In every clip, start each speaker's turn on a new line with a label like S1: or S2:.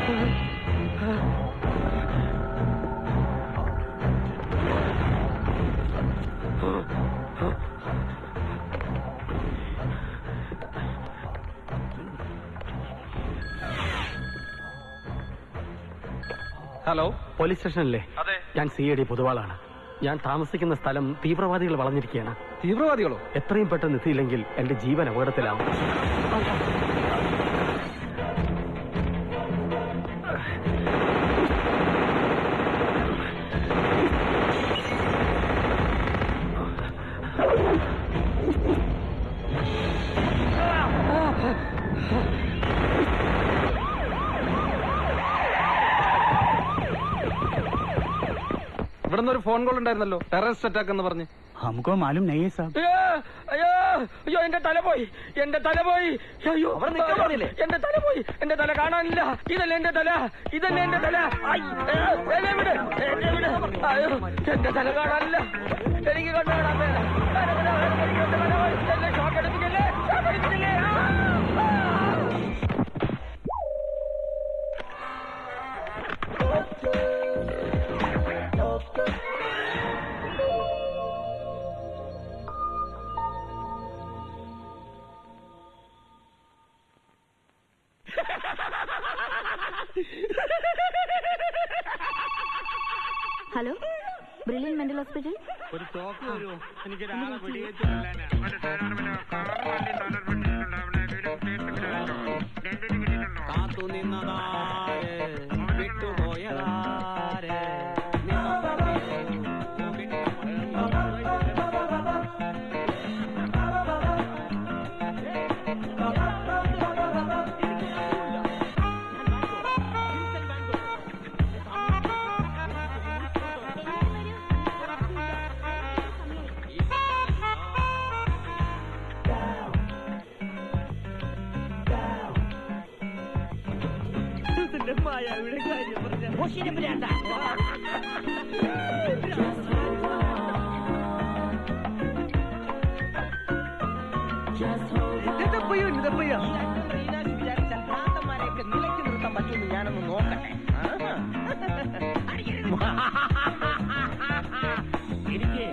S1: Hello,
S2: police സ്റ്റേഷനല്ലേ?
S1: അതെ.
S2: ഞാൻ CID പൊതുവാളാണ്. ഞാൻ താമസിക്കുന്ന സ്ഥലം തീവ്രവാദികൾ വളഞ്ഞിരിക്കുകയാണ്.
S1: തീവ്രവാദികളോ?
S2: എത്രയും പെട്ടെന്ന് എത്തിയില്ലെങ്കിൽ എന്റെ ജീവൻ അപകടത്തിലാവും.
S1: ഇവിടുന്ന് ഒരു ഫോൺ കോൾ ഉണ്ടായിരുന്നല്ലോ, ടെററിസ്റ്റ് അറ്റാക്ക് എന്ന് പറഞ്ഞ്.
S3: हमको मालूम नहीं है साहब.
S2: അയ്യോ അയ്യോ, എന്റെ തല പോയി, എന്റെ തല പോയി. അയ്യോ, എന്റെ തല പോയി, എന്റെ തല കാണാനില്ല. ഇതല്ലേ എന്റെ തല, ഇതല്ലേ എന്റെ തല. അയ്യോ, എന്റെ തല കാണാനില്ല. എനിക്ക് കണ്ടുകാണാൻ ഷോക്ക് എടുപ്പിക്കല്ലേ, ഷോക്ക് എടുപ്പിക്കല്ലേ.
S4: Hello, brilliant mental hospital.
S3: ഒരു ടോക്ക് വരുമോ? എനിക്ക് കാത്തു നിന്നതാരെ വിട്ടുപോയതാരെ.
S5: ഞാനൊന്ന് നോക്കട്ടെ. എനിക്ക്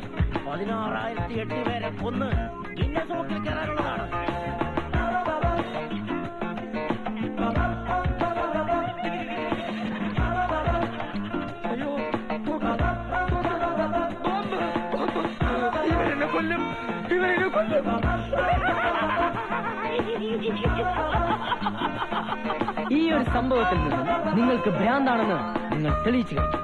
S5: 16,008 പേരെ കൊന്ന് ഗിന്നസ് ബുക്കിൽ കയറാനുള്ളതാണ്.
S6: ഈ ഒരു സംഭവത്തിൽ നിന്നും നിങ്ങൾക്ക് ഭ്രാന്താണെന്ന് നിങ്ങൾ തെളിയിച്ചു കഴിഞ്ഞു.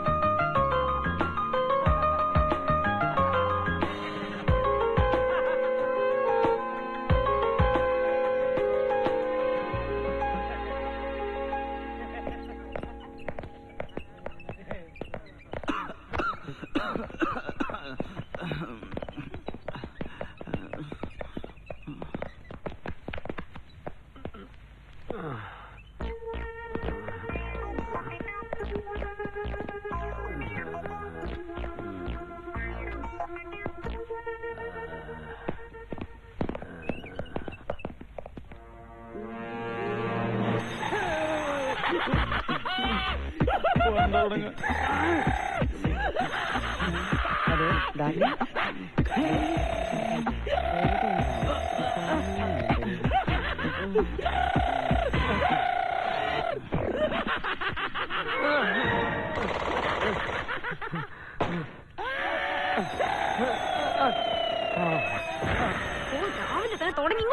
S4: തുടങ്ങി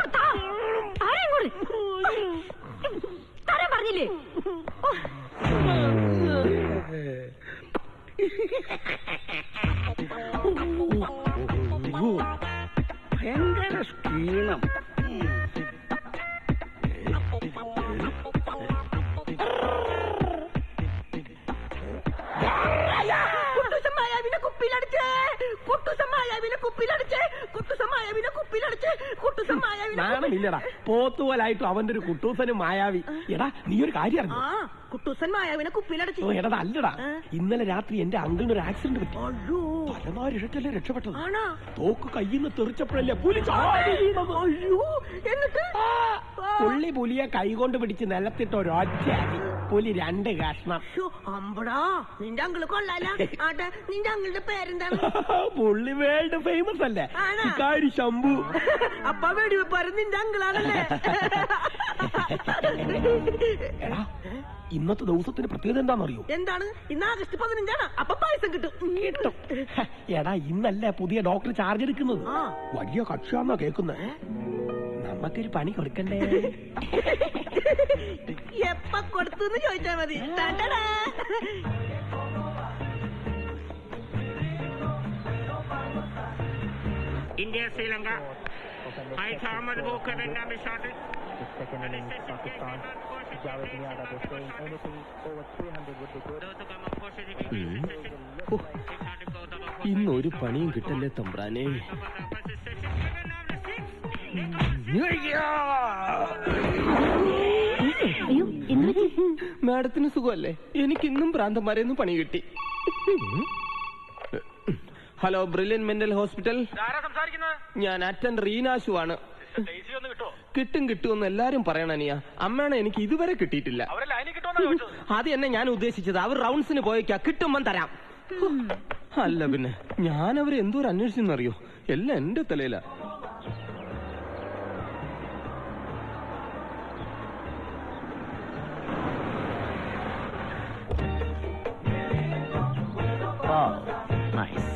S4: തരാൻ പറഞ്ഞില്ലേ?
S5: ഭയങ്കര ക്ഷീണം.
S2: നാണമില്ലടാ, പോത്തുപോലായിട്ടും അവന്റെ ഒരു കുട്ടൂസനും മായാവി. എടാ, നീ ഒരു കാര്യം അറിഞ്ഞോ?
S5: കുട്ടൂസൻ മായാവിനെ കുപ്പിയിലടച്ചു.
S2: ഓ എടാ അല്ലടാ, ഇന്നലെ രാത്രി എന്റെ അങ്കിളിന് ഒരു ആക്സിഡന്റ് പറ്റി.
S5: അയ്യോ,
S2: പരമാരിട്ടല്ലേ രക്ഷപ്പെട്ടത്.
S5: ആണോ?
S2: തോക്ക് കയ്യിൽ നിന്ന് തെറിച്ചപ്പോഴല്ലേ പുലി ചാടി വീണത്.
S5: അയ്യോ, എന്നിട്ട്
S2: പുലിയെ കൈകൊണ്ട് പിടിച്ച് നിലത്തിട്ട് ഒരൊറ്റ അടി. പുലി 2 കഷ്ണം.
S5: അമ്പടാ, നിന്റെ അങ്കിള് കൊള്ളാല. ആട്ടെ, നിന്റെ അങ്കിളുടെ പേരെന്താണ്?
S2: പുള്ളി വേൾഡ് ഫേമസ് അല്ലേ?
S5: ആണോ?
S2: ശിക്കാരി ശംഭു.
S5: അപ്പ വെടിവെപ്പാരൻ നിന്റെ അങ്കിളാണല്ലേ?
S2: എടാ, ഇന്നത്തെ ദിവസത്തിന്റെ പ്രത്യേകത എന്താണെന്നറിയോ?
S5: എന്താണ്? ഇന്ന് ആഗസ്റ്റ് 15 അപ്പൊ പായസം കിട്ടും.
S2: എടാ, ഇന്നല്ലേ പുതിയ ഡോക്ടർ ചാർജ് എടുക്കുന്നത്.
S5: ആ.
S2: വലിയ കക്ഷിയാന്നാ കേൾക്കുന്നത്. നമുക്കൊരു പണി കൊടുക്കണ്ടേ?
S5: എപ്പ കൊടുത്തു ചോദിച്ചാ മതി. Tada.
S7: India, Sri Lanka. Hi, Ahmad Bokar and Nami Shorted.
S2: ഇന്നൊരു പണിയും കിട്ടല്ലേ തമ്പ്രാനെ.
S4: അയ്യോ എന്ത് പറ്റി?
S2: മാഡത്തിന് സുഖമല്ലേ? എനിക്ക് ഇന്നും ഭ്രാന്തന്മാരെയൊന്നും പണി കിട്ടി. Hello, brilliant mental hospital. ഞാൻ അറ്റൻഡർ റീനാശു ആണ്. കിട്ടുമെന്ന് എല്ലാരും പറയണനിയ. അമ്മയാണ് എനിക്ക് ഇതുവരെ കിട്ടിയിട്ടില്ല. അത് തന്നെ ഞാൻ ഉദ്ദേശിച്ചത്. അവർ റൗണ്ട്സിന് പോയേക്കാ, കിട്ടുമ്പം തരാം. അല്ല പിന്നെ ഞാൻ അവരെ എന്തോരം അന്വേഷിച്ചെന്നറിയോ? എല്ലാം എന്റെ തലയില.
S6: Nice.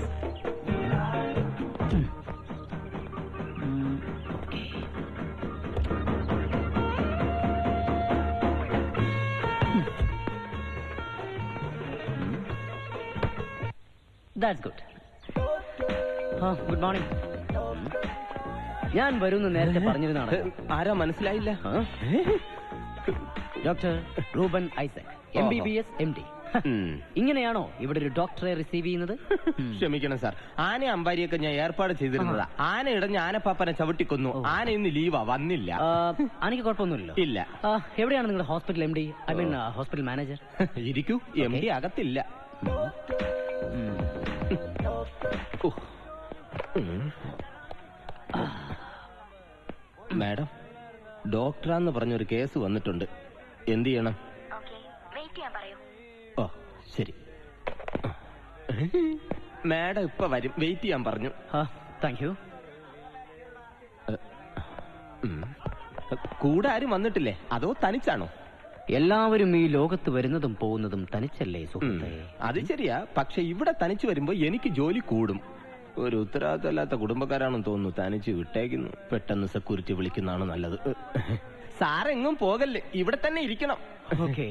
S6: That's good. Good morning. ഞാൻ വരുന്ന നേരത്തെ പറഞ്ഞിരുന്നാണ്.
S2: ആരാ മനസ്സിലായില്ല?
S6: Doctor Reuben Isaac, MBBS MD. ഇങ്ങനെയാണോ ഇവിടെ ഒരു ഡോക്ടറെ റിസീവ് ചെയ്യുന്നത്?
S2: ക്ഷമിക്കണം സാർ, ആന അമ്പാരിയൊക്കെ ഞാൻ ഏർപ്പാട് ചെയ്തിരുന്നതാ. ആന ഇടഞ്ഞ ആനപ്പാപ്പനെ ചവിട്ടിക്കൊന്നു. ആന ഇന്ന് ലീവാ, വന്നില്ല.
S6: ആനയ്ക്ക് കുഴപ്പമൊന്നുമില്ലല്ലോ?
S2: ഇല്ല.
S6: എവിടെയാണ് നിങ്ങളുടെ hospital MD? I mean hospital manager?
S2: ഇരിക്കൂ, MD അകത്തില്ല. മാഡം, ഡോക്ടറാന്ന് പറഞ്ഞൊരു കേസ് വന്നിട്ടുണ്ട്. എന്ത് ചെയ്യണം? ഓ ശരി, മാഡം ഇപ്പൊ വരും. വെയിറ്റ് ചെയ്യാൻ പറഞ്ഞു.
S6: Thank you.
S2: കൂടെ ആരും വന്നിട്ടില്ലേ? അതോ തനിച്ചാണോ?
S6: എല്ലാവരും ഈ ലോകത്ത് വരുന്നതും പോകുന്നതും തനിച്ചല്ലേ സുഹൃത്തേ?
S2: അത് ശരിയാ, പക്ഷെ ഇവിടെ തനിച്ച് വരുമ്പോ എനിക്ക് ജോലി കൂടും. ഒരു ഉത്തരവാദിത്തമില്ലാത്ത കുടുംബക്കാരാണെന്ന് തോന്നുന്നു. തനിച്ച് വിട്ടേക്കുന്നു. പെട്ടെന്ന് സെക്യൂരിറ്റി വിളിക്കുന്നതാണ് നല്ലത്. സാറെങ്ങും പോകല്ലേ, ഇവിടെ തന്നെ ഇരിക്കണം.
S6: ഓക്കേ.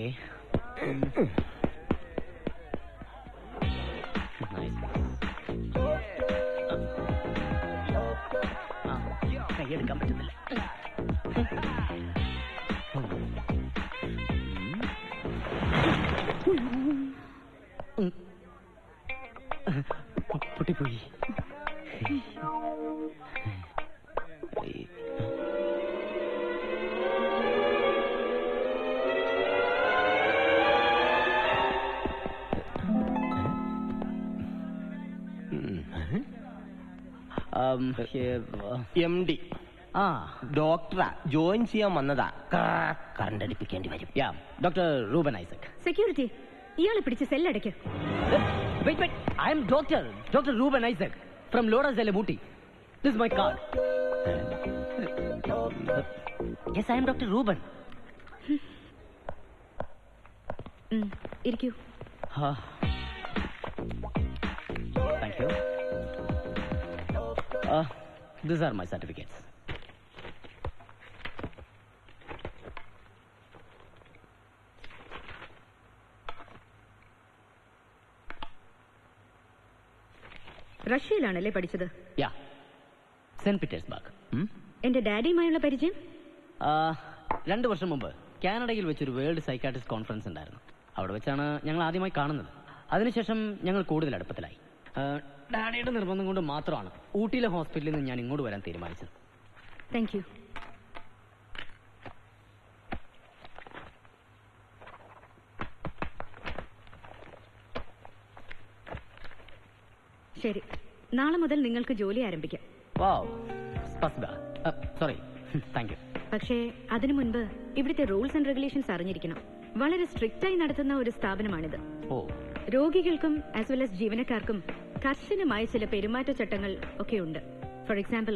S6: കൈയെടുക്കാൻ പറ്റുന്നില്ല. പൊട്ടിപ്പോയി.
S2: MD ഡോക്ടറാ, ജോയിൻ ചെയ്യാൻ വന്നതാ. കറണ്ടടിപ്പിക്കേണ്ടി വരും.
S6: Doctor Reuben Isaac.
S4: സെക്യൂരിറ്റി, ഇയാളെ പിടിച്ച് സെല്ലടയ്ക്ക്.
S6: Wait. I am Dr. Ruben Isaac from Loda Zelemuti. This is my card. Yes, I am Dr. Ruben.
S4: ഇരിക്കൂ.
S6: Thank you. These are my certificates.
S4: റഷ്യയിലാണല്ലേ പഠിച്ചത്?
S6: Yeah. Saint Petersburg.
S4: എന്റെ ഡാഡിയുമായുള്ള പരിചയം?
S6: 2 വർഷം മുമ്പ് കാനഡയിൽ വെച്ചൊരു വേൾഡ് സൈക്കാട്രിസ്റ്റ് കോൺഫറൻസ് ഉണ്ടായിരുന്നു. അവിടെ വെച്ചാണ് ഞങ്ങൾ ആദ്യമായി കാണുന്നത്. അതിനുശേഷം ഞങ്ങൾ കൂടുതൽ അടുപ്പത്തിലായി. ഡാഡിയുടെ നിർബന്ധം കൊണ്ട് മാത്രമാണ് ഊട്ടിയിലെ ഹോസ്പിറ്റലിൽ നിന്ന് ഞാൻ ഇങ്ങോട്ട് വരാൻ തീരുമാനിച്ചത്.
S4: Thank you. ശരി, നാളെ മുതൽ നിങ്ങൾക്ക് ജോലി ആരംഭിക്കാം.
S6: Sorry, thank you.
S4: പക്ഷേ അതിനു മുൻപ് ഇവിടുത്തെ റൂൾസ് ആൻഡ് റെഗുലേഷൻസ് അറിഞ്ഞിരിക്കണം. വളരെ സ്ട്രിക്റ്റ് ആയി നടത്തുന്ന ഒരു സ്ഥാപനമാണിത്. രോഗികൾക്കും ആസ് വെൽ ആസ് ജീവനക്കാർക്കും കർശനമായ ചില പെരുമാറ്റച്ചട്ടങ്ങൾ ഒക്കെ ഉണ്ട്. ഫോർ എക്സാമ്പിൾ,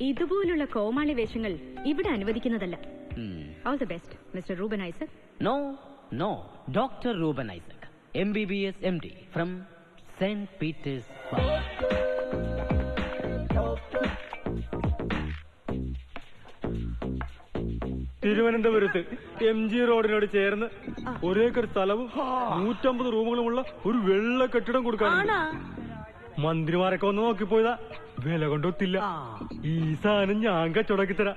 S4: ഇതുപോലുള്ള കോമാളി വേഷങ്ങൾ ഇവിടെ അനുവദിക്കുന്നതല്ല. All the best, Mr Ruben Isaac.
S6: No, Dr. Ruben Isaac, MBBS MD from St. Petersburg.
S3: തിരുവനന്തപുരത്ത് MG റോഡിനോട് ചേർന്ന് ഒരേക്കർ സ്ഥലവും 150 റൂമുകളുമുള്ള ഒരു വെള്ള കെട്ടിടം കൊടുക്കാനുണ്ട്. മന്ത്രിമാരൊക്കെ ഒന്ന് നോക്കിപ്പോയതാ, വില കൊണ്ടൊത്തില്ല. ഈ സാധനം ഞാൻ കച്ചവടാക്കി തരാം.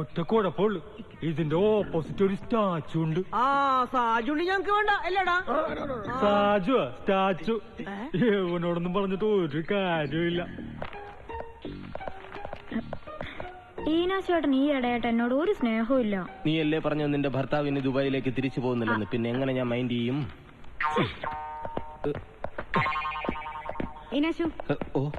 S3: ഒറ്റ കുഴപ്പമുള്ളു, ഇതിന്റെ ഓപ്പോസിറ്റ് ഒരു സ്റ്റാച്ചു ഉണ്ട്.
S5: സാജുണ്ടി ഞങ്ങക്ക് വേണ്ട അല്ലടാ.
S3: സാജു സ്റ്റാച്ചു ഇവനോടൊന്നും പറഞ്ഞിട്ട് ഒരു കാര്യമില്ല.
S4: ഈനാശേട്ടൻ ഈ ഇടയായിട്ട് എന്നോട് ഒരു സ്നേഹവും ഇല്ല.
S2: നീയല്ലേ പറഞ്ഞു നിന്റെ ഭർത്താവിന് ദുബായിലേക്ക് തിരിച്ചു പോകുന്നില്ലെന്ന്, പിന്നെ എങ്ങനെ ഞാൻ മൈൻഡ് ചെയ്യും?
S4: ഈനാശു,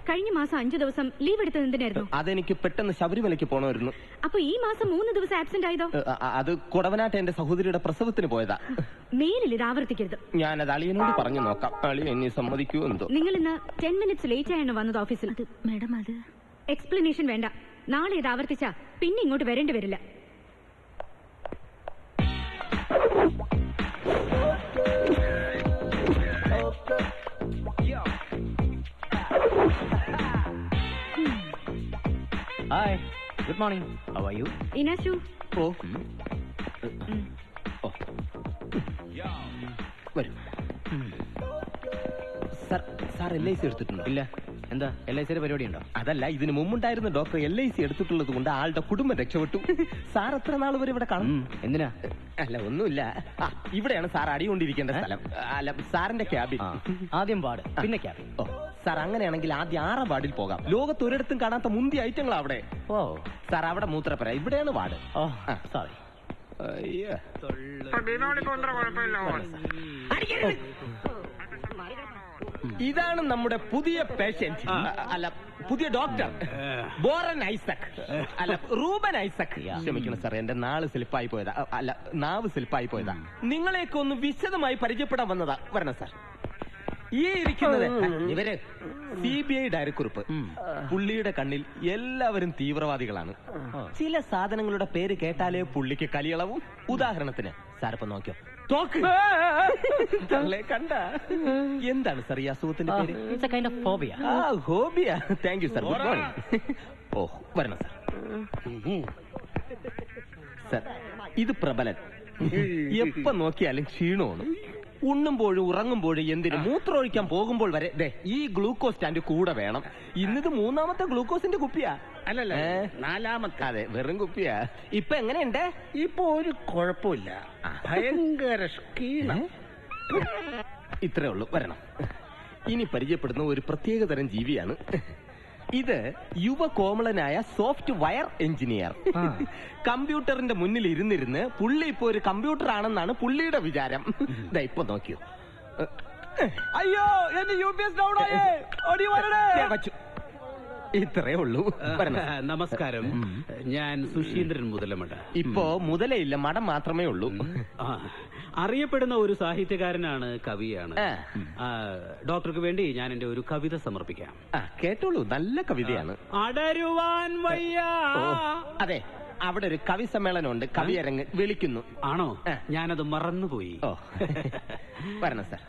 S4: കഴിഞ്ഞ മാസം 5 ദിവസം ലീവ് എടുത്തത് എന്തിനായിരുന്നു?
S2: അതെനിക്ക് പെട്ടെന്ന് ശബരിമലയ്ക്ക് പോണമായിരുന്നു.
S4: അപ്പൊ ഈ മാസം 3 ദിവസം ആബ്സെന്റ് ആയതോ?
S2: അത് കൊടവനാട്ട് എന്റെ സഹോദരിയുടെ പ്രസവത്തിന് പോയതാ.
S4: മേലിൽ ഇത് ആവർത്തിക്കരുത്.
S2: ഞാനത് അളിയനോട് പറഞ്ഞു നോക്കാം, അളിയൻ എന്നെ സമ്മതിക്കുമോ എന്തോ.
S4: നിങ്ങൾ ഇന്ന് 10 minutes ലേറ്റ് ആയാണ് വന്നത് ഓഫീസിൽ. മാഡം, അത് എക്സ്പ്ലനേഷൻ വേണ്ട. നാളെ ഇത് ആവർത്തിച്ചാ പിന്നെ ഇങ്ങോട്ട് വരേണ്ടി വരില്ല.
S6: Hi, good morning. How are you?
S4: Inashu,
S2: വരൂ. സാർ LIC എടുത്തിട്ടുണ്ടോ?
S6: ഇല്ല. എന്താ LIC പരിപാടി ഉണ്ടോ?
S2: അതല്ല, ഇതിന് മുമ്പുണ്ടായിരുന്ന ഡോക്ടർ LIC എടുത്തിട്ടുള്ളത് കൊണ്ട് ആളുടെ കുടുംബം രക്ഷപ്പെട്ടു. സാർ എത്ര നാൾ വരെ ഇവിടെ കാണും?
S6: എന്തിനാ?
S2: അല്ല, ഒന്നുമില്ല. ഇവിടെയാണ് സാർ അടികൊണ്ടിരിക്കേണ്ട സ്ഥലം. അല്ല, സാറിന്റെ ക്യാബിൻ.
S6: ആദ്യം വാർഡ്, പിന്നെ ക്യാബിൻ.
S2: സാർ അങ്ങനെയാണെങ്കിൽ ആദ്യം 6ാം വാർഡിൽ പോകാം. ലോകത്ത് ഒരിടത്തും കാണാത്ത മുന്തിയ ഐറ്റങ്ങളാ അവിടെ. സാർ അവിടെ മൂത്രപ്പര, ഇവിടെയാണ് വാർഡ്.
S6: സോറി.
S2: ഇതാണ് നമ്മുടെ പുതിയ പേഷ്യന്റ്, അല്ല പുതിയ ഡോക്ടർ, ബോറൻ ഐസക്. അല്ല, റൂബൻ ഐസക്. ക്ഷമിക്കണം സാർ, എന്റെ നാവ് സ്ലിപ്പായി പോയതാ. നിങ്ങളെയൊക്കെ ഒന്ന് വിശദമായി പരിചയപ്പെടാൻ വന്നതാ. വരണം സാർ. ഈ ഇരിക്കുന്നത് ഇവര് CBI ഡയറക്കുറിപ്പ്. പുള്ളിയുടെ കണ്ണിൽ എല്ലാവരും തീവ്രവാദികളാണ്. ചില സാധനങ്ങളുടെ പേര് കേട്ടാലേ പുള്ളിക്ക് കലിയളവും. ഉദാഹരണത്തിന് സാറിപ്പോ നോക്കിയോ, തോക്ക് കണ്ട. എന്താണ് സാർ ഈ അസുഖത്തിന്റെ പേര്?
S6: It's a kind of phobia.
S2: Phobia. Thank you sir. Good morning. വരണം സാർ. സാർ, ഇത് പ്രബലൻ. എപ്പോ നോക്കിയാലും ക്ഷീണമാണ്. ഉണ്ണുമ്പോഴും ഉറങ്ങുമ്പോഴും എന്തിനും മൂത്രമൊഴിക്കാൻ പോകുമ്പോൾ വരെ ഈ ഗ്ലൂക്കോസ് സ്റ്റാൻഡ് കൂടെ വേണം. ഇന്നിത് 3ാമത്തെ ഗ്ലൂക്കോസിന്റെ കുപ്പിയാ.
S7: അല്ലല്ല, 4ാമത്തെ.
S2: അതെ, വെറും കുപ്പിയാ. ഇപ്പൊ എങ്ങനെയുണ്ട്?
S7: ഇപ്പൊ ഒരു കുഴപ്പമില്ല, ഭയങ്കര ക്ഷീണം.
S2: ഇത്രേ ഉള്ളൂ, വരണം. ഇനി പരിചയപ്പെടുന്ന ഒരു പ്രത്യേകതരം ജീവിയാണ്. ഇത് യുവകോമളനായ സോഫ്റ്റ് വയർ എഞ്ചിനീയർ. കമ്പ്യൂട്ടറിന്റെ മുന്നിൽ ഇരുന്നിരുന്ന് പുള്ളി ഇപ്പൊ ഒരു കമ്പ്യൂട്ടർ ആണെന്നാണ് പുള്ളിയുടെ വിചാരം. ഇപ്പൊ നോക്കിയോ,
S1: അയ്യോ എന്റെ UPS ഡൗൺ ആയേ, ഓടി വരണേ.
S2: ഇത്രേ ഉള്ളൂ.
S3: നമസ്കാരം, ഞാൻ സുശീന്ദ്രൻ മുതലമട.
S2: ഇപ്പോ മുതലയില്ല, മടം മാത്രമേ ഉള്ളൂ.
S3: അറിയപ്പെടുന്ന ഒരു സാഹിത്യകാരനാണ്, കവിയാണ്. ഡോക്ടർക്ക് വേണ്ടി ഞാൻ എന്റെ ഒരു കവിത സമർപ്പിക്കാം.
S2: കേട്ടോളൂ, നല്ല കവിതയാണ്.
S3: അടരുവാൻ വയ്യ.
S2: അതെ, അവിടെ ഒരു കവി സമ്മേളനം ഉണ്ട്, കവിയരങ്ങ് വിളിക്കുന്നു.
S3: ആണോ? ഞാനത് മറന്നുപോയി.
S2: വരണം സാർ,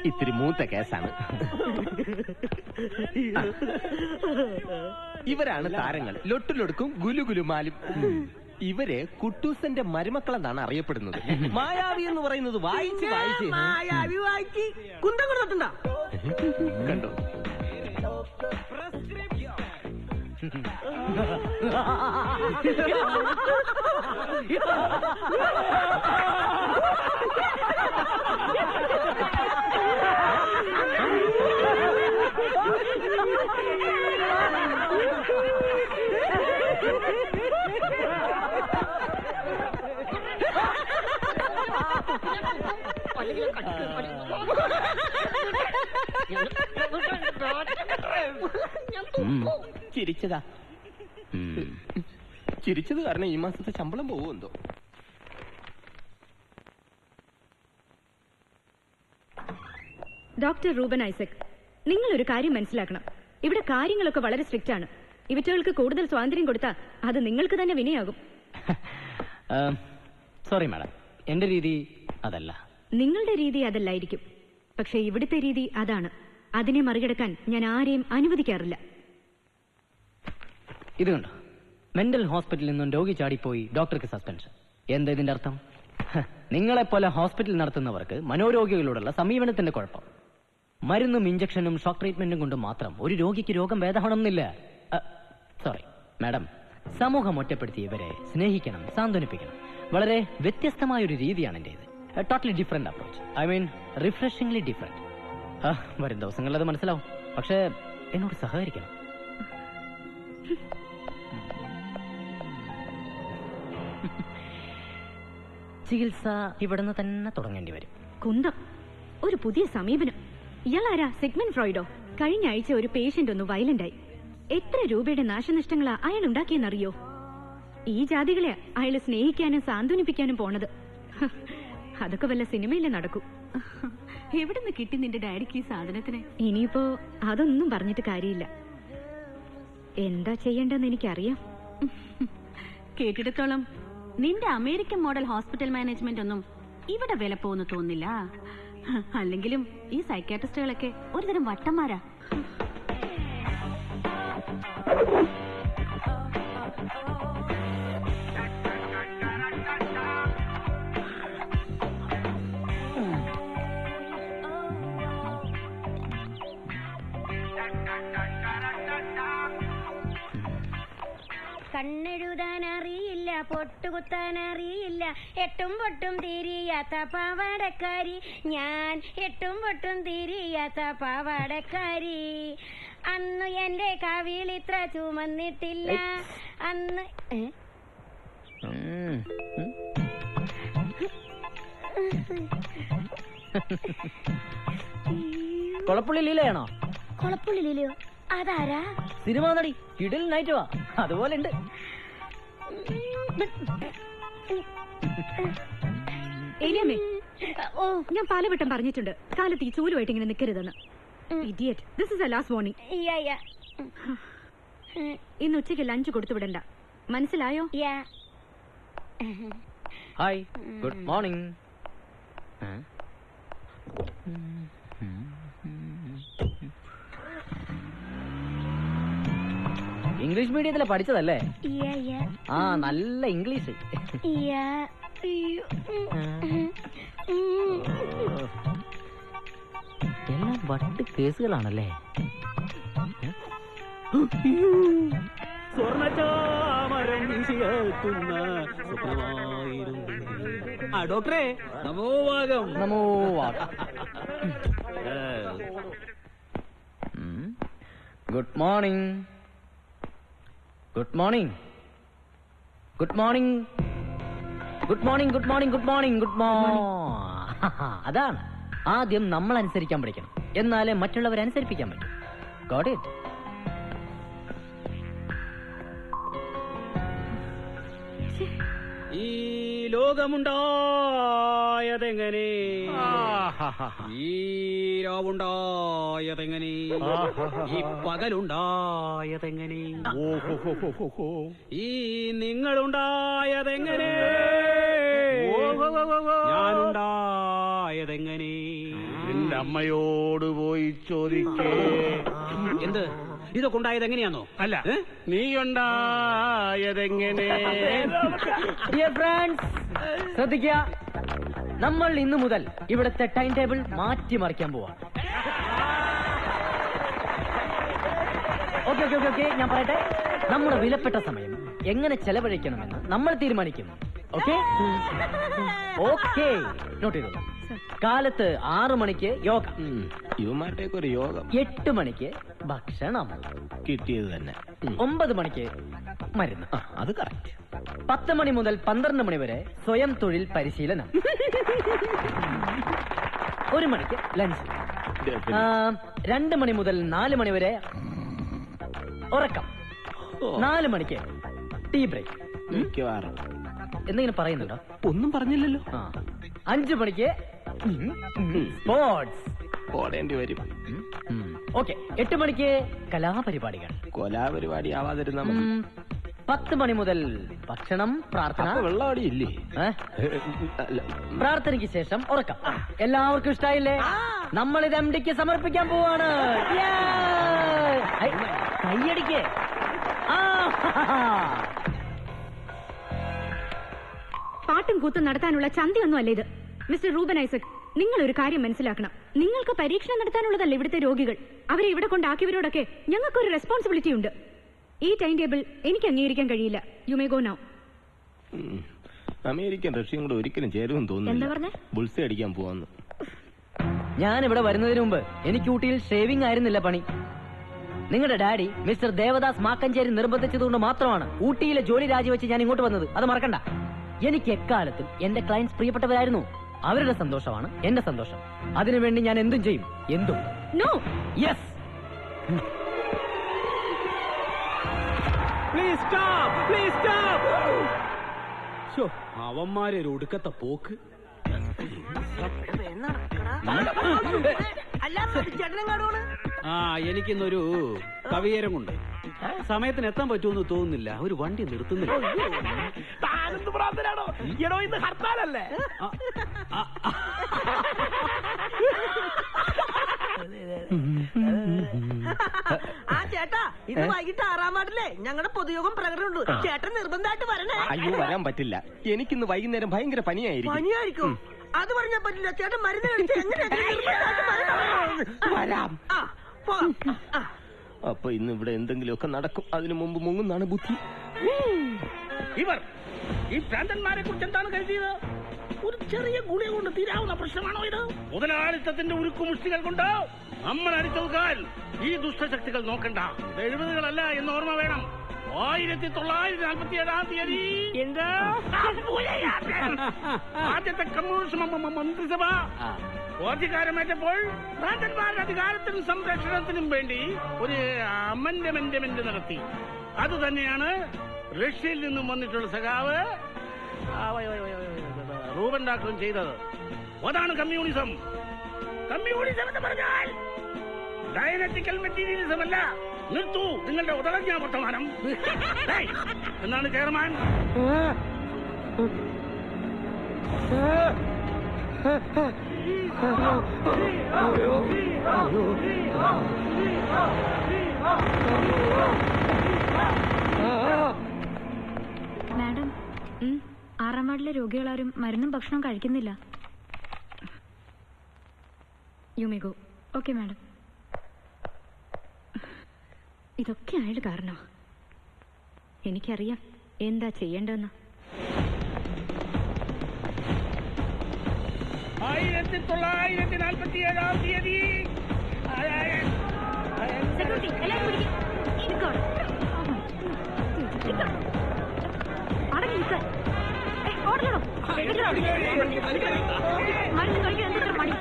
S2: ഇത്തിരി മൂത്ത കേസാണ്. ഇവരാണ് താരങ്ങൾ, ലൊട്ടിലൊടുക്കും ഗുലുഗുലുമാലും. ഇവര് കുട്ടൂസന്റെ മരുമക്കളെന്നാണ് അറിയപ്പെടുന്നത്. മായാവി എന്ന് പറയുന്നത് വായിച്ച്
S5: കുന്തം കൊടുത്തിട്ടുണ്ടോ?
S2: കണ്ടോ? ചിരിച്ചതാ. ചിരിച്ചത് കാരണം ഈ മാസത്തെ ശമ്പളം പോവുമെന്തോ.
S4: ഡോക്ടർ റൂബൻ ഐസക്, നിങ്ങളൊരു കാര്യം മനസ്സിലാക്കണം. ഇവിടെ കാര്യങ്ങളൊക്കെ വളരെ സ്ട്രിക്റ്റ് ആണ്. ഇവറ്റകൾക്ക് കൂടുതൽ സ്വാതന്ത്ര്യം കൊടുത്താൽ അത് നിങ്ങൾക്ക് തന്നെ വിനയാകും.
S6: സോറി മാഡം, എന്റെ രീതി അതല്ല.
S4: നിങ്ങളുടെ രീതി അതല്ലായിരിക്കും, പക്ഷെ ഇവിടുത്തെ രീതി അതാണ്. അതിനെ മറികടക്കാൻ ഞാൻ ആരെയും അനുവദിക്കാറില്ല.
S6: ഇത് കണ്ടോ, മെന്റൽ ഹോസ്പിറ്റലിൽ നിന്നും രോഗി ചാടിപ്പോയി, ഡോക്ടർക്ക് സസ്പെൻഷൻ. എന്താ ഇതിന്റെ അർത്ഥം? നിങ്ങളെപ്പോലെ ഹോസ്പിറ്റൽ നടത്തുന്നവർക്ക് മനോരോഗികളോടുള്ള സമീപനത്തിന്റെ കുഴപ്പം. മരുന്നും ഇഞ്ചക്ഷനും ഷോക്ക് ട്രീറ്റ്മെന്റും കൊണ്ട് മാത്രം ഒരു രോഗിക്ക് രോഗം ഭേദമാണെന്നില്ല. സോറി മാഡം, സമൂഹം ഒറ്റപ്പെടുത്തി ഇവരെ സ്നേഹിക്കണം, സാന്ത്വനിപ്പിക്കണം. വളരെ വ്യത്യസ്തമായ ഒരു രീതിയാണ് എന്റേത്. Totally different approach. I mean refreshingly different. വരും ദിവസങ്ങളിൽ അത് മനസ്സിലാവും. പക്ഷേ എന്നോട് സഹകരിക്കണം. ചികിത്സ ഇവിടുന്ന് തന്നെ തുടങ്ങേണ്ടി വരും.
S4: കുന്തം, ഒരു പുതിയ സമീപനം. ഇയാളാരാ? സിഗ്മണ്ട് ഫ്രോയിഡോ? കഴിഞ്ഞ ആഴ്ച ഒരു പേഷ്യന്റ് ഒന്ന് വയലന്റായി. എത്ര രൂപയുടെ നാശനഷ്ടങ്ങളാ അയാൾ ഉണ്ടാക്കിയെന്നറിയോ? ഈ ജാതികളെ അയാൾ സ്നേഹിക്കാനും സാന്ത്വനിപ്പിക്കാനും പോണത്. അതൊക്കെ വല്ല സിനിമയിലെ നടക്കൂ.
S8: എവിടുന്ന് കിട്ടി നിന്റെ ഡാഡിക്ക് ഈ സാധനത്തിന്?
S4: ഇനിയിപ്പോ അതൊന്നും പറഞ്ഞിട്ട് കാര്യമില്ല. എന്താ ചെയ്യേണ്ടെന്ന് എനിക്കറിയാം.
S8: കേട്ടിടത്തോളം നിന്റെ അമേരിക്കൻ മോഡൽ ഹോസ്പിറ്റൽ മാനേജ്മെന്റ് ഒന്നും ഇവിടെ വില പോകുന്നു തോന്നില്ല. അല്ലെങ്കിലും ഈ സൈക്യാട്രിസ്റ്റുകളൊക്കെ ഒരുതരം വട്ടന്മാരാ.
S9: കണ്ണെഴുതാൻ അറിയില്ല, പൊട്ടുകുത്താൻ അറിയില്ല, എട്ടും പൊട്ടും തിരിയാത്ത പാവാടക്കാരി ഞാൻ, എട്ടും പൊട്ടും തിരിയാത്ത പാവാടക്കാരി. അന്ന് എന്റെ കവിളിത്ര ചുമന്നിട്ടില്ല. അന്ന്
S6: കൊളപ്പുള്ളി ലീലയാണോ?
S9: കൊളപ്പുള്ളി ലീലയോ? അതാരാ?
S6: സിനിമ നടി, കിടിൽ നൈറ്റ് വാ, അതുപോലെ ഉണ്ട്.
S4: ഏലിയമ്മേ, ഓ ഞാൻ പലവട്ടം പറഞ്ഞിട്ടുണ്ട് കാലത്ത് ഈ ചൂലുമായിട്ട് ഇങ്ങനെ നിൽക്കരുതെന്ന്. Idiot, this is a last warning. ഇന്ന് ഉച്ചയ്ക്ക് ലഞ്ച് കൊടുത്തു വിടണ്ട, മനസ്സിലായോ?
S6: Hi, good morning. ഇംഗ്ലീഷ് മീഡിയത്തിലെ പഠിച്ചതല്ലേ? ആ, നല്ല ഇംഗ്ലീഷ്. എല്ലാം വട്ട് കേസുകളാണല്ലേ?
S1: ഡോക്ടറെ നമോവാകം.
S6: നമോവാകം. Good morning. Good morning. Good morning. Good morning. Good morning. Good morning. Good morning. അതാണ്, ആദ്യം നമ്മൾ അനുസരിക്കാൻ പഠിക്കണം, എന്നാലേ മറ്റുള്ളവരെ അനുസരിപ്പിക്കാൻ പറ്റും. Got it?
S1: ഈ ലോകമുണ്ടായതെങ്ങനെ, ഈ രാവുണ്ടായതെങ്ങനെ, ഈ പകലുണ്ടായതെങ്ങനെ, ഈ നിങ്ങളുണ്ടായതെങ്ങനെ, ഞാനുണ്ടായതെങ്ങനെ?
S7: എന്റെ അമ്മയോട് പോയി ചോദിക്കേ.
S1: എന്ത് ഇതൊക്കെ ഉണ്ടായത് എങ്ങനെയാണോ?
S7: അല്ല, നീ ഉണ്ടായതെങ്ങനെ?
S6: ഡിയർ ഫ്രണ്ട്സ്, ശ്രദ്ധിക്കുക, നമ്മൾ ഇന്നു മുതൽ ഇവിടുത്തെ ടൈം ടേബിൾ മാറ്റിമറിക്കാൻ പോവാ. ഓക്കെ ഓക്കെ ഓക്കെ ഓക്കെ ഞാൻ പറയട്ടെ. നമ്മുടെ വിലപ്പെട്ട സമയം എങ്ങനെ ചെലവഴിക്കണമെന്ന് നമ്മൾ തീരുമാനിക്കും. ഓക്കെ ഓക്കെ, നോട്ട് ചെയ്തോളൂ. കാലത്ത് 6 മണിക്ക് യോഗ,
S2: ഇവന്മാരുടെയൊക്കെ ഒരു യോഗം.
S6: 8 മണിക്ക് ഭക്ഷണം,
S2: കിട്ടിയത് തന്നെ.
S6: 9 മണിക്ക് മരുന്ന്,
S2: അത് കറക്റ്റ്.
S6: 10 മണി മുതൽ 12 മണി വരെ സ്വയം തൊഴിൽ പരിശീലനം, 1 മണിക്ക് ലഞ്ച്, 2 മണി മുതൽ 4 മണി വരെ ഉറക്കം. 4 മണിക്ക് ടീ ബ്രേക്ക്.
S2: മിക്കവാറും
S6: എന്തെങ്കിലും പറയുന്നുണ്ടോ?
S2: ഒന്നും പറഞ്ഞില്ലല്ലോ.
S6: 5 മണിക്ക് സ്പോർട്സ്
S2: ഓടേണ്ടി വരും.
S6: ഓക്കെ. 8 മണിക്ക് കലാപരിപാടികൾ.
S2: കൊലാപരിപാടി ആവാതിരുന്ന
S6: 10 മണി മുതൽ ഭക്ഷണം, പ്രാർത്ഥന.
S2: വെള്ളവാടി ഇല്ലേ?
S6: പ്രാർത്ഥനയ്ക്ക് ശേഷം ഉറക്കം. എല്ലാവർക്കും ഇഷ്ടായില്ലേ? നമ്മൾ ഇത് MD-ക്ക് സമർപ്പിക്കാൻ പോവാണ്. കയ്യടിക്ക്.
S4: പാട്ടും കൂത്തും നടത്താനുള്ള ചന്തയൊന്നും അല്ല ഇത്. മിസ്റ്റർ റൂബൻ ഐസക്, നിങ്ങൾ ഒരു കാര്യം മനസ്സിലാക്കണം. നിങ്ങൾക്ക് പരീക്ഷണം നടത്താനുള്ളതല്ല ഇവിടുത്തെ രോഗികൾ. അവരെ ഇവിടെ കൊണ്ടാക്കിയവരോടൊക്കെ ഞങ്ങൾക്കൊരു റെസ്പോൺസിബിലിറ്റി ഉണ്ട്. ഈ ടൈം ടേബിൾ എനിക്ക് അംഗീകരിക്കാൻ കഴിയില്ല. You may go now.
S2: American റഷ്യയും കൂടെ ഒരിക്കലും ചേരുമെന്ന് തോന്നുന്നു. ബുൾസെ അടിക്കാൻ പോവാന്ന്.
S6: ഞാൻ ഇവിടെ വരുന്നതിന് മുമ്പ് എനിക്ക് ഊട്ടിയിൽ ഷേവിംഗ് ആയിരുന്നില്ല പണി. നിങ്ങളുടെ ഡാഡി മിസ്റ്റർ ദേവദാസ് മാക്കഞ്ചേരി നിർബന്ധിച്ചതുകൊണ്ട് മാത്രമാണ് ഊട്ടിയിലെ ജോലി രാജിവെച്ച് ഞാൻ ഇങ്ങോട്ട് വന്നത്. അത് മറക്കണ്ട. എനിക്ക് എക്കാലത്തും എന്റെ ക്ലയന്റ്സ് പ്രിയപ്പെട്ടവരായിരുന്നു. അവരുടെ സന്തോഷമാണ് എന്റെ സന്തോഷം. അതിനുവേണ്ടി ഞാൻ എന്തും ചെയ്യും. എന്തും.
S4: No.
S6: Yes.
S1: Please stop, please stop. അവന്മാരെ ഒടുക്കത്തെ പോക്ക്. എനിക്കിന്നൊരു കവിയേരം കൊണ്ട് സമയത്തിന് എത്താൻ പറ്റുമെന്ന് തോന്നുന്നില്ല. ഒരു വണ്ടി നിർത്തുന്നില്ല.
S7: താനെന്ത് പ്രാർത്ഥനാണോ? എടോ ഇന്ന് ഹർത്താലല്ലേ?
S5: ആ ചേട്ടാ, ഇന്ന് വൈകിട്ട് 6-ാം വാർഡിലെ ഞങ്ങളുടെ പൊതുയോഗം പ്രകടനമുണ്ട്. ചേട്ടൻ നിർബന്ധമായിട്ട് വരണേ.
S2: അയ്യോ, വരാൻ പറ്റില്ല. എനിക്കിന്ന് വൈകുന്നേരം ഭയങ്കര പനിയായിരിക്കും.
S5: പനിയായിരിക്കും? അത് പറഞ്ഞാൽ പറ്റില്ല. ചേട്ടൻ മരുന്ന് കഴിച്ച്
S2: വരാം. അപ്പൊ ഇന്ന് ഇവിടെ എന്തെങ്കിലുമൊക്കെ നടക്കും. അതിനു മുമ്പ് മുങ്ങുന്നാണ് ബുദ്ധി.
S7: ഇവർ ഈ ഭ്രാന്തന്മാരെ കുറിച്ച് എന്താണ് കരുതിയത്? ഒരു ചെറിയ ഗുളിക കൊണ്ട് തീരാവുന്ന പ്രശ്നമാണോ ഇത്? മുതലാളിത്തത്തിന്റെ ഉരുക്കുമുഷ്ടികൾ കൊണ്ട് നമ്മൾ അടിച്ചൊതുക്കാൻ ഈ ദുഷ്ടശക്തികൾ നോക്കണ്ട. 70കളല്ല എന്ന് ഓർമ്മ വേണം. 1947-ാം തീയതി ആദ്യത്തെ കമ്മ്യൂണിസ്റ്റ് മന്ത്രിസഭ അധികാരമേറ്റപ്പോൾ ഭ്രാന്തന്മാരുടെ അധികാരത്തിനും സംരക്ഷണത്തിനും വേണ്ടി ഒരു അമെന്റ്മെന്റ് നടത്തി. അത് തന്നെയാണ് റഷ്യയിൽ നിന്നും വന്നിട്ടുള്ള സഖാവ് റൂബൻ ഡാക്ടറും ചെയ്തത്. അതാണ് കമ്മ്യൂണിസം. കമ്മ്യൂണിസം എന്ന് പറഞ്ഞാൽ ഡയനറ്റിക്കൽ മെറ്റീരിയലിസം അല്ല. നിർത്തൂ നിങ്ങളുടെ ഉദരജ്ഞാ വർത്തമാനം. എന്നാണ് ചെയർമാൻ.
S4: മാഡം, 6-ാം വാർഡിലെ രോഗികളാരും മരുന്നും ഭക്ഷണവും കഴിക്കുന്നില്ല. You may go. Okay madam. ഇതൊക്കെ അയാൾ കാരണമാ. എനിക്കറിയാം എന്താ ചെയ്യേണ്ടതെന്ന്.
S7: 1947-ാം തീയതി
S4: മരുന്ന് കഴിക്കാൻ എന്തൊക്കെ മടി.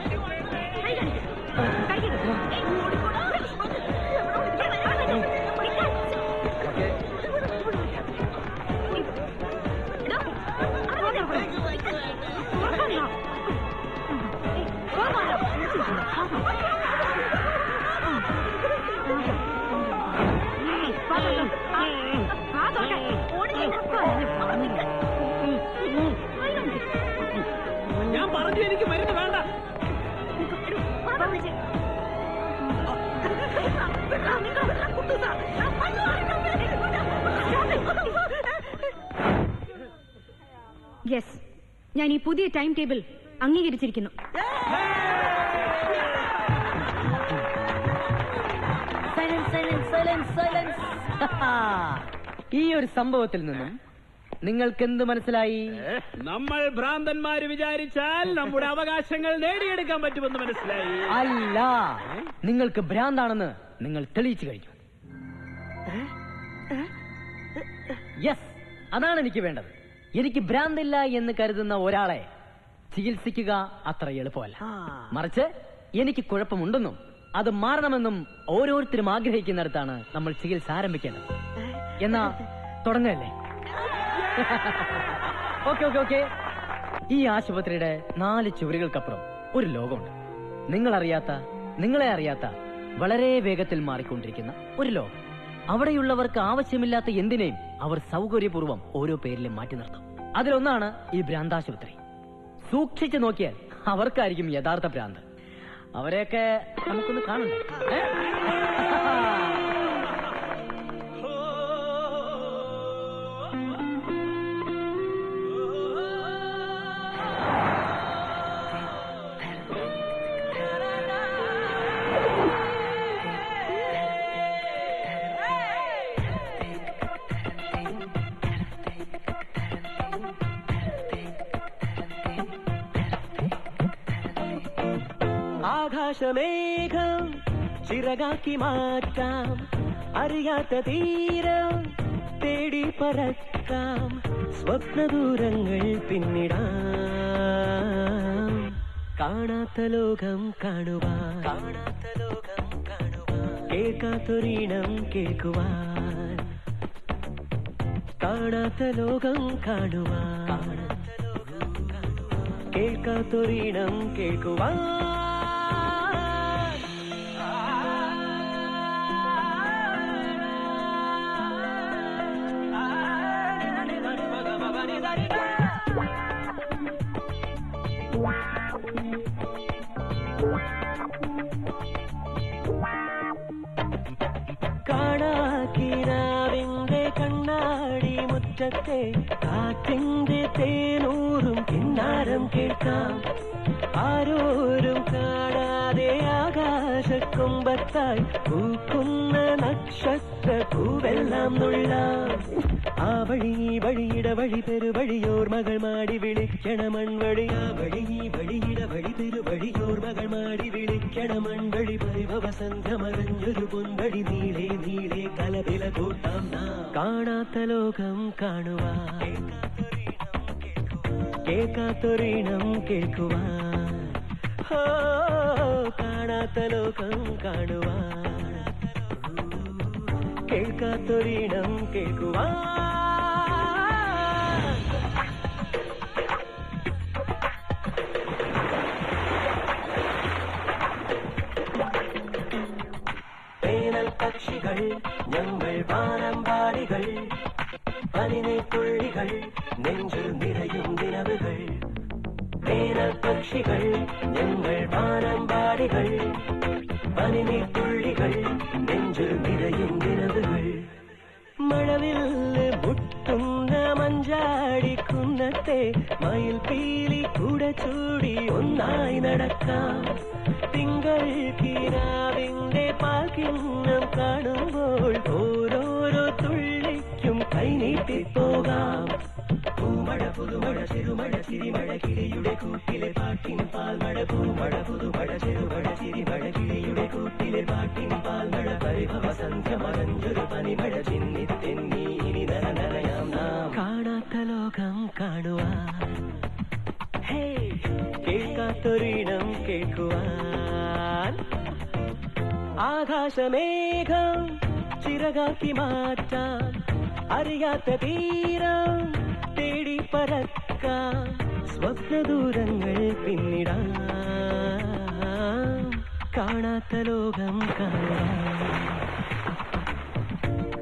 S1: ഞാൻ പറഞ്ഞു എനിക്ക് മരുന്ന് വേണ്ട.
S4: യെസ്, ഞാൻ ഈ പുതിയ ടൈം ടേബിൾ അംഗീകരിച്ചിരിക്കുന്നു.
S6: ഈ ഒരു സംഭവത്തിൽ നിന്നും നിങ്ങൾക്ക് എന്ത് മനസ്സിലായി?
S1: നമ്മൾ ഭ്രാന്തന്മാര് വിചാരിച്ചാൽ നമ്മുടെ അവകാശങ്ങൾ നേടിയെടുക്കാൻ പറ്റുമെന്ന് മനസ്സിലായി.
S6: അല്ല, നിങ്ങൾക്ക് ഭ്രാന്താണെന്ന് നിങ്ങൾ തെളിയിച്ചു കഴിഞ്ഞു. യെസ്, അതാണ് എനിക്ക് വേണ്ടത്. എനിക്ക് ഭ്രാന്തില്ല എന്ന് കരുതുന്ന ഒരാളെ ചികിത്സിക്കുക അത്ര എളുപ്പമല്ല. മറിച്ച് എനിക്ക് കുഴപ്പമുണ്ടെന്നും അത് മാറണമെന്നും ഓരോരുത്തരും ആഗ്രഹിക്കുന്നിടത്താണ് നമ്മൾ ചികിത്സ ആരംഭിക്കേണ്ടത്. എന്നാ തുടങ്ങല്ലേ? Okay okay okay. ഈ ആശുപത്രിയുടെ 4 ചുവരുകൾക്കപ്പുറം ഒരു ലോകമുണ്ട്. നിങ്ങളെ അറിയാത്ത വളരെ വേഗത്തിൽ മാറിക്കൊണ്ടിരിക്കുന്ന ഒരു ലോകം. അവിടെയുള്ളവർക്ക് ആവശ്യമില്ലാത്ത എന്തിനേയും അവർ സൗകര്യപൂർവ്വം ഓരോ പേരിലും മാറ്റി നിർത്തും. അതിലൊന്നാണ് ഈ ഭ്രാന്താശുപത്രി. സൂക്ഷിച്ചു നോക്കിയാൽ അവർക്കായിരിക്കും യഥാർത്ഥ ഭ്രാന്ത്. അവരെയൊക്കെ നമുക്കൊന്ന് കാണണ്ടേ?
S2: ആകാശമേഘം ചിറകാക്കി മാറ്റാം, അറിയാത്ത തീരം തേടി പറക്കാം, സ്വപ്നദൂരങ്ങൾ പിന്നിടാം, കാണാത്ത ലോകം കാണുവാൻ, കേൾക്കാത്തൊരീണം കേൾക്കുവാൻ, കാണാത്ത ലോകം കാണുവാൻ, കേൾക്കാത്തൊരീണം കേൾക്കുവാൻ. കാണാക്കിനാവിന്റെ കണ്ണാടി മുറ്റത്തെ കാറ്റിന്റെ തേനൂറും കിന്നാരം കേൾക്കാം, ആരോരും കാണാതെ ആകാശക്കൊമ്പത്തായി പൂക്കുന്ന നക്ഷത്ര പൂവെല്ലാം നുള്ളാം. ആ വഴി വഴിയിടവഴി പെരുവഴിയോർ മകൾ മാടി വിളിക്കണ മൺവഴി, ആ വഴി വഴിയിടവഴി പെരുവഴിയോർ മകൾ മാടി വിളിക്കണ മൺവഴി, പരിഭവസന്ധ്യ മറഞ്ഞൊരു പൊൻവഴി, നീളെ നീളെ കലപില കൂട്ടാം നാം, കാണാത്ത ലോകം കാണുവാൻ, കേൾക്കാത്തൊരീണം കേൾക്കുവാൻ, കാണാത്ത ലോകം കാണുവാൻ, കേൾക്കാത്തൊരീണം കേൾക്കുവാൻ. വേനൽ പക്ഷികൾ ഞങ്ങൾ വാനമ്പാടികൾ, പനിനീർത്തുള്ളികൾ നെഞ്ചിൽ നിറയും നിലവുകൾ, വേനൽ പക്ഷികൾ ഞങ്ങൾ വാനമ്പാടികൾ, പനിനീർത്തുള്ളികൾ നെഞ്ചിൽ നിറയും നിലവുകൾ, മഴവില്ല് മുട്ടുന്ന മഞ്ചാടിക്കുന്നത്തെ മയിൽ പീലി കൂട ചൂടി ഒന്നായി നടക്കാം, തിങ്കൾ കിനാവിന്റെ പാൽക്കിണ്ണം കാണുമ്പോൾ ഓരോരോ തുള്ളിക്കും കൈനീട്ടിപ്പോകാം, പൂമഴ പുതുമഴ ചെറുമഴ ചിരിമഴ കിളിയുടെ കൂട്ടിലെ പാട്ടിൻ പാൽമഴ, പൂമഴ പുതുമഴ ചെറുമഴ ചിരിമഴ കിളിയുടെ കൂട്ടിലെ പാട്ടിൻ പാൽമഴ, പരിഭവസന്ധ്യ മറഞ്ഞൊരു പനിമഴ ചിന്നിത്തെന്നി ഇനി നനനനയാം നാം, കാണാത്ത ലോകം കാണുവാൻ, കേൾക്കാത്തൊരീണം കേൾക്കുവാൻ. ആകാശമേഘം ചിറകാക്കി മാറ്റാം, അറിയാത്ത തീരം തേടി പറക്കാം, സ്വപ്നദൂരങ്ങൾ പിന്നിടാം, കാണാത്ത ലോകം കാണുവാൻ,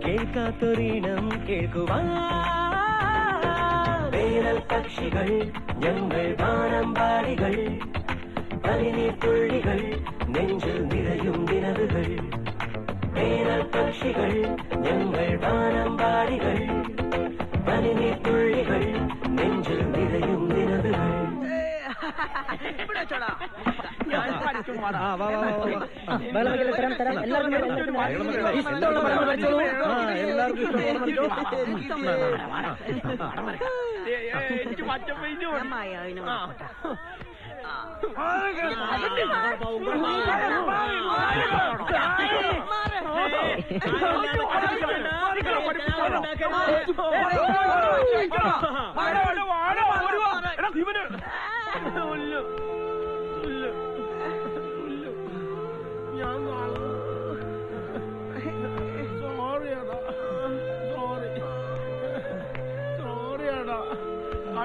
S2: കേൾക്കാത്തൊരീണം കേൾക്കുവാൻ. വേനൽ പക്ഷികൾ ഞങ്ങൾ വാനമ്പാടികൾ, പനിനീർത്തുള്ളികൾ നെഞ്ചിൽ നിറയും നിലവുകൾ, വേനൽ പക്ഷികൾ ഞങ്ങൾ വാനമ്പാടികൾ, പനിനീർത്തുള്ളികൾ നെഞ്ചിൽ നിറയും നിലവുകൾ.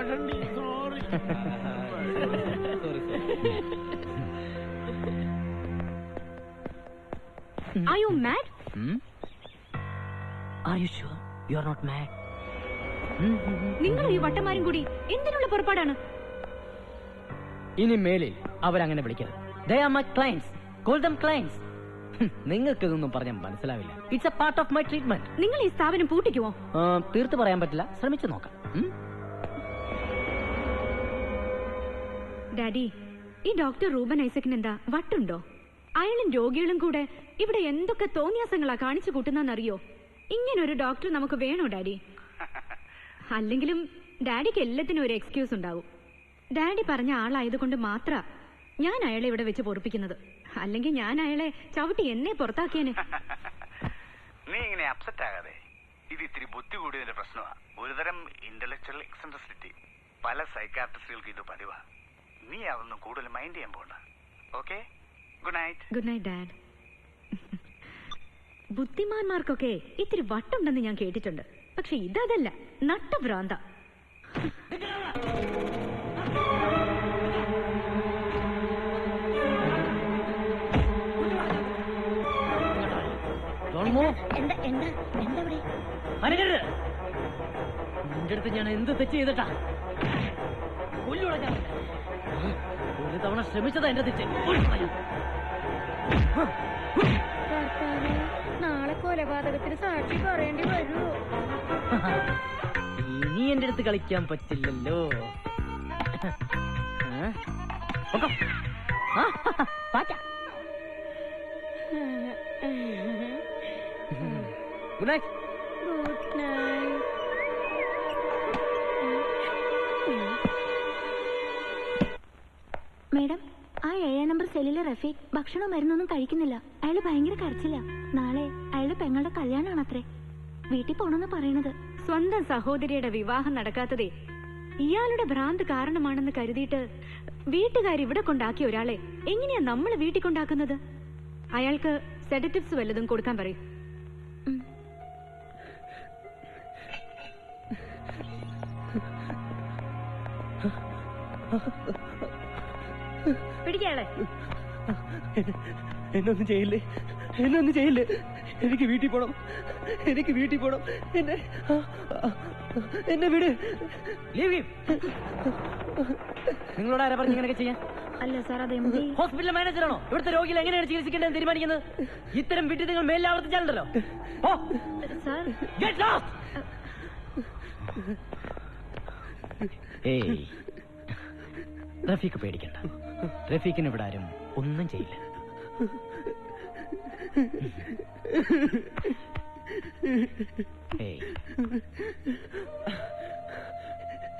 S7: വാഴണ്ടി sorry.
S4: Are you mad?
S6: Are you sure you are not mad?
S4: നിങ്ങൾ ഈ വട്ടന്മാരും കൂടി എന്തിനുള്ള പുറപ്പാടാണ്?
S6: ഇനി മേലിൽ അവരങ്ങനെ വിളിക്കരുത്. They are my clients. Call them clients. നിങ്ങൾക്ക് ഇതൊന്നും പറഞ്ഞാൽ മനസ്സിലാവില്ല. It's a part of my treatment.
S4: നിങ്ങൾ ഈ സ്ഥാപനം പൂട്ടിക്കുമോ?
S6: തീർത്ത് പറയാൻ പറ്റില്ല, ശ്രമിച്ചു നോക്കാം.
S4: ഡാഡി, ഈ ഡോക്ടർ റൂബൻ ഐസക്കിന് എന്താ വട്ടുണ്ടോ? അയാളും രോഗികളും കൂടെ ഇവിടെ എന്തൊക്കെ തോന്നിയാസങ്ങളാ കാണിച്ചു കൂട്ടുന്നറിയോ? ഇങ്ങനൊരു ഡോക്ടർ നമുക്ക് വേണോ ഡാഡി? അല്ലെങ്കിലും ഡാഡിക്ക് എല്ലാത്തിനും ഒരു എക്സ്ക്യൂസ് ഉണ്ടാവും. ഡാഡി പറഞ്ഞ ആളായതുകൊണ്ട് മാത്ര ഞാൻ അയാളെ ഇവിടെ വെച്ച് പൊറുപ്പിക്കുന്നത്. അല്ലെങ്കിൽ ഞാൻ അയാളെ ചവിട്ടി എന്നെ പുറത്താക്കിയേനെ.
S10: നീ ഇങ്ങനെ അപ്സെറ്റ് ആകാതെ. ഇത് ഇത്തിരി ബുദ്ധി കൂടിയതിന്റെ പ്രശ്നമാണ്. ഒരുതരം ഇന്റലക്ച്വൽ എക്സെൻട്രിസിറ്റി. പല സൈക്കാട്രിസ്റ്റുകൾക്ക് ഇത് പതിവാ. നീ അതൊന്നും കൂടുതൽ മൈൻഡ് ചെയ്യാൻ പോണ്ട. Okay, good night.
S4: Good night dad. ബുദ്ധിമാന്മാർക്കൊക്കെ ഇത്തിരി വട്ടുണ്ടെന്ന് ഞാൻ കേട്ടിട്ടുണ്ട്. പക്ഷെ ഇതല്ല, നട്ടഭ്രാന്ത.
S6: നിന്റെ അടുത്ത് ഞാൻ എന്ത് തെറ്റ് ചെയ്തിട്ടാ? ഒരു തവണ ശ്രമിച്ചതാ എന്റെ തെറ്റ്.
S9: നാളെ കൊലപാതകത്തിന് സാക്ഷി പറയേണ്ടി വരൂ.
S6: ഇനി എന്റെ അടുത്ത് കളിക്കാൻ പറ്റില്ലല്ലോ. Good night.
S9: Good night. Madam, ആ 7 നമ്പർ സെല്ലിലെ റഫീഖ് ഭക്ഷണവും മരുന്നൊന്നും കഴിക്കുന്നില്ല. അയാള് ഭയങ്കര കരച്ചില്ല. നാളെ അയാളുടെ പെങ്ങളുടെ കല്യാണമാണ് അത്രേ. വീട്ടിൽ പോണെന്ന് പറയണത്.
S4: സ്വന്തം സഹോദരിയുടെ വിവാഹം നടക്കാത്തതേ ഇയാളുടെ ഭ്രാന്ത് കാരണമാണെന്ന് കരുതിയിട്ട് വീട്ടുകാർ ഇവിടെ കൊണ്ടാക്കിയ ഒരാളെ എങ്ങനെയാ നമ്മൾ വീട്ടിൽ കൊണ്ടാക്കുന്നത്? അയാൾക്ക് സെഡറ്റിവ്സ് വല്ലതും കൊടുക്കാൻ പറയും. പിടിക്കാളെ.
S2: എന്നൊന്നും ചെയ്യില്ലേ, എന്നൊന്നും ചെയ്യില്ലേ. എനിക്ക് വീട്ടിൽ പോണം, എനിക്ക് വീട്ടിൽ പോണം. എന്നെ വിട്.
S6: നിങ്ങളോട് ആരാ പറഞ്ഞു ഇങ്ങനെയൊക്കെ ചെയ്യാൻ?
S9: അല്ല സാർ, അത്
S6: ഹോസ്പിറ്റൽ മാനേജറാണോ ഇവിടുത്തെ രോഗികൾ എങ്ങനെയാണ് ചികിത്സിക്കേണ്ടത് തീരുമാനിക്കുന്നത്? ഇത്തരം വിട്ടി നിങ്ങൾ മേലിൽ ആവർത്തിച്ചാലുണ്ടല്ലോ. ഏയ്, റഫീഖ് പേടിക്കണ്ട. റഫീഖിന് ഇവിടെ ആരും ഒന്നും ചെയ്യില്ല.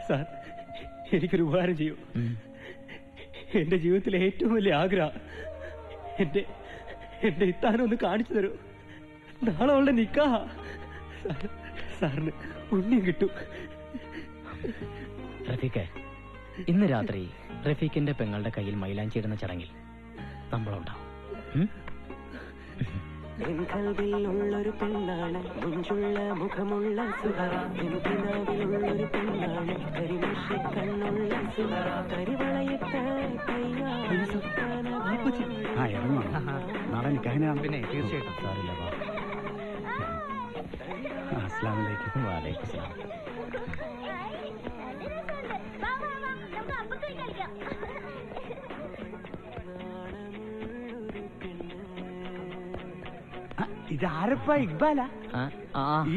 S2: സാർ, എനിക്കൊരു ഉപകാരം ചെയ്യൂ. എന്റെ ജീവിതത്തിലെ ഏറ്റവും വലിയ ആഗ്രഹം എന്റെ ഇത്താനൊന്ന് കാണിച്ചു തരൂ. നാളെ അവളുടെ നിക്കാഹ. സാറിന് പുണ്യം കിട്ടും.
S6: റഫീഖ്, ഇന്ന് രാത്രി റഫീഖിന്റെ പെങ്ങളുടെ കയ്യിൽ മൈലാഞ്ചി ഇടുന്ന ചടങ്ങിൽ നമ്മളുണ്ടാവും.
S11: ഉള്ളൊരു പെണ്ണാണ്, മുഞ്ചുള്ള മുഖമുള്ള സുഹറ. പിനാവിലുള്ളൊരു പെണ്ണാണ്, കരിമഷ കണ്ണുള്ള സുഹറ. കരിവളയിട്ട
S12: നാളെ നിക്കാഹിനാണ്.
S6: പിന്നെ തീർച്ചയായിട്ടും സാറില്ല.
S12: അസ്സലാമു അലൈക്കും.
S6: വഅലൈക്കും സലാം.
S12: ഇതാരപ്പാ? ഇക്ബാല?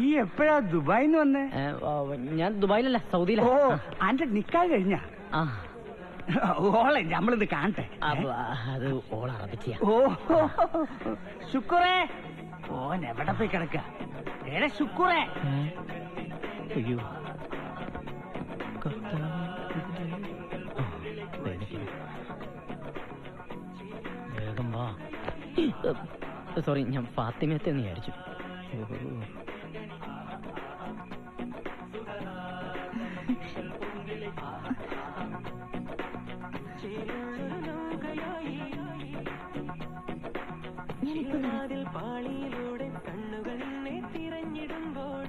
S12: ഈ എപ്പോഴാ ദുബായിന്ന് വന്നേ?
S6: ഞാൻ ദുബായിലല്ല, സൗദിയിലാ.
S12: ഓ, അന്റെ നിക്കാഹ് കഴിഞ്ഞ? ഓളെ നമ്മളിത് കാണട്ടെ.
S6: അത് ഓൾ അറബിച്ചിയാ.
S12: ഓ, ശുക്രേ. ഓൻ എവിടെ പോയി കിടക്ക? ഏടെ ശുക്രേ?
S6: അയ്യോ, വേഗം വാ. സോറി, ഞാൻ ഫാത്തിമത്തെ എന്ന് വിചാരിച്ചു.
S11: പാളിയിലൂടെ കണ്ണുകൾ തിരഞ്ഞിടുമ്പോൾ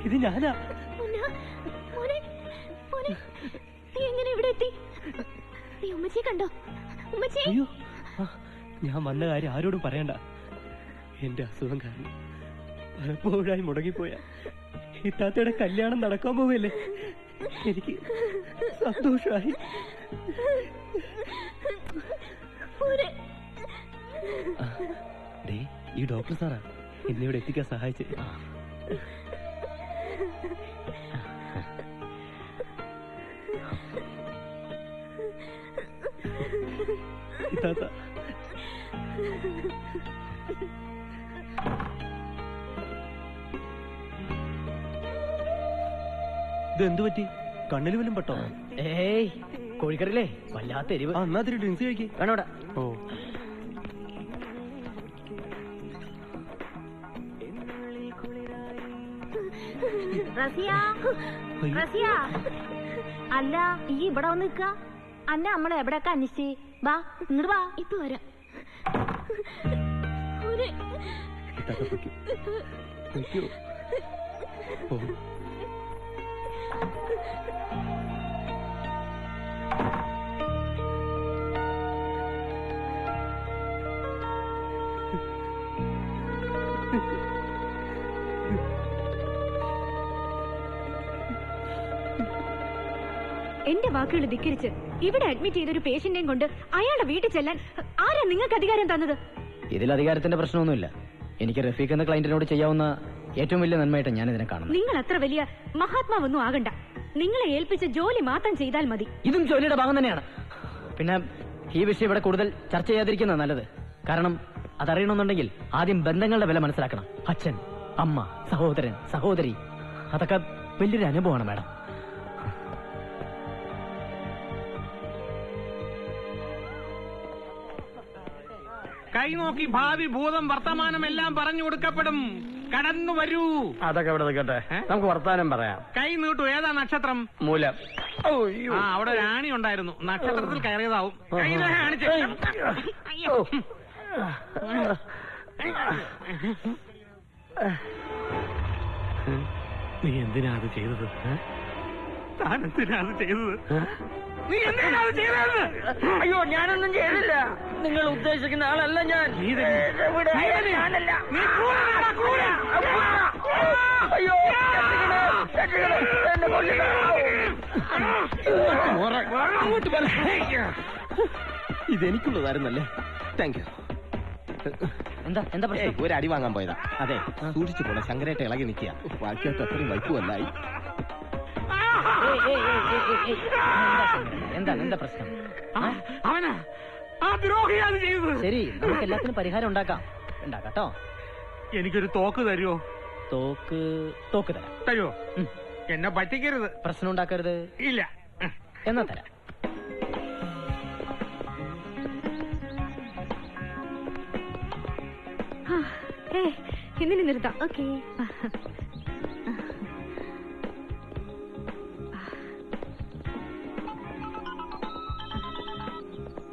S2: ഇത് ഞാനാ.
S9: നീ എങ്ങനെ ഇവിടെ എത്തി? നീ ഉമ്മച്ചിയെ കണ്ടോ? ഉമ്മച്ചി,
S2: അയ്യോ, ഞാൻ വന്ന കാര്യം ആരോടും പറയണ്ട. എന്റെ അസുഖം കാരണം പലപ്പോഴായി മുടങ്ങിപ്പോയ ഇത്താത്തയുടെ കല്യാണം നടക്കാൻ പോവല്ലേ. എനിക്ക് സന്തോഷമായി. ഈ ഡോക്ടർ സാറാ എന്നെ ഇവിടെ എത്തിക്കാൻ സഹായിച്ചത്. ഇത്താത്ത, ഇതെന്തു പറ്റി? കണ്ണിൽ വല്ലതും പെട്ടോ?
S6: ഏയ്, കോഴിക്കറിയില്ലേ വല്ലാത്ത എരിവ്.
S2: എന്നാ തിരി ഡ്രിങ്ക്സ് കഴിക്ക്.
S6: വേണോടാ.
S2: ഓ,
S9: റസിയ, റസിയ, അല്ല ഈ ഇവിടെ വന്ന് നിക്ക. അന്നെ നമ്മളെ എവിടെയൊക്കെ അന്വേഷിച്ച്. വാ, ഇങ്ങോട്ട് വാ. ഇപ്പൊ വരാം.
S2: ഇത്താത്ത പൊയ്ക്കോ. പൊയ്ക്കോ. ഓ,
S4: എന്റെ വാക്കുകൾ ധിക്കരിച്ച് ഇവിടെ അഡ്മിറ്റ് ചെയ്തൊരു പേഷ്യന്റെയും കൊണ്ട് അയാളുടെ വീട്ടിൽ ചെല്ലാൻ ആരാ നിങ്ങൾക്ക് അധികാരം തന്നത്?
S6: ഇതിൽ അധികാരത്തിന്റെ പ്രശ്നമൊന്നുമില്ല. എനിക്ക് റഫീഖ് എന്ന ക്ലയന്റിനോട് ചെയ്യാവുന്ന ഏറ്റവും വലിയ നന്മയായിട്ട് ഞാൻ ഇതിനെ കാണുന്നു.
S4: നിങ്ങൾ അത്ര വലിയ മഹാത്മാവൊന്നും ആകണ്ട. നിങ്ങളെ ഏൽപ്പിച്ച ജോലി മാത്രം ചെയ്താൽ മതി.
S6: ഇതും ജോലിയുടെ ഭാഗം തന്നെയാണ്. പിന്നെ ഈ വിഷയം ഇവിടെ കൂടുതൽ ചർച്ച ചെയ്യാതിരിക്കുന്ന നല്ലത്. കാരണം അതറിയണമെന്നുണ്ടെങ്കിൽ ആദ്യം ബന്ധങ്ങളുടെ വില മനസ്സിലാക്കണം. അച്ഛൻ, അമ്മ, സഹോദരൻ, സഹോദരി, അതൊക്കെ വലിയൊരു അനുഭവമാണ് മാഡം.
S7: കൈ നോക്കി ഭാവി ഭൂതം വർത്തമാനം എല്ലാം പറഞ്ഞു കൊടുക്കപ്പെടും. കടന്നു വരൂ.
S3: അതൊക്കെ ഇവിടെ നിൽക്കട്ടെ, നമുക്ക് വർത്താനം പറയാം.
S7: കൈ നീട്ടു. ഏതാ നക്ഷത്രം?
S3: മൂലം.
S7: ആ, അവിടെ ഒരു ആണി ഉണ്ടായിരുന്നു. നക്ഷത്രത്തിൽ കയറിയതാവും. കയ്യിലെ കാണിച്ച്. അയ്യോ, നീ എന്തിനാ അത് ചെയ്തത്? താൻ എന്തിനാ അത് ചെയ്തത്? നീ എന്തിനാ അത് ചെയ്തത്?
S5: അയ്യോ, ഞാനൊന്നും ചെയ്തില്ല. നിങ്ങൾ ഉദ്ദേശിക്കുന്ന ആളല്ല ഞാൻ. അയ്യോ,
S2: ഇതെനിക്കുള്ളതായിരുന്നല്ലേ? Thank you.
S6: എന്താ എന്താ പ്രശ്നം?
S2: ഒരു അടി വാങ്ങാൻ പോയതാ. അതെ, സൂക്ഷിച്ചു പോണെ. ശങ്കരേട്ട ഇളകി നിൽക്കുക. ബാക്കിയായിട്ട് അത്രയും വൈക്കുമല്ലായി.
S6: എന്താണ് എന്താ പ്രശ്നം?
S7: അവനാ ആ ദ്രോഹിയാണ് ചെയ്തത്.
S6: ശരി, നമുക്ക് എല്ലാത്തിനും പരിഹാരം ഉണ്ടാക്കാം. ഉണ്ടാക്കാട്ടോ.
S7: എനിക്കൊരു തോക്ക് തരുമോ?
S6: തോക്ക് തരാം.
S7: തരുമോ? എന്നെ പറ്റിക്കരുത്.
S6: പ്രശ്നം ഉണ്ടാക്കരുത്.
S7: ഇല്ല.
S6: എന്നാ തരാം.
S4: ഇന്നിനി നിർത്താം.
S9: ഓക്കെ.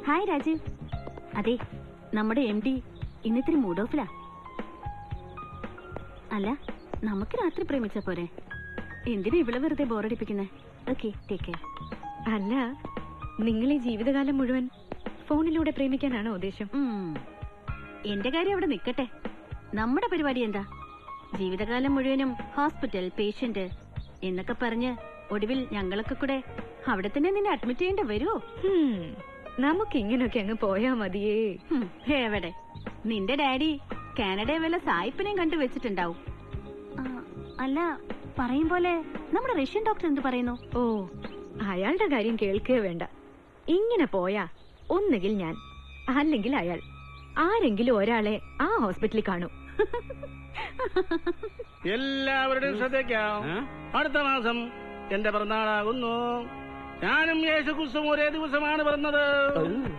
S9: ഹായ് രാജീവ്. അതെ, നമ്മുടെ MD ഇന്നിത്തിരി മൂഡ് ഓഫിലാ. അല്ല, നമുക്ക് രാത്രി പ്രേമിച്ച പോരെ? എന്തിനാ ഇവിടെ വെറുതെ ബോറടിപ്പിക്കുന്നേ? Okay, take care.
S4: അല്ല, നിങ്ങൾ ഈ ജീവിതകാലം മുഴുവൻ ഫോണിലൂടെ പ്രേമിക്കാനാണോ ഉദ്ദേശം?
S9: എന്റെ കാര്യം അവിടെ നിക്കട്ടെ. നമ്മുടെ പരിപാടി എന്താ? ജീവിതകാലം മുഴുവനും ഹോസ്പിറ്റൽ, പേഷ്യന്റ് എന്നൊക്കെ പറഞ്ഞ് ഒടുവിൽ ഞങ്ങളൊക്കെ കൂടെ അവിടെ തന്നെ നിന്നെ അഡ്മിറ്റ് ചെയ്യേണ്ടി വരുമോ?
S4: നമുക്ക് ഇങ്ങനെയൊക്കെ അങ്ങ് പോയാ മതിയേ.
S9: എവിടെ? നിന്റെ ഡാഡി കാനഡയെ വല്ല സായിപ്പിനെയും കണ്ടു വെച്ചിട്ടുണ്ടാവും. അല്ല, പറയും പോലെ നമ്മുടെ റഷ്യൻ ഡോക്ടർ എന്ത് പറയുന്നു?
S4: ഓ, അയാളുടെ കാര്യം കേൾക്കേ വേണ്ട. ഇങ്ങനെ പോയാ ഒന്നുകിൽ ഞാൻ, അല്ലെങ്കിൽ അയാൾ, ആരെങ്കിലും ഒരാളെ ആ ഹോസ്പിറ്റലിൽ കാണും.
S7: എല്ലാവരുടെയും ശ്രദ്ധിക്കാം. അടുത്ത മാസം എന്റെ പിറന്നാളാകുന്നു. ഞാനും യേശുക്രിസ്തുവും ഒരേ ദിവസമാണ് പിറന്നത്.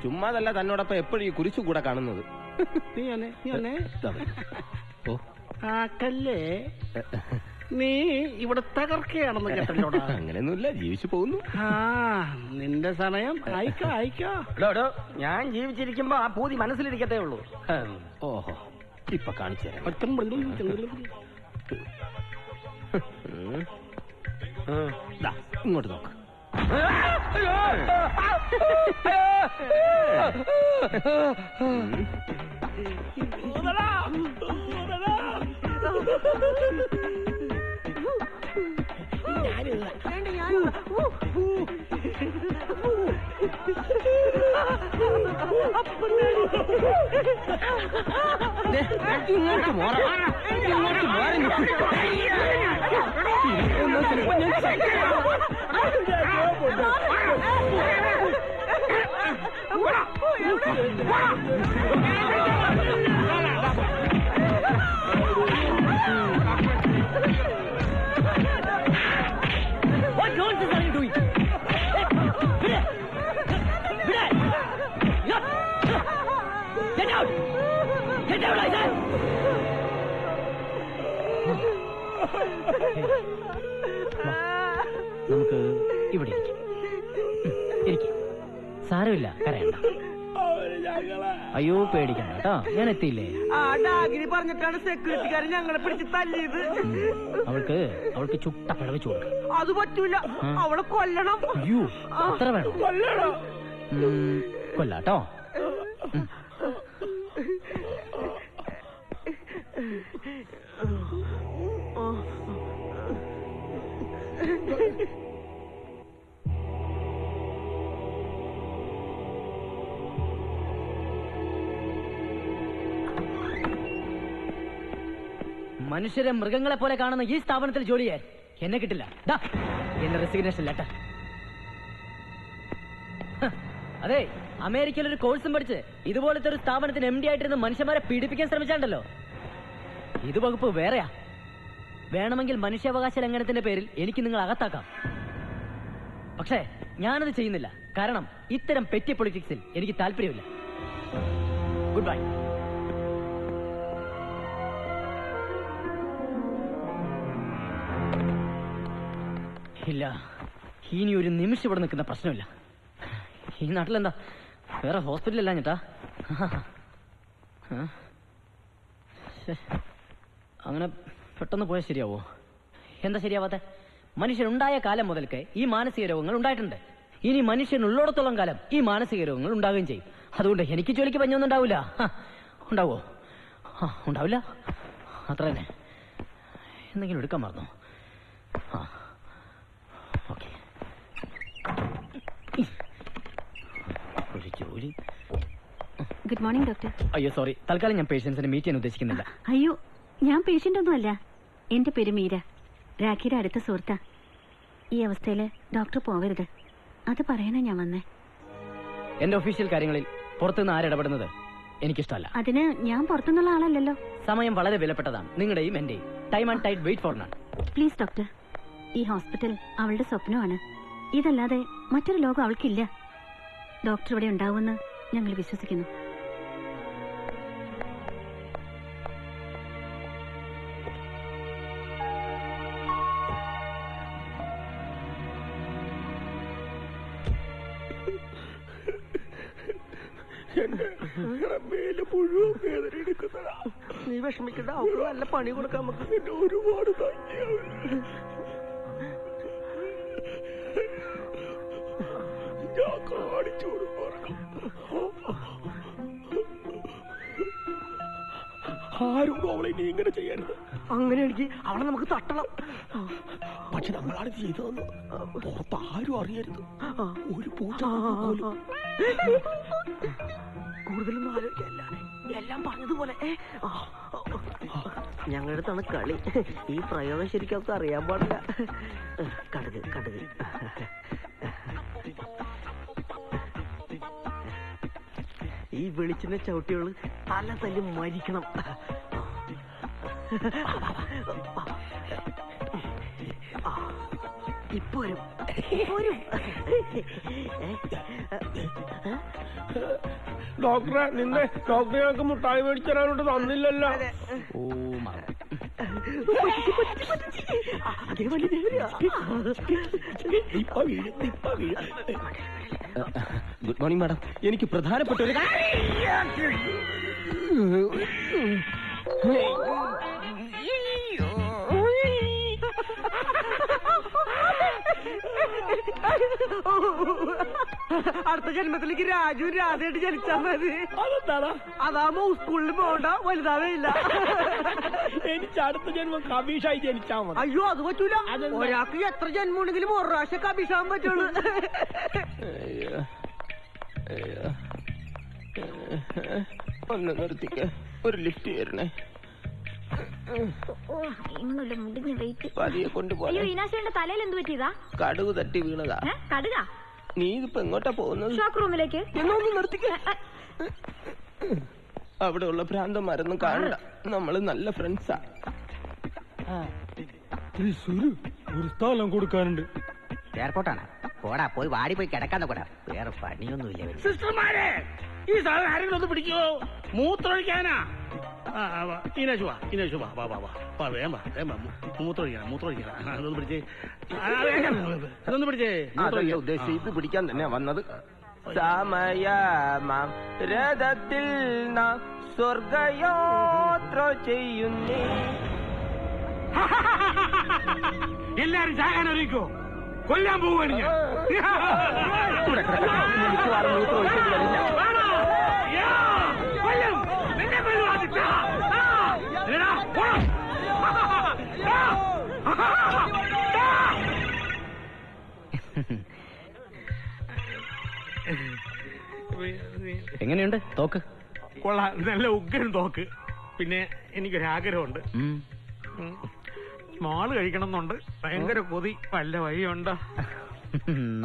S2: ചുമ്മാതല്ല, തന്നോടൊപ്പം എപ്പോഴും ഈ കുരിശു കൂടെ കാണുന്നത്.
S7: ആ കല്ലേ നീ ഇവിടെ തകർക്കുകയാണെന്ന് കേട്ടല്ലോടാ.
S2: അങ്ങനെയൊന്നുമില്ല, ജീവിച്ചു പോകുന്നു.
S7: ആ, നിന്റെ സമയം അയക്കോ.
S5: ഞാൻ ജീവിച്ചിരിക്കുമ്പോ ആ പൂതി മനസ്സിലിരിക്കത്തേ ഉള്ളൂ.
S2: ഓഹോ, ഇപ്പൊ കാണിച്ചു തരാം. ദാ, ഇങ്ങോട്ട് നോക്ക്. ഇങ്ങോട്ട് മാറാ, ഇങ്ങോട്ട് മാറി നിൽക്കും. എന്നാ ചിലപ്പോ ഞാൻ
S6: What nonsense are you doing? Get out! Get out, I said! നമുക്ക് ഇവിടെ ഇരിക്കാം. സാരമില്ല, കരയണ്ട. അയ്യോ പേടിക്കണ്ട കേട്ടോ, ഞാൻ എത്തിയില്ലേ.
S5: ആ ഡാഗിനി പറഞ്ഞിട്ടാണ് സെക്യൂരിറ്റിക്കാരൻ ഞങ്ങളെ പിടിച്ച് തല്ലിയത്.
S6: അവൾക്ക് ചുട്ട പിഴവെച്ചു കൊടുക്കും.
S5: അത് പറ്റൂല, അവളെ കൊല്ലണം.
S6: അയ്യോ അത്ര വേണം. കൊല്ലാട്ടോ. മനുഷ്യരെ മൃഗങ്ങളെ പോലെ കാണുന്ന ഈ സ്ഥാപനത്തിൽ ജോലി ചെയ്യാൻ എന്നെ കിട്ടില്ല. എന്റെ റെസിഗ്നേഷൻ ലെറ്റർ. അതെ, അമേരിക്കയിൽ ഒരു കോഴ്സും പഠിച്ച് ഇതുപോലത്തെ ഒരു സ്ഥാപനത്തിന് MD ആയിട്ടിരുന്ന മനുഷ്യന്മാരെ പീഡിപ്പിക്കാൻ ശ്രമിച്ചാണ്ടല്ലോ. ഇത് വകുപ്പ് വേറെയാ. വേണമെങ്കിൽ മനുഷ്യാവകാശ ലംഘനത്തിന്റെ പേരിൽ എനിക്ക് നിങ്ങൾ അകത്താക്കാം. പക്ഷേ ഞാനത് ചെയ്യുന്നില്ല. കാരണം ഇത്തരം പെറ്റി പൊളിറ്റിക്സിൽ എനിക്ക് താല്പര്യമില്ല. Good bye. ഇല്ല, ഇനി ഒരു നിമിഷം ഇവിടെ നിൽക്കുന്ന പ്രശ്നമില്ല. ഈ നാട്ടിലെന്താ വേറെ ഹോസ്പിറ്റലല്ല ചേട്ടാ? അങ്ങനെ പെട്ടെന്ന് പോയാൽ ശരിയാവോ? എന്താ ശരിയാവാത്തെ? മനുഷ്യനുണ്ടായ കാലം മുതൽക്ക് ഈ മാനസിക രോഗങ്ങൾ ഉണ്ടായിട്ടുണ്ട്. ഇനി മനുഷ്യനുള്ളിടത്തോളം കാലം ഈ മാനസിക രോഗങ്ങൾ ഉണ്ടാവുകയും ചെയ്യും. അതുകൊണ്ട് എനിക്ക് ജോലിക്ക് പഞ്ഞൊന്നും ഉണ്ടാവില്ല. ഉണ്ടാവോ? ഉണ്ടാവില്ല. അത്ര തന്നെ. എന്തെങ്കിലും എടുക്കാൻ മറന്നോ? ഓക്കെ, ഒരു ജോലി.
S9: Good morning doctor.
S6: അയ്യോ സോറി, തൽക്കാലം ഞാൻ പേഷ്യൻസിനെ മീറ്റ് ചെയ്യാൻ ഉദ്ദേശിക്കുന്നില്ല.
S9: അയ്യോ, ഞാൻ പേഷ്യന്റ് ഒന്നുമല്ല. എന്റെ പേര് മീര, രാഖിയുടെ അടുത്ത സുഹൃത്താ. ഈ അവസ്ഥയിൽ ഡോക്ടർ പോവരുത്, അത് പറയാനാ ഞാൻ വന്നേ.
S6: എന്റെ ഒഫീഷ്യൽ കാര്യങ്ങളിൽ പുറത്തുനിന്ന് ആരിടപെടുന്നത് എനിക്കിഷ്ടമല്ല.
S9: അതിന് ഞാൻ പുറത്തുനിന്നുള്ള ആളല്ലല്ലോ.
S6: സമയം വളരെ വിലപ്പെട്ടതാണ്, നിങ്ങളുടെയും എന്റെയും. Time and tide wait for none.
S9: Please doctor, ഈ ഹോസ്പിറ്റൽ അവളുടെ സ്വപ്നമാണ്. ഇതല്ലാതെ മറ്റൊരു ലോകം അവൾക്കില്ല. ഡോക്ടർ ഇവിടെ ഉണ്ടാവുമെന്ന് ഞങ്ങൾ വിശ്വസിക്കുന്നു.
S5: നീ വിഷമിക്കണ്ട, അവർക്ക് നല്ല പണി കൊടുക്കാൻ നമുക്ക് ഒരുപാട്
S2: ആരോടും അവളെ ഇനി ഇങ്ങനെ ചെയ്യരുത്.
S5: അങ്ങനെയാണെങ്കിൽ അവളെ നമുക്ക് തട്ടണം.
S2: പക്ഷെ നമ്മളാണ് ചെയ്തതെന്ന് പുറത്ത് ആരും അറിയരുത്. ഒരു പൂച്ച
S5: കൂടുതലൊന്നും ആലോചിക്കല്ല, എല്ലാം പറഞ്ഞതുപോലെ. ഞങ്ങളുടെ അടുത്താണ് കളി. ഈ പ്രയോഗം ശരിക്കും അവർക്ക് അറിയാൻ പാടില്ല. കടുക് കടുക്. ഈ വെളിച്ചെണ്ണ ചവിട്ടികള് തല തല്ലി മരിക്കണം. ഇപ്പോഴും
S2: ഡോക്ടറെ, നിന്നെ ഡോക്ടറെ ഞങ്ങൾക്ക് മുട്ടായി മേടിച്ചു തരാനോട്ട് തന്നില്ലല്ലോ.
S6: ഓ
S2: ഗുഡ് മോർണിംഗ് മാഡം. എനിക്ക് പ്രധാനപ്പെട്ട ഒരു
S5: അടുത്ത ജന്മത്തിലേക്ക് രാജു രാധയായിട്ട് ജനിച്ചാ മതി. അതാകുമ്പോ സ്കൂളിൽ പോകണ്ട, വലുതാവേയില്ല.
S1: എനിക്ക് അടുത്ത ജന്മം കബീഷായി ജനിച്ചാ മതി.
S5: അയ്യോ അത് പറ്റൂല. ഒരാൾക്ക് എത്ര ജന്മം ഉണ്ടെങ്കിലും ഒരു പ്രാവശ്യം കബീഷാൻ പറ്റുള്ളൂ.
S2: ഒന്ന് നിർത്തിക്ക, ഒരു ലിഫ്റ്റ് തരണേ. പതിയെ കൊണ്ടുപോയി.
S4: തലയിൽ എന്ത് പറ്റിയതാ?
S2: കടുക് തട്ടി വീണതാ.
S4: കടുക?
S2: നീ ഇതിപ്പോ എങ്ങോട്ടാ പോകുന്നത്?
S4: ഷോക്ക് റൂമിലേക്ക്.
S2: എന്നൊന്ന് നിർത്തിക്ക. അവിടെ ഉള്ള ഭ്രാന്തന്മാരൊന്നും കാണണ്ട, നമ്മള് നല്ല ഫ്രണ്ട്സാ.
S3: ഒരു സ്ഥലം കൊടുക്കാനുണ്ട്.
S12: എയർപോർട്ടാണ്. പോടാ, പോയി വാടി പോയി കിടക്കാൻ നോക്കടാ. വേറെ പണിയൊന്നുമില്ല.
S7: സിസ്റ്റർമാരെ, ഈ സാധനം ആരെങ്കിലും ഒന്ന് പിടിക്കോ? മൂത്രമൊഴിക്കാനാ. ഇനേഷ് വാ, വേഗം വാ. മൂത്രമൊഴിക്കണം. അതൊന്ന് പിടിച്ചേ, അതൊന്ന് പിടിച്ചേ.
S2: ഉദ്ദേശിച്ച് ഇത് പിടിക്കാൻ തന്നെയാ വന്നത്. സമയമാം രഥത്തിൽ നാം സ്വർഗയാത്ര ചെയ്യുന്നേ.
S7: എല്ലാരും ചാകാൻ ഒരുക്കോ, കൊല്ലാൻ പോവുകയാണ് ഞാൻ.
S6: എങ്ങനെയുണ്ട് തോക്ക്?
S7: കൊള്ളാം, നല്ല ഉഗ്രൻ തോക്ക്. പിന്നെ എനിക്കൊരാഗ്രഹമുണ്ട്, സ്മോള് കഴിക്കണം എന്നുണ്ട്. ഭയങ്കര കൊതി. വല്ല വഴിയുണ്ടോ?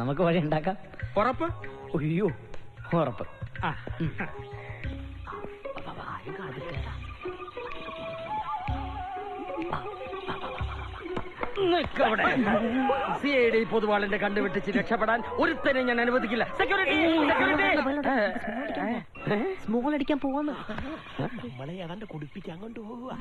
S6: നമുക്ക് വഴി ഉണ്ടാക്കാം.
S7: ഉറപ്പ്?
S6: അയ്യോ, ഉറപ്പ്.
S12: CID പൊതുവാളിന്റെ കണ്ടുപിടിച്ച് രക്ഷപ്പെടാൻ ഒരുത്തനെ ഞാൻ അനുവദിക്കില്ല. സെക്യൂരിറ്റി,
S6: സ്മോൾ അടിക്കാൻ പോവാന്ന്.
S12: നമ്മളെ ഏതാണ്ട് കുടിപ്പിക്കാൻ കൊണ്ടുപോവുക.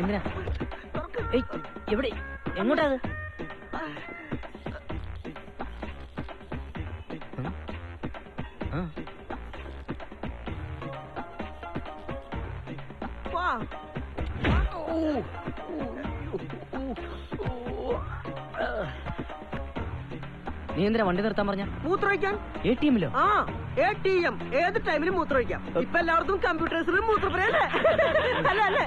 S6: എന്തിനാ? എവിടെ? എങ്ങോട്ടാ? നീ എന്തിനാ വണ്ടി നിർത്താൻ പറഞ്ഞ?
S5: മൂത്രമൊഴിക്കാൻ.
S6: ATM-ലോ?
S5: ആ, ATM ഏത് ടൈമിലും മൂത്രമൊഴിക്കാം. ഇപ്പൊ എല്ലായിടത്തും കമ്പ്യൂട്ടേഴ്സിലും മൂത്രപ്പുരയല്ലേ? അല്ല അല്ലേ?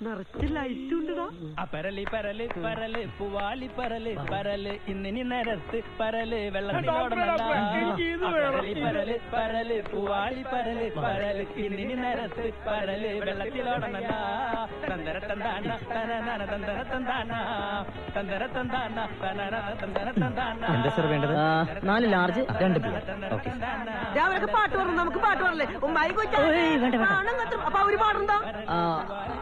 S5: നിറച്ച് ലൈറ്റ് ഉണ്ടോ?
S1: പരല് പരല് പരല് പൂവാളി പരല് പരല് ഇന്നിനി നേരത്ത് പരല് വെള്ളത്തിലോടനല്ല. പരല് പരല് പൂവാളി പരല് പരല് ഇന്നിനി നേരത്ത് പരല് വെള്ളത്തിലോടനല്ല. തന്തര തന്താന തനന തന്തര തന്താന തന്തര തന്താന തനന തന്തര തന്താന.
S6: എന്താ സാർ വേണ്ടത്? 4 ലാർജ് 2 ബിയർ. ഓക്കെ.
S5: അവരൊക്കെ പാട്ട് പറഞ്ഞു, നമുക്ക് പാട്ട് പറഞ്ഞല്ലേ? ഉമ്മായി അപ്പൊ അവര് പാടുണ്ടോ?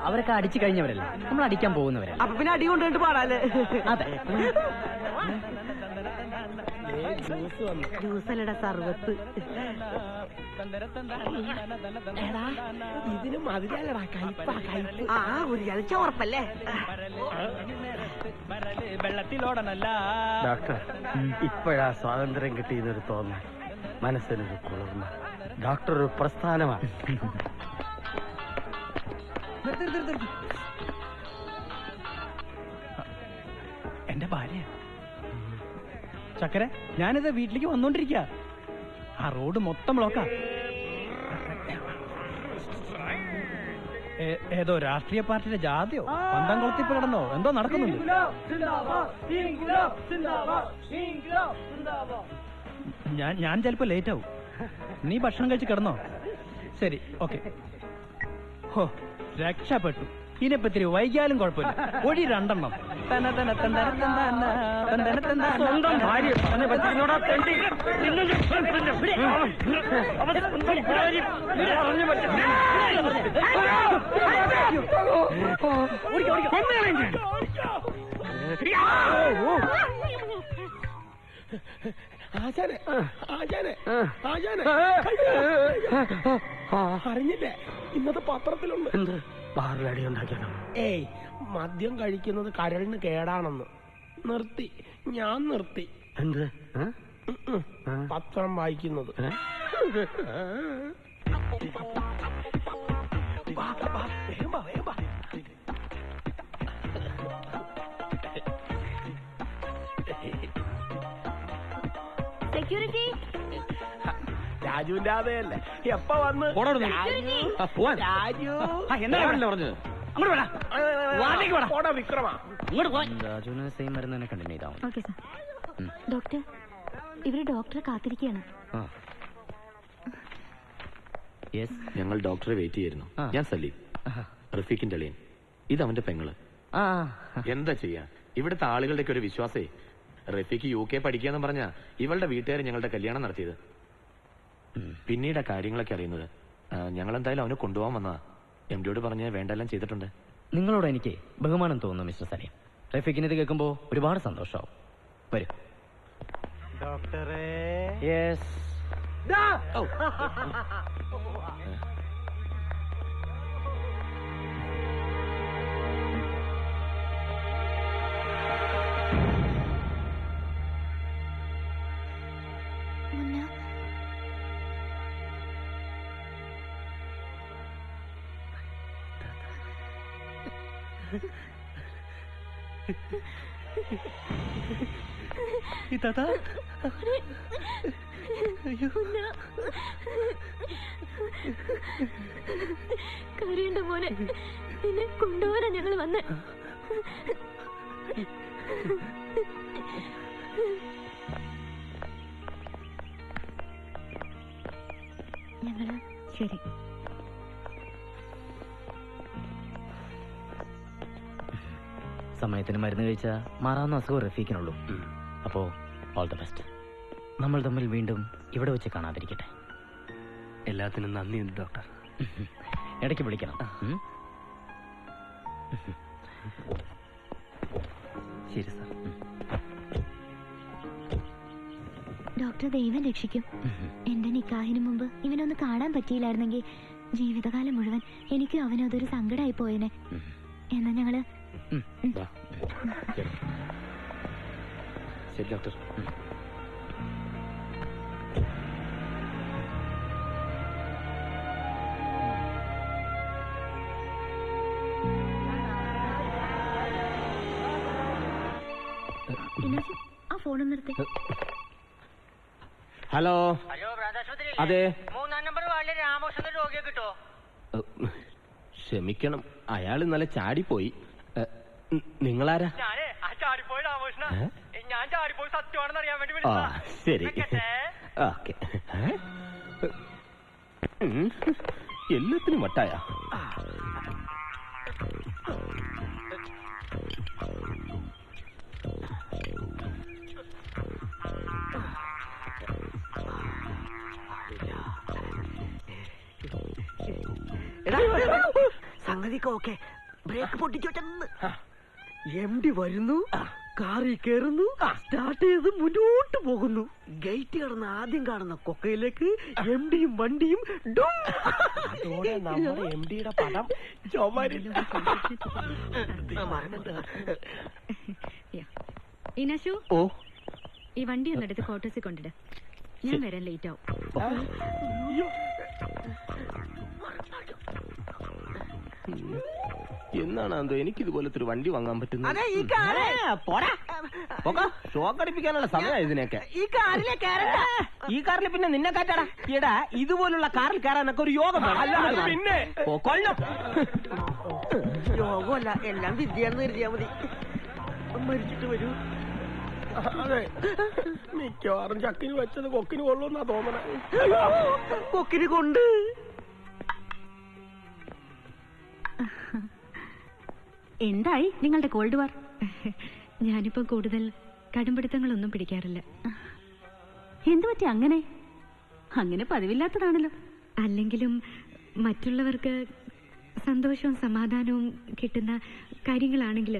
S6: അവരൊക്കെ അടിച്ചു കഴിഞ്ഞവരല്ലേ, നമ്മൾ അടിക്കാൻ പോകുന്നവരെ.
S5: അപ്പൊ പിന്നെ അടി കൊണ്ടുപോയിട്ട് പാടാല്ലേ?
S6: അതെ.
S5: ജ്യൂസല്ലട സർവത്ത്.
S12: ഇതിന് മതിലല്ലടാ, കയ്പാ കയ്പ്.
S5: ആ, ഒരു ചതച്ച ഉറപ്പല്ലേ?
S1: വെള്ളത്തിലോടനല്ല.
S12: ഡോക്ടർ, ഇപ്പോഴാ സ്വാതന്ത്ര്യം കിട്ടിയെന്നൊരു തോന്നൽ, മനസ്സിനൊരു കുളിർമ. ഡോക്ടർ ഒരു പ്രസ്ഥാനമാണ്.
S1: എന്റെ ഭാര്യ ചക്കര, ഞാനിത് വീട്ടിലേക്ക് വന്നോണ്ടിരിക്ക. ആ റോഡ് മൊത്തം ബ്ലോക്കാ. ഏതോ രാഷ്ട്രീയ പാർട്ടിയുടെ ജാഥയോ പന്തം കൊളത്തിപ്പ് കിടന്നോ എന്തോ നടക്കുന്നുണ്ട്. ഞാൻ ചിലപ്പോ ലേറ്റ് ആവും. നീ ഭക്ഷണം കഴിച്ച് കിടന്നോ? ശരി, ഓക്കെ. ഹോ, രക്ഷപ്പെട്ടു. ഇതിനെപ്പറ്റി വൈകിയാലും കുഴപ്പമില്ല. ഒഴി 2 എണ്ണം.
S12: സ്വന്തം ഭാര്യ തന്നെ പറ്റിക്കുന്നോടാ തെണ്ടി.
S2: ആശാനെ ആശാനെ ആശാനെ അറിഞ്ഞില്ലേ ഇന്നത്തെ പത്രത്തിലുണ്ട്
S7: എന്ത് പാറിലടി ഉണ്ടാക്കിയതോ?
S2: ഏയ് മദ്യം കഴിക്കുന്നത് കരളിന് കേടാണെന്ന്. നിർത്തി, ഞാൻ നിർത്തി.
S7: എന്ത്
S2: പത്രം വായിക്കുന്നത്.
S9: സെക്യൂരിറ്റി
S2: രാജുവിന്റെ അതേയല്ലേ എപ്പ വന്ന് രാജു വിക്രമ
S6: രാജുവിന് സെയിം മരുന്ന് തന്നെ കണ്ടിന്യൂ ചെയ്താൽ
S9: ഓക്കെ സാർ. ഡോക്ടർ, ഇവര് ഡോക്ടറെ കാത്തിരിക്കുകയാണ്.
S13: ഞങ്ങൾ ഡോക്ടറെ വെയിറ്റ് ചെയ്യായിരുന്നു. ഞാൻ സലീം, റഫീഖിന്റെ അളിയൻ. ഇത് അവന്റെ പെങ്ങള്. എന്താ ചെയ്യാ, ഇവിടുത്തെ ആളുകളുടെ ഒരു വിശ്വാസേ റഫീഖ് UK പഠിക്കാന്ന് പറഞ്ഞ ഇവളുടെ വീട്ടുകാർ ഞങ്ങളുടെ കല്യാണം നടത്തിയത്. പിന്നീട് കാര്യങ്ങളൊക്കെ അറിയുന്നത്. ഞങ്ങൾ എന്തായാലും അവനെ കൊണ്ടുപോകാൻ വന്നതാ. MDയോട് പറഞ്ഞ് വേണ്ടെല്ലാം ചെയ്തിട്ടുണ്ട്.
S6: നിങ്ങളോട് എനിക്ക് ബഹുമാനം തോന്നുന്നു മിസ്റ്റർ സലീം. റഫീഖിന് ഇത് കേൾക്കുമ്പോ ഒരുപാട് സന്തോഷമാവും. വരൂ
S3: ഡോക്ടറെ.
S6: യെസ്.
S9: കരയണ്ട മോനെ, നിന്നെ കൊണ്ടുപോകാനാ ഞങ്ങൾ വന്നേ. ഞങ്ങള് ശരി.
S6: സമയത്തിന് മരുന്ന് കഴിച്ചാൽ മാറാവുന്ന അസുഖം റഫീഖിനുള്ളൂ. അപ്പോ ഓൾ ദ ബെസ്റ്റ്. നമ്മൾ തമ്മിൽ വീണ്ടും ഇവിടെ വെച്ച് കാണാതിരിക്കട്ടെ.
S7: എല്ലാത്തിനും നന്ദിയുണ്ട് ഡോക്ടർ.
S6: ഇടയ്ക്ക് വിളിക്കണം.
S7: ശരി സാർ.
S9: ഡോക്ടർ ദൈവം രക്ഷിക്കും. എന്റെ നിക്കാഹിന് മുമ്പ് ഇവനൊന്ന് കാണാൻ പറ്റിയില്ലായിരുന്നെങ്കിൽ ജീവിതകാലം മുഴുവൻ എനിക്കും അവനും അതൊരു സങ്കടമായി പോയേനെ. എന്നാ ഞങ്ങള്
S13: ശരി ഡോക്ടർ.
S9: ആ ഫോണൊന്നും നിർത്തി.
S2: ഹലോ. അതെ.
S14: 3-ാം നമ്പർ വാർഡിലെ രാമകൃഷ്ണന്റെ രോഗിയെ കിട്ടോ?
S2: ക്ഷമിക്കണം, അയാൾ ഇന്നലെ ചാടിപ്പോയി. നിങ്ങളാരാ?
S14: ഞാനേ ആ ചാടിപ്പോയി രാമകൃഷ്ണ. ഞാൻ ചാടിപ്പോയി സത്യമാണെന്ന് അറിയാൻ വേണ്ടി
S2: ആ ശരി. ഓക്കെ. എല്ലാത്തിനും വട്ടായ.
S5: സംഗതിക്ക് ഓക്കെ. ബ്രേക്ക് പൊട്ടിച്ചോട്ടെന്ന്. MD വരുന്നു, കാറിൽ കയറുന്നു, സ്റ്റാർട്ട് ചെയ്ത് മുന്നോട്ട് പോകുന്നു. ഗേറ്റ് കടന്ന് ആദ്യം കാണുന്ന കൊക്കയിലേക്ക് MDയും വണ്ടിയും
S2: നമ്മുടെ MDയുടെ പടം
S4: ഇനശു,
S2: ഓ
S4: ഈ വണ്ടി ഒന്നെടുത്ത് ക്വാർട്ടേഴ്സിൽ കൊണ്ടിട്. ഞാൻ വരാൻ ലേറ്റ് ആവും.
S2: എന്നാണ് എന്തോ എനിക്കിതുപോലത്തെ ഒരു വണ്ടി വാങ്ങാൻ പറ്റുന്നത്. ഷോക്ക് അടിപ്പിക്കാനുള്ള സമയം ഇതിനൊക്കെ. ഈ കാറിൽ പിന്നെ നിന്നെ കാറ്റാടാ. എടാ, ഇതുപോലുള്ള കാറിൽ കയറാനൊക്കെ ഒരു യോഗം പിന്നെ
S5: യോഗമല്ല, എല്ലാം വിദ്യയാണെന്ന് കരുതിയാ മതി. മരിച്ചിട്ട് വരൂ.
S2: അതെ, മിക്കവാറും ചക്കിന് വെച്ചത് കൊക്കിന് കൊള്ളുന്നാ തോന്നണേ.
S5: കൊക്കിന് കൊണ്ട്
S9: എന്തായി നിങ്ങളുടെ കോൾഡ് വാർ?
S4: ഞാനിപ്പോ കൂടുതൽ കടുംപിടുത്തങ്ങളൊന്നും പിടിക്കാറില്ല.
S9: എന്തുപറ്റി അങ്ങനെ? അങ്ങനെ പതിവില്ലാത്തതാണല്ലോ.
S4: അല്ലെങ്കിലും മറ്റുള്ളവർക്ക് സന്തോഷവും സമാധാനവും കിട്ടുന്ന കാര്യങ്ങളാണെങ്കിൽ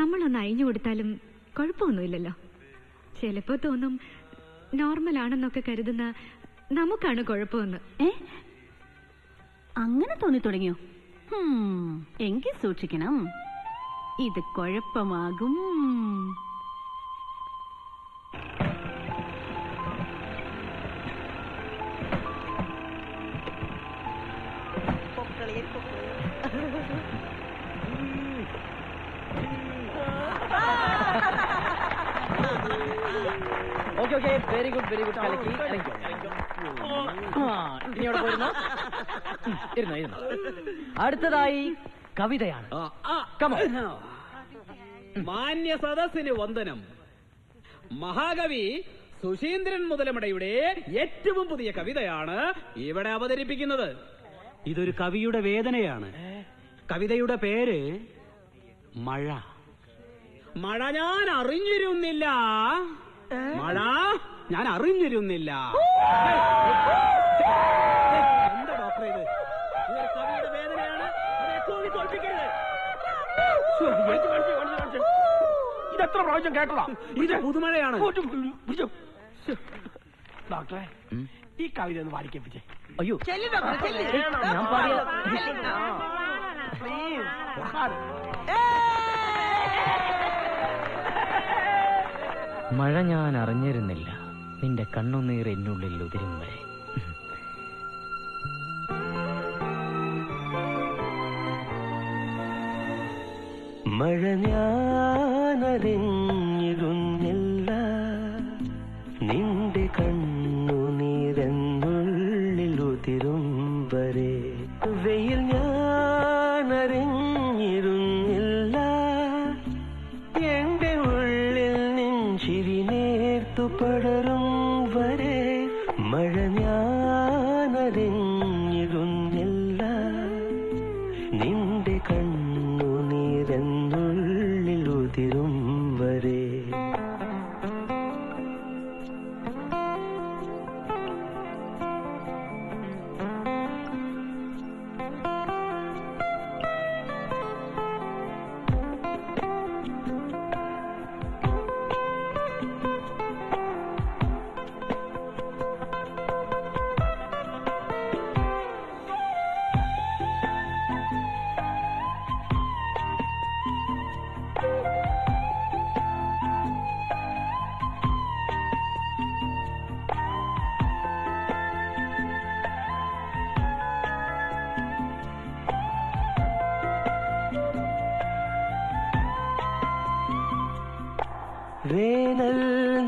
S4: നമ്മളൊന്ന് അയഞ്ഞു കൊടുത്താലും കുഴപ്പമൊന്നുമില്ലല്ലോ. ചിലപ്പോ തോന്നും നോർമൽ ആണെന്നൊക്കെ കരുതുന്ന നമുക്കാണ് കുഴപ്പമെന്ന്.
S8: അങ്ങനെ തോന്നി തുടങ്ങിയോ? എങ്കിൽ സൂക്ഷിക്കണം, ഇത് കുഴപ്പമാകും.
S6: Okay okay, very good very good. കലക്കി ഇനി അവിടെ പോയിരുന്നോ? ഇരുന്നോ ഇരുന്നോ. അടുത്തതായി കവിതയാണ്.
S15: മാന്യ സദസ്സിന് വന്ദനം. മഹാകവി സുശീന്ദ്രൻ മുതലമടയുടെ ഏറ്റവും പുതിയ കവിതയാണ് ഇവിടെ അവതരിപ്പിക്കുന്നത്.
S5: ഇതൊരു കവിയുടെ വേദനയാണ്. കവിതയുടെ പേര് മഴ.
S15: മഴ ഞാൻ അറിഞ്ഞിരുന്നില്ല, മഴ ഞാൻ അറിഞ്ഞിരുന്നില്ല. എന്താ ഡോക്ടർ ഇത്? ഇതൊരു കവിയുടെ വേദനയാണ്, അതിനെ തോൽപ്പിക്കരുത്.
S5: ഇതെത്ര പ്രാവശ്യം കേട്ടതാ?
S15: ഇത് പുതുമഴയാണ്.
S5: ഡോക്ടറെ, ഈ കവിത ഒന്ന് വായിക്കപ്പിച്ചേ.
S6: അയ്യോ, ഞാൻ മഴ ഞാൻ അറിഞ്ഞിരുന്നില്ല, നിന്റെ കണ്ണുനീർ എന്നുള്ളിൽ ഉതിരും വരെ.
S11: മഴ ഞാനറിഞ്ഞിരുന്നില്ല, നിന്റെ കണ്ണുനീരെന്നുള്ളിൽ ഉതിരും വരെ. വെയിൽ ഞാനറിഞ്ഞിരുന്നില്ല, എന്റെ ഉള്ളിൽ നെഞ്ചിരി നേർത്തു പടരും വരെ. മഴ ഞാനറിഞ്ഞിരുന്നില്ല, നിന്റെ കണ്ണുനീരെന്നുള്ളിൽ ഉതിരും വരെ. വേനൽ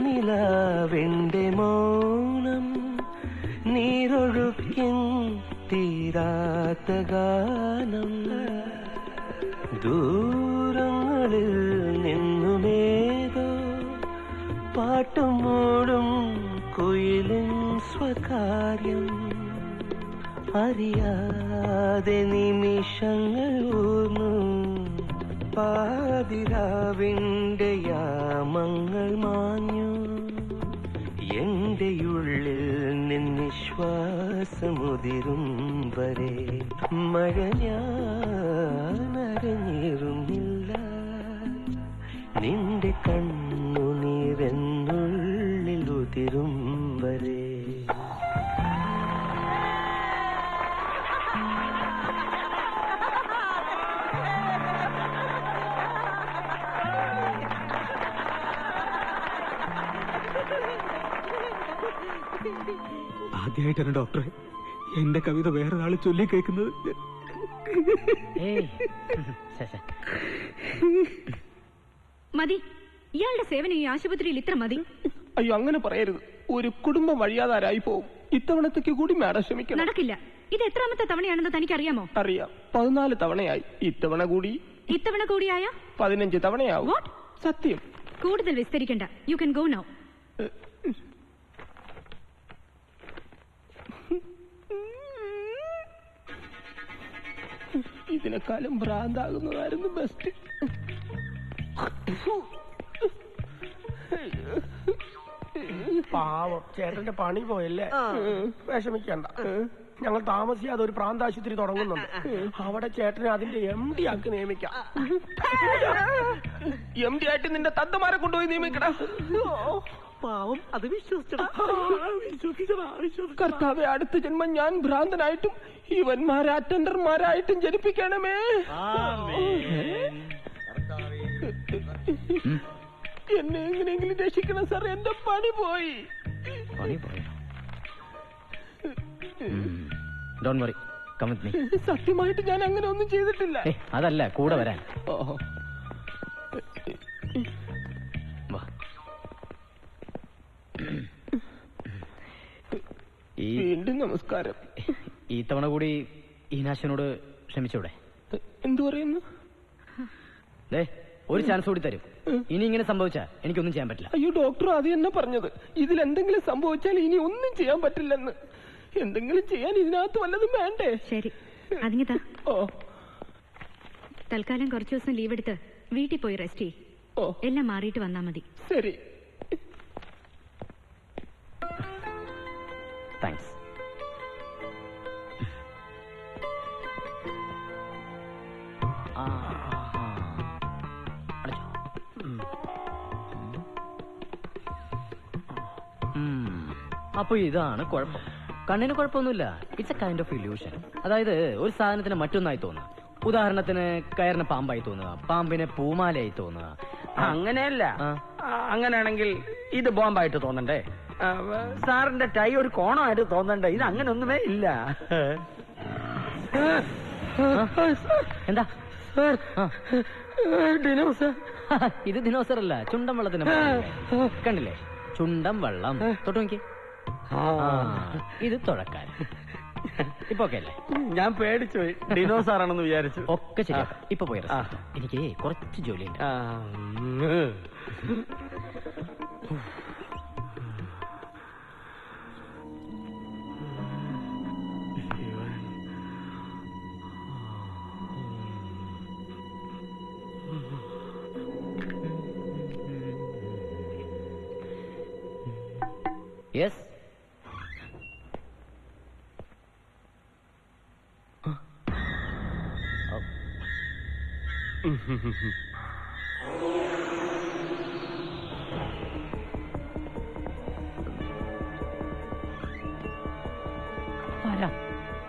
S11: നിലാവിന്റെ മൗനം, നീരൊഴുക്കിൻ തീരാത്ത ഗാനം. ദൂരങ്ങളിൽ നിന്നുമേതോ പാട്ടും മൂടും കുയിലിൻ സ്വകാര്യം. അറിയാതെ നിമിഷങ്ങൾ ഊർന്നു, പാതിരാവിന്റെ യാമങ്ങൾ മാഞ്ഞു. എന്റെ ഉള്ളിൽ നിശ്വാസമുതിരും വരെ. മഴ ഞാനറിഞ്ഞിരുന്നില്ല, നിന്റെ കണ്ണുനീരെന്നുള്ളിൽ ഉതിരും വരെ.
S5: ആദ്യമായിട്ടാണ് ഡോക്ടറെ എന്റെ കവിത വേറൊരാള് ചൊല്ലി കേൾക്കുന്നത്.
S4: മതി, ഇയാളുടെ സേവനം ഈ ആശുപത്രിയിൽ ഇത്ര മതി.
S2: അയ്യോ, അങ്ങനെ പറയരുത്. ഒരു കുടുംബം വഴിയാതാരായി പോവും. ഇത്തവണത്തേക്ക് കൂടി മാഡം ക്ഷമിക്കണം.
S4: നടക്കില്ല. ഇത് എത്രാമത്തെ തവണയാണെന്ന് തനിക്കറിയാമോ?
S2: അറിയാം, 14 തവണയായി. ഇത്തവണ കൂടിയായ 15 തവണയാവും. സത്യം.
S4: കൂടുതൽ വിസ്തരിക്കണ്ട. You can go now.
S2: ഇതിനെക്കാളും ഭ്രാന്താകുന്നതായിരുന്നു ബെസ്റ്റ്.
S16: പാവം ചേട്ടന്റെ പണി പോയല്ലേ? വിഷമിക്കണ്ട, ഞങ്ങൾ താമസിയാതെ ഒരു പ്രാന്താശുപത്രി തുടങ്ങുന്നുണ്ട്. അവിടെ ചേട്ടനെ അതിന്റെ MD ആക്കി നിയമിക്കാം.
S2: MD ആയിട്ട് നിന്റെ തന്തമാരെ കൊണ്ടുപോയി നിയമിക്കടാ.
S5: പാവം അത് വിശ്വസിച്ചടാ.
S2: കർത്താവെ, അടുത്ത ജന്മം ഞാൻ ഭ്രാന്തനായിട്ടും ഇവന്മാരെ അറ്റൻഡർമാരായിട്ടും ജനിപ്പിക്കണമേ. എന്നെ എങ്ങനെയെങ്കിലും രക്ഷിക്കണം സാർ, എന്റെ പണി പോയി.
S6: Don't worry, come with me.
S2: സത്യമായിട്ട് ഞാൻ അങ്ങനെ ഒന്നും ചെയ്തിട്ടില്ല.
S6: അതല്ല, കൂടെ വരാൻ.
S2: വീണ്ടും നമസ്കാരം.
S6: ഈ തവണ കൂടി ഈനാശനോട് ക്ഷമിച്ചൂടെ?
S2: എന്തു പറയുന്നു?
S6: ഒരു ചാൻസ് കൂടി തരും. ഇനി ഇങ്ങനെ സംഭവിച്ചാ എനിക്കൊന്നും ചെയ്യാൻ പറ്റില്ല.
S2: അയ്യോ ഡോക്ടർ, അത് തന്നെ പറഞ്ഞത്. ഇതിൽ എന്തെങ്കിലും സംഭവിച്ചാൽ ഇനി ഒന്നും ചെയ്യാൻ പറ്റില്ലെന്ന്. എന്തെങ്കിലും ചെയ്യാൻ ഇതിനകത്ത് വല്ലതും വേണ്ടേ?
S4: ശരി, അതിങ്ങിതാ. തൽക്കാലം കുറച്ചു ദിവസം ലീവ് എടുത്ത് വീട്ടിൽ പോയി റെസ്റ്റ് ചെയ്യ്. എല്ലാം മാറിയിട്ട് വന്നാ മതി.
S2: ശരി.
S6: താങ്ക്സ്. അപ്പൊ ഇതാണ് കുഴപ്പം. കണ്ണിന് കുഴപ്പമൊന്നുമില്ല. It's A kind of illusion. അതായത് ഒരു സാധനത്തിന് മറ്റൊന്നായി തോന്നുക. ഉദാഹരണത്തിന് കയറിന് പാമ്പായി തോന്നുക, പാമ്പിനെ പൂമാലയായി തോന്നുക.
S5: അങ്ങനെയല്ല. അങ്ങനെയാണെങ്കിൽ ഇത് ബോംബായിട്ട് തോന്നണ്ടേ? സാറിന്റെ ടൈ ഒരു കോണമായിട്ട് തോന്നണ്ടേ? ഇത് അങ്ങനെ ഒന്നുമേ ഇല്ല.
S6: എന്താ
S5: ഡിനോസർ?
S6: ഇത് ദിനോസർ അല്ല, ചുണ്ടൻ വെള്ളത്തിന് കണ്ടില്ലേ? ചുണ്ടൻ വെള്ളം. തൊട്ട് നോക്കി. ഇത് തുഴക്കാൻ. ഇപ്പൊ ഓക്കെ അല്ലേ?
S5: ഞാൻ പേടിച്ചു പോയി, ഡിനോസർ ആണെന്ന് വിചാരിച്ചു.
S6: ഒക്കെ ശരിയാ. ഇപ്പൊ പോയി എനിക്ക് കുറച്ച് ജോലിയുണ്ട്. യെസ്.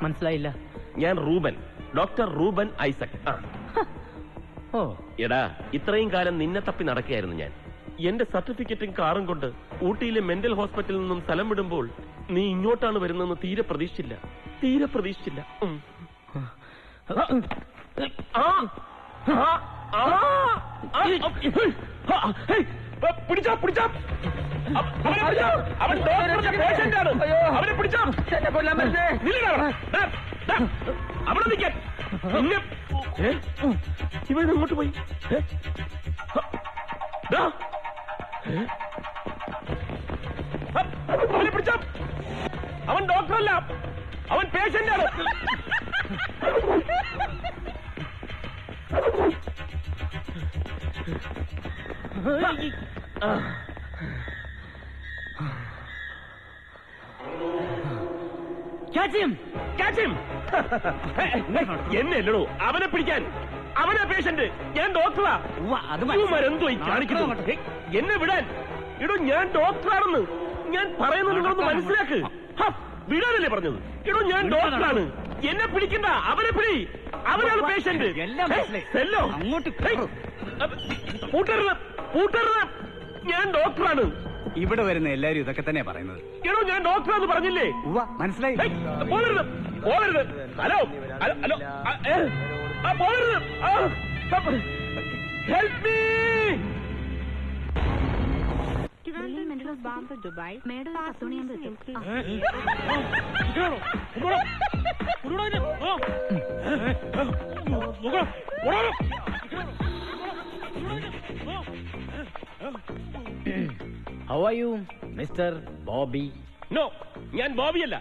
S6: മനസ്സിലായില്ല.
S2: ഞാൻ റൂബൻ, ഡോക്ടർ റൂബൻ ഐസക്. എടാ, ഇത്രയും കാലം നിന്നെ തപ്പി നടക്കുകയായിരുന്നു ഞാൻ. എന്റെ സർട്ടിഫിക്കറ്റും കാറും കൊണ്ട് ഊട്ടിയിലെ മെന്റൽ ഹോസ്പിറ്റലിൽ നിന്നും സ്ഥലം വിടുമ്പോൾ നീ ഇങ്ങോട്ടാണ് വരുന്നതെന്ന് തീരെ പ്രതീക്ഷിച്ചില്ല. ഇവൻ അങ്ങോട്ട് പോയി. അവനെ പിടിച്ച. അവൻ ഡോക്ടറല്ല, അവൻ പേഷ്യന്റാണ്. എന്നെല്ലടോ അവനെ പിടിക്കാൻ. അവനാ പേഷ്യന്റ്, ഞാൻ ഡോക്ടറാ. എന്തോ കാണിക്കുന്നു? എന്നെ വിടാൻ. ഇടോ, ഞാൻ ഡോക്ടറാണെന്ന് ഞാൻ പറയുന്നത് നിങ്ങളൊന്ന് മനസ്സിലാക്ക്. വിടാനല്ലേ പറഞ്ഞത്? ഇടോ, ഞാൻ ഡോക്ടറാണ്, എന്നെ പിടിക്കണ്ട. അവനെ പിടി, അവനാണ് പേഷ്യന്റ്. അങ്ങോട്ട് പൂട്ടരുത്, ഞാൻ ഡോക്ടറാണ്.
S12: ഇവിടെ വരുന്ന എല്ലാരും ഇതൊക്കെ തന്നെയാ പറയുന്നത്.
S2: എടോ, ഞാൻ ഡോക്ടറാന്ന് പറഞ്ഞില്ലേ?
S12: മനസ്സിലായി.
S2: പോകരുത്. ഹലോ, പോകരുത്. Help me.
S6: How are you, Mr. Bobby?
S2: No, ഞാൻ ബോബിയല്ല,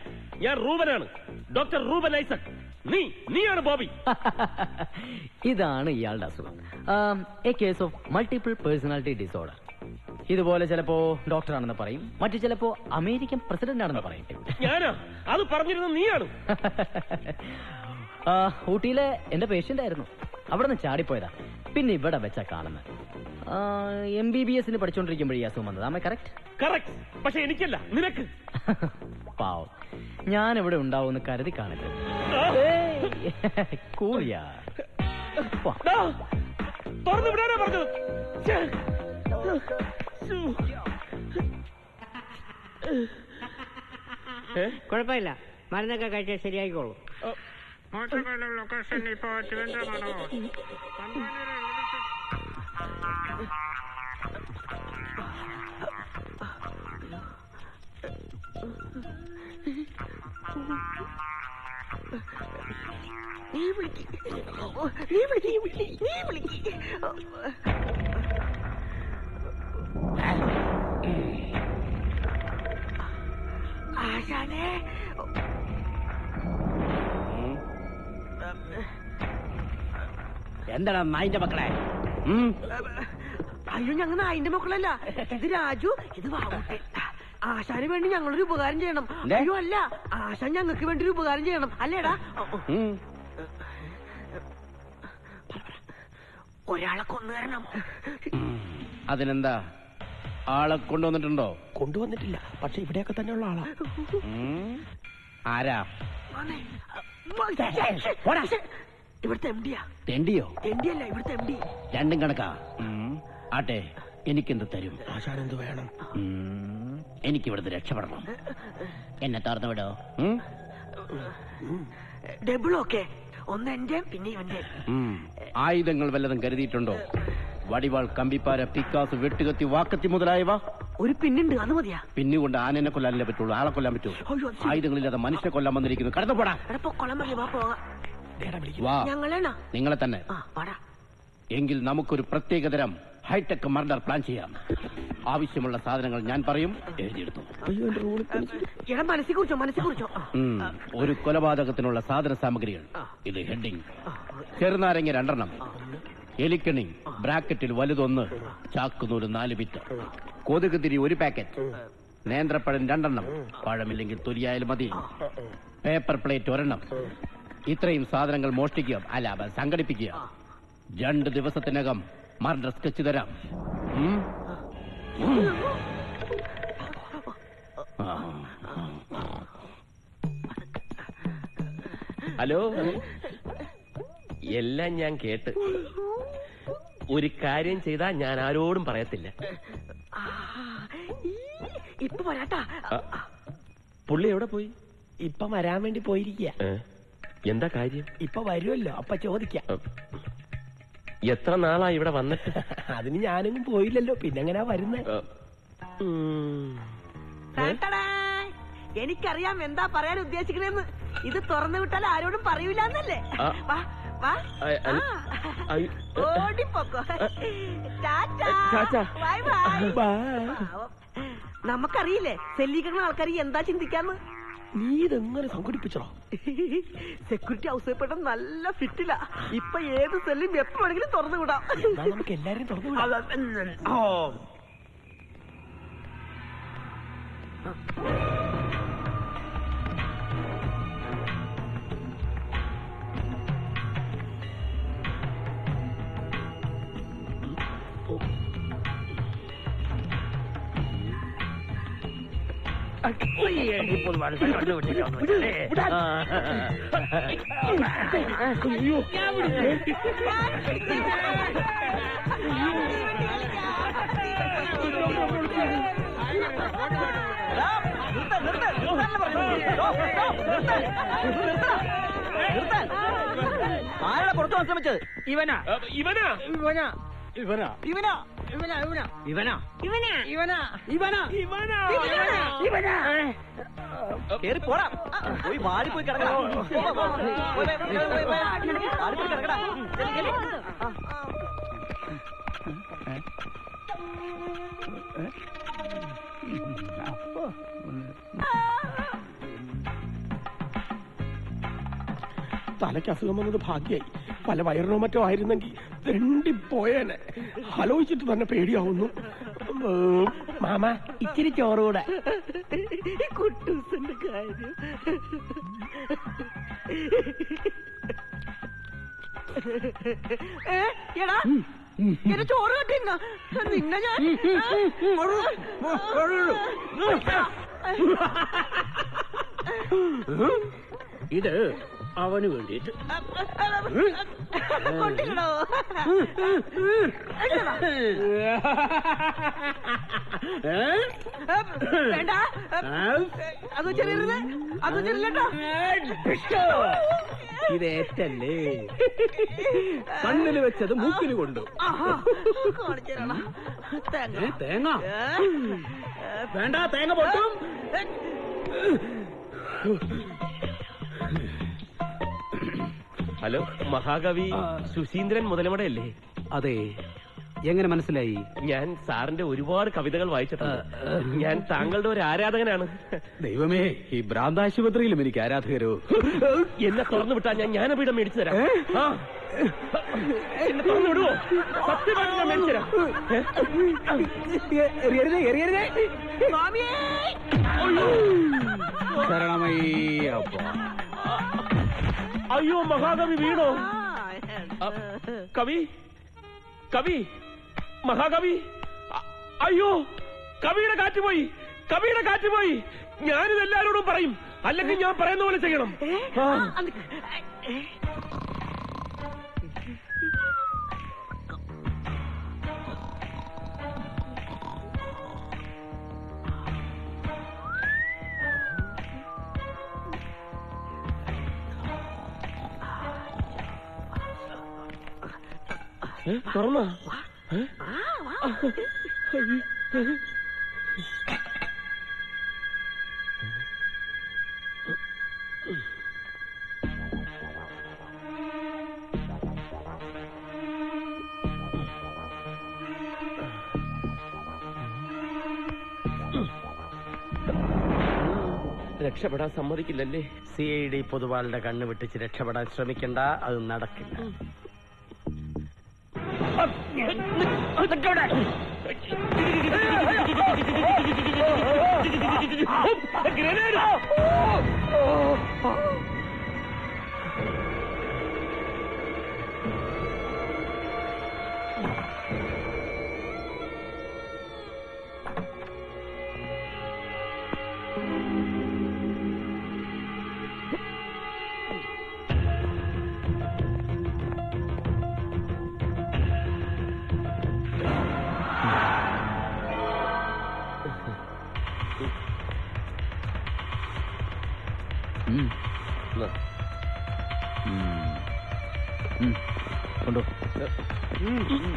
S2: ഞാൻ റൂബനാണ്. Doctor Reuben Isaac. നീയാണ് ബോബി.
S6: ഇതാണ് ഇയാളുടെ അസുഖം. A case of multiple personality disorder. ഇതുപോലെ ചിലപ്പോ ഡോക്ടറാണെന്ന് പറയും, മറ്റു ചിലപ്പോ അമേരിക്കൻ പ്രസിഡന്റ് ആണെന്ന് പറയും.
S16: ഞാനാ അത് പറഞ്ഞിരുന്നത് നീയാണ്.
S6: ഊട്ടിയിലെ എന്റെ പേഷ്യന്റ് ആയിരുന്നു. അവിടെ നിന്ന് ചാടിപ്പോയതാ. പിന്നെ ഇവിടെ വെച്ചാ കാണുന്നത്. MBBS പഠിച്ചോണ്ടിരിക്കുമ്പോഴേ അസുഖം വന്നത്. ആമേ കറക്റ്റ്?
S16: കറക്റ്റ്. പക്ഷെ എനിക്കല്ല, നിനക്ക്.
S6: പാവം, ഞാൻ ഇവിടെ ഉണ്ടാവുമെന്ന് കരുതി കാണില്ല. കൂടിയാ
S16: തുറന്നു വിടാനാ പറഞ്ഞത്.
S5: കുഴപ്പമില്ല, മരുന്നൊക്കെ കഴിച്ചാൽ ശരിയായിക്കോളൂ.
S14: ലൊക്കേഷൻ ഇപ്പോ തിരുവനന്തപുരമാണോ?
S5: ആശാനെ,
S6: എന്താണ് നായിന്റെ മക്കളെ?
S5: അയ്യോ, ഞങ്ങൾ നായിന്റെ മക്കളല്ല. ഇത് രാജു, ഇത് വാവൂട്ടി. ആശാന് വേണ്ടി ഞങ്ങളൊരു ഉപകാരം ചെയ്യണം. അയ്യോ അല്ല, ആശാൻ ഞങ്ങൾക്ക് വേണ്ടി ഒരു ഉപകാരം ചെയ്യണം, അല്ലേടാ? ഒരാളെ കൊന്നുതരണം.
S6: അതിനെന്താ, ആളെ കൊണ്ടുവന്നിട്ടുണ്ടോ?
S16: കൊണ്ടുവന്നിട്ടില്ല, പക്ഷെ ഇവിടെയൊക്കെ തന്നെയുള്ള ആളാ.
S6: ആരാ?
S5: ഇവിടുത്തെ എംഡിയാ.
S6: തെണ്ടിയോ?
S5: തെണ്ടിയല്ല, ഇവിടുത്തെ എംഡി.
S6: രണ്ടും കണക്കാ. ആട്ടെ, എനിക്കെന്ത് തരും?
S16: ആശാൻ എന്ത് വേണം?
S6: എനിക്കിവിടുന്ന് രക്ഷപ്പെടണം. എന്നെ താർന്നു വിടോ.
S5: Double okay. ഒന്ന് എന്റെ, പിന്നെ ഇവന്റെ.
S6: ആയുധങ്ങൾ വല്ലതും കരുതിയിട്ടുണ്ടോ? വടിവാൾ, കമ്പിപ്പാര, പിക്കാസ്, വെട്ടുകത്തി, വാക്കത്തി മുതലായവ?
S5: ഒരു പിന്നുണ്ട്, അത് മതിയാ.
S6: പിന്നുകൊണ്ട് ആനനെ കൊല്ലാനല്ലേ പറ്റുള്ളൂ, ആളെ കൊല്ലാൻ പറ്റുമോ? ആയുധങ്ങളില്ലാതെ മനുഷ്യനെ കൊല്ലാൻ വന്നിരിക്കുന്നു. കടന്നു പോടാ.
S5: ഞങ്ങളേണ
S6: നിങ്ങളെ തന്നെ. എങ്കിൽ നമുക്കൊരു പ്രത്യേകതരം ഹൈടെക് മർഡർ പ്ലാൻ ചെയ്യാം. ആവശ്യമുള്ള സാധനങ്ങൾ ഞാൻ പറയും, എഴുതിയെടുത്തു.
S5: മനസ്സിൽ കുറിച്ചോ.
S6: ഒരു കൊലപാതകത്തിനുള്ള സാധന സാമഗ്രികൾ. ഇത് ഹെഡിങ്: ചെറുനാരങ്ങ 2 എലിക്കണി ബ്രാക്കറ്റിൽ വലുതൊന്ന്, ചാക്കുനൂല് 4 ബിറ്റ്, കൊതുക് തിരി 1 പാക്കറ്റ്, നേന്ത്രപ്പഴം 2, പഴമില്ലെങ്കിൽ തൊലിയായാലും മതി, പേപ്പർ പ്ലേറ്റ് 1. ഇത്രയും സാധനങ്ങൾ മോഷ്ടിക്കുക, അല്ല സംഘടിപ്പിക്കുക. 2 ദിവസത്തിനകം മർഡർ സ്കെച്ച് തരാം.
S2: ഹലോ, എല്ലാം ഞാൻ കേട്ട്. ഒരു കാര്യം ചെയ്താ ഞാൻ ആരോടും പറയത്തില്ല.
S5: ഇപ്പൊ വരാട്ടാ.
S2: പുള്ളി എവിടെ പോയി?
S16: ഇപ്പൊ വരാൻ വേണ്ടി പോയിരിക്കുക.
S2: എന്താ കാര്യം?
S16: ഇപ്പൊ വരുമല്ലോ, അപ്പൊ ചോദിക്കാം.
S2: എത്ര നാളാ ഇവിടെ വന്നിട്ട്?
S16: അതിന് ഞാനെങ്ങും പോയില്ലല്ലോ, പിന്നെങ്ങനാ വരുന്നത്?
S5: എനിക്കറിയാം എന്താ പറയാൻ ഉദ്ദേശിക്കണെന്ന്. ഇത് തുറന്നു വിട്ടാൽ ആരോടും പറയൂലെന്നല്ലേ? ഓടിപ്പോക്കോ. നമുക്കറിയില്ലേ സെല്ലിക്കുന്ന ആൾക്കാർ എന്താ ചിന്തിക്കാന്ന്.
S16: നീ ഇതെങ്ങനെ സംഘടിപ്പിച്ചോ?
S5: സെക്യൂരിറ്റി ഹൗസിൽ പെട്ട നല്ല ഫിറ്റില്ല. ഇപ്പൊ ഏത് സെല്ലും എപ്പോ വേണമെങ്കിലും തുറന്നു വിടാം.
S16: നമുക്ക് എല്ലാരും തുറന്നു വിടാം.
S5: ആരാ പുറത്തു വന്ന് ശ്രമിച്ചത്? ഇവനാ. കേറി പോടാ. പോയി വാടി പോയി കിടക്കടാ.
S16: തലയ്ക്ക് അസുഖം വന്നത് ഭാഗ്യായി. പല വയറിനോ മറ്റോ ആയിരുന്നെങ്കിൽ തെണ്ടിപ്പോയേനെ. ആലോചിച്ചിട്ട് തന്നെ പേടിയാവുന്നു. മാമ ഇച്ചിരി ചോറുകൂടെ.
S5: കുട്ടൂസന്റെ കാര്യം എടാ എന്നെ ചോറ് കെട്ടിന്ന നിന്നെ ഞാൻ
S7: ഇത് അവന് വേണ്ടിട്ട്
S5: കൊണ്ടിരണോ വേണ്ട അത് ചെറിയത് അത് ചെറിയട്ടോ
S7: ഇതേറ്റല്ലേ കണ്ണിൽ വെച്ചത് മൂക്കിന് കൊണ്ടു. തേങ്ങ വേണ്ട, തേങ്ങ പൊട്ടും.
S2: ഹലോ, മഹാകവി സുശീന്ദ്രൻ മുതലമടയല്ലേ?
S17: അതെ. എങ്ങനെ മനസ്സിലായി?
S2: ഞാൻ സാറിന്റെ ഒരുപാട് കവിതകൾ വായിച്ചിട്ടുണ്ട്. ഞാൻ താങ്കളുടെ ഒരു ആരാധകനാണ്.
S17: ദൈവമേ, ഈ ഭ്രാന്താശുപത്രിയിലും എനിക്ക് ആരാധകരോ?
S2: എന്നെ തുറന്നു വിട്ടാ ഞാൻ ജ്ഞാനപീഠം മേടിച്ചു തരാം. എന്നെ തുറന്നു വിടുവോ? സത്യമായിട്ട് ഞാൻ മേടിച്ചു തരാം.
S17: ശരണമയ്യപ്പ.
S2: അയ്യോ, മഹാകവി വീണോ? കവി കവി മഹാകവി, അയ്യോ, കവിയുടെ കാറ്റ് പോയി, കവിയുടെ കാറ്റ് പോയി. ഞാനിത് എല്ലാവരോടും പറയും, അല്ലെങ്കിൽ ഞാൻ പറയുന്ന പോലെ ചെയ്യണം. തുറന്ന രക്ഷപ്പെടാൻ സമ്മതിക്കില്ലല്ലേ?
S5: CID പൊതുവാളുടെ കണ്ണ് വെട്ടിച്ച് രക്ഷപ്പെടാൻ ശ്രമിക്കണ്ട, അത് നടക്കില്ല.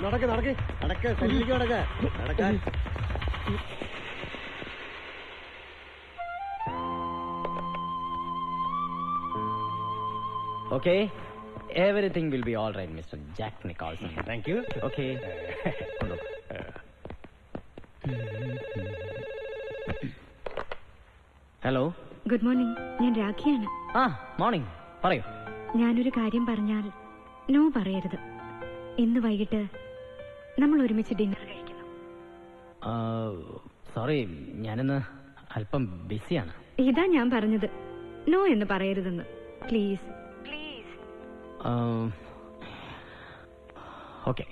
S16: നടക്ക് നടക്ക് നടക്ക് സല്ലിക്ക് നടക്ക നടക്കാൻ.
S6: Okay, everything will be all right, Mr. Jack Nicholson.
S12: Thank you.
S6: Okay. Hello,
S4: good morning. ഞാൻ രാഖിയാണ്.
S6: മോർണിംഗ്. പറയൂ.
S4: ഞാനൊരു കാര്യം പറഞ്ഞാൽ നോ പറയരുത്. ഇന്ന് വൈകിട്ട് നമ്മൾ ഒരുമിച്ച് ഡിന്നർ കഴിക്കുന്നു.
S6: സോറി, ഞാനിന്ന് അല്പം ബിസിയാണ്.
S4: ഇതാ ഞാൻ പറഞ്ഞത്, നോ എന്ന് പറയരുതെന്ന്. Please please.
S6: ഓക്കെ.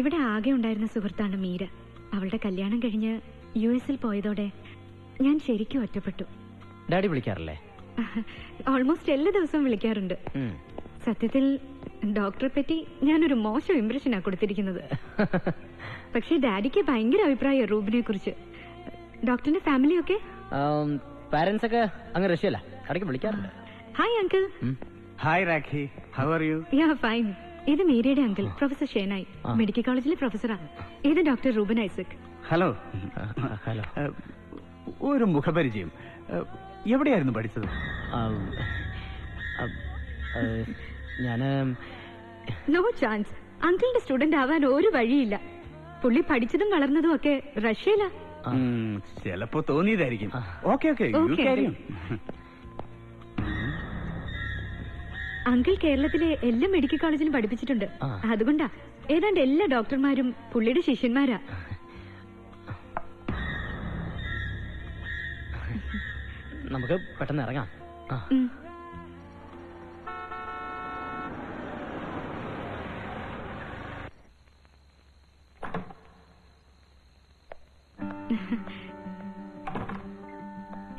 S4: ഇവിടെ ആകെ ഉണ്ടായിരുന്ന സുഹൃത്താണ് മീര. അവളുടെ കല്യാണം കഴിഞ്ഞ് US പോയതോടെ ഞാൻ ശരിക്കും ഒറ്റപ്പെട്ടു.
S6: ഡാഡി വിളിക്കാറില്ലേ?
S4: ഓൾമോസ്റ്റ് എല്ലാ ദിവസവും വിളിക്കാറുണ്ട്. സത്യത്തിൽ ഡോക്ടറെ പറ്റി ഞാനൊരു മോശം ഇംപ്രഷനാ കൊടുത്തിരിക്കുന്നത്. പക്ഷെ ഡാഡിക്ക് ഭയങ്കര അഭിപ്രായം റൂബിനെ കുറിച്ച്. ഡോക്ടറിന്റെ ഫാമിലി ഒക്കെ
S6: പാരന്റ്സ് ഒക്കെ അങ്ങ് റഷ്യല്ല, ഇടയ്ക്ക് വിളിക്കാറുണ്ട്.
S4: Hi uncle.
S12: Hi Rakhi, how are you?
S4: Yeah fine. ഇത് മീരയുടെ അങ്കിൾ പ്രൊഫസർ ഷേനായി, മെഡിക്കൽ കോളേജിലെ പ്രൊഫസറാണ്. ഇത് doctor Reuben Isaac.
S12: Hello.
S6: Hello.
S12: ഒരു മുഖപരിചയം. എവിടെയായിരുന്നു പഠിച്ചത്?
S6: ഞാന്
S4: നോ ചാൻസ്. അങ്കിളിന്റെ സ്റ്റുഡന്റ് ആവാൻ ഒരു വഴിയില്ല. പുള്ളി പഠിച്ചതും വളർന്നതും ഒക്കെ റഷ്യയിലാ.
S12: ചിലപ്പോ തോന്നിയതായിരിക്കും. Okay okay, you carry on.
S4: Uncle കേരളത്തിലെ എല്ലാ മെഡിക്കൽ കോളേജിലും പഠിപ്പിച്ചിട്ടുണ്ട്. അതുകൊണ്ടാ ഏതാണ്ട് എല്ലാ ഡോക്ടർമാരും പുള്ളിയുടെ ശിഷ്യന്മാരാ.
S6: നമുക്ക് പെട്ടെന്ന് ഇറങ്ങാം.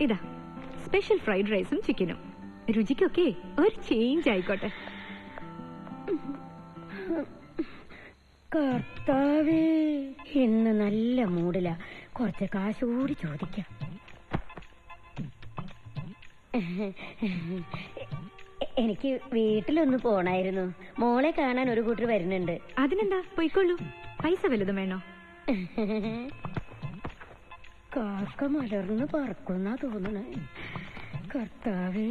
S4: ഇതാ സ്പെഷ്യൽ ഫ്രൈഡ് റൈസും ചിക്കനും. രുചിക്കൊക്കെ ഒരു ചേഞ്ച് ആയിക്കോട്ടെ.
S9: കർത്താവേ, ഇന്ന് നല്ല മൂഡില. കുറച്ച് കാശ് കൂടി ചോദിക്കാം. എനിക്ക് വീട്ടിലൊന്ന് പോണായിരുന്നു. മോളെ കാണാൻ ഒരു കൂട്ടർ വരുന്നുണ്ട്.
S4: അതിനെന്താ, പോയിക്കൊള്ളൂ. പൈസ വലുതും വേണോ?
S9: കാക്ക മലർന്ന് പറക്കുന്ന തോന്നണ. കർത്താവേ,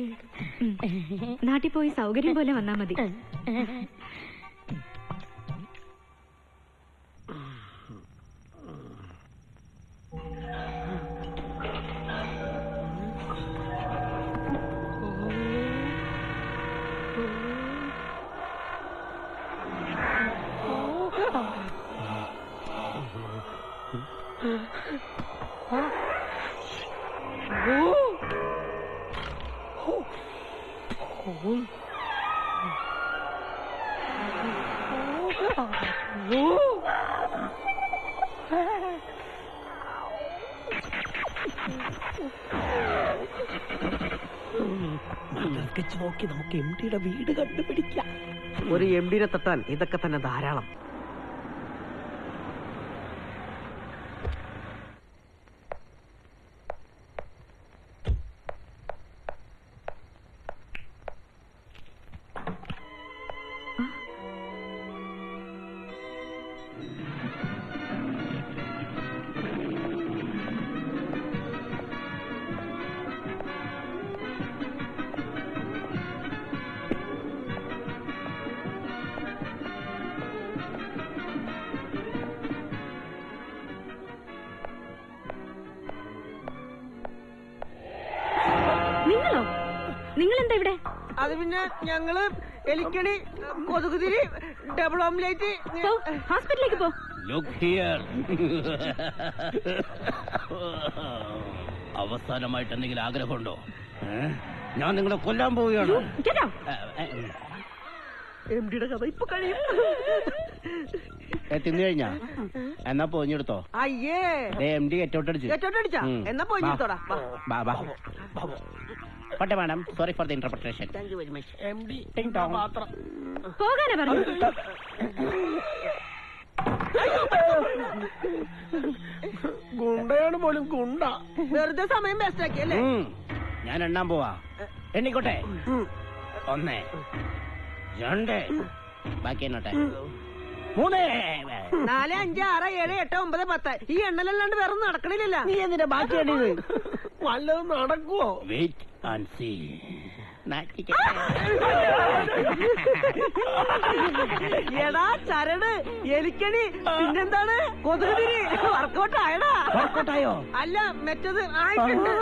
S4: നാട്ടിൽ പോയി സൗകര്യം പോലെ വന്നാ മതി.
S5: നോക്കി നമുക്ക് എംഡിയുടെ വീട് കണ്ടുപിടിക്കാം. ഒരു എംഡിനെ തട്ടാൻ ഇതൊക്കെ തന്നെ ധാരാളം.
S4: നിങ്ങളെന്താ ഇവിടെ?
S5: അത് പിന്നെ ഞങ്ങള് എലിക്കണി, കൊതുകുതിരി, ഡബിൾ ഓംലേറ്റ്.
S4: ഹോസ്പിറ്റലിലേക്ക് പോ.
S7: അവസാനമായിട്ട് എന്തെങ്കിലും ആഗ്രഹമുണ്ടോ? ഞാൻ നിങ്ങളെ കൊല്ലാൻ പോവുകയാണ്.
S5: എംഡിയുടെ കഥ ഇപ്പൊ കഴിയും.
S7: തിന്നു കഴിഞ്ഞാ എന്നാ പോഞ്ഞെടുത്തോ.
S5: അയ്യേ,
S7: എംഡി
S5: ഏറ്റോട്ടടിച്ചാ എന്നാ പോഞ്ഞെടുത്തോടാ.
S7: പട്ടെ madam, sorry for the interpretation.
S5: Thank you very much. MD മാത്രം
S4: പോകാനാ പറഞ്ഞു.
S16: ഗുണ്ടയാണ് പോലും ഗുണ്ട.
S5: വെറുതെ സമയം വേസ്റ്റ് ആക്കിയല്ലേ?
S7: ഞാൻ എണ്ണാൻ പോവാ. എണ്ണിക്കോട്ടെ. 1 2 ബാക്കി എണ്ണോട്ടെ. 3
S5: 4 5 6 7 8 9 10. ഈ എണ്ണലല്ലാണ്ട് വേറെ ഒന്നും നടക്കണില്ല.
S16: നീ എന്തിനാ ബാക്കി എണ്ണിയത്? വല്ലതും നടക്കുവോ?
S7: Wait and see.
S5: എടാ ചരട്, എലിക്കണി, പിന്നെന്താണ് കൊതുകുതിരി. വർക്കൗട്ട് ആയടാ?
S7: വർക്കൗട്ടായോ?
S5: അല്ല, മറ്റത് ആയിട്ടുണ്ട്.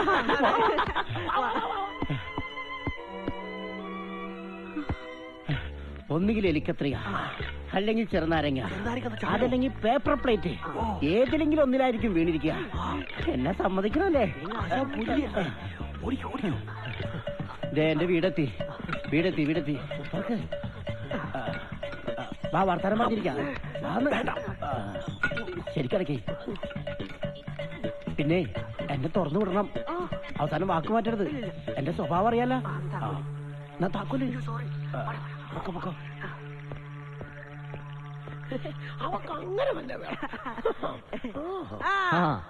S7: ഒന്നുകിൽ എലിക്കത്രിക, അല്ലെങ്കിൽ ചെറുനാരങ്ങ, അതല്ലെങ്കിൽ പേപ്പർ പ്ലേറ്റ്. ഏതിലെങ്കിലും ഒന്നിലായിരിക്കും വീണിരിക്കുക. എന്നെ സമ്മതിക്കണല്ലേ? എന്റെ വീടെത്തി. വാ, വർത്താനം പറഞ്ഞിരിക്കാം. ശരിക്കിടക്കി. പിന്നെ എന്നെ തുറന്നു വിടണം. അവസാനം വാക്ക് മാറ്റരുത്. എന്റെ സ്വഭാവം അറിയാലോ. എന്നാ താക്കോല്. പൊക്കോ.
S5: അവക്ക് അങ്ങനെ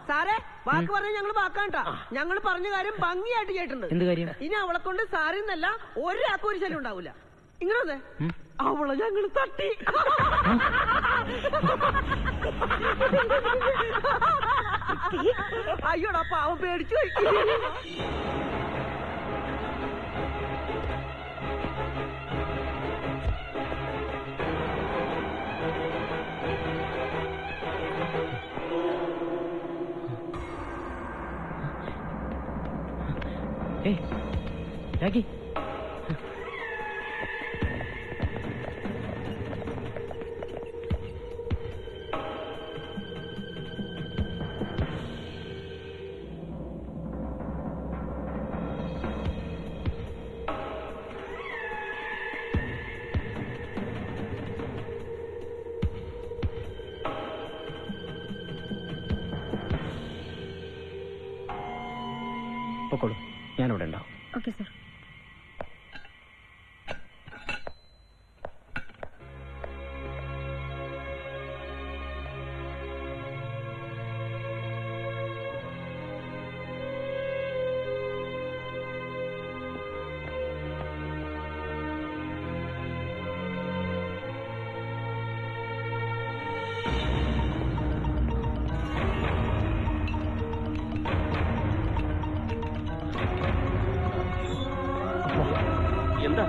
S5: സാറേ, വാക്ക് പറഞ്ഞ ഞങ്ങള് വാക്കാണ്ടാ. ഞങ്ങള് പറഞ്ഞ കാര്യം ഭംഗിയായിട്ട് കേട്ടിട്ടുണ്ട്.
S6: എന്ത് കാര്യം?
S5: ഇനി അവളെ കൊണ്ട് സാറിന്നല്ല ഒരാൾക്കും ഒരു ശല്യം ഉണ്ടാവൂല. ഇങ്ങനെ അവളെ ഞങ്ങള് തട്ടി. അയ്യോടാ, പാവം പേടിച്ചു പോയി.
S6: പൊക്കോളൂ, ഞാനിവിടെ ഉണ്ടാവും.
S4: Okay sir.
S2: എന്താ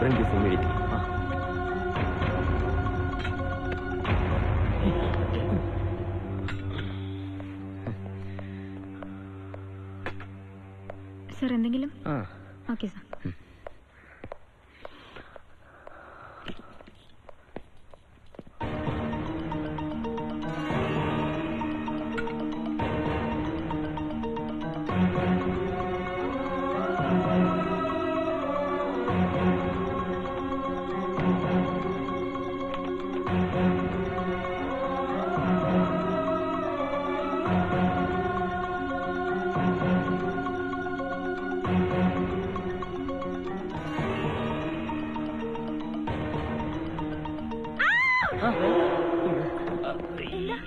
S13: Bring this immediately.
S4: സർ എന്തെങ്കിലും? Okay sir.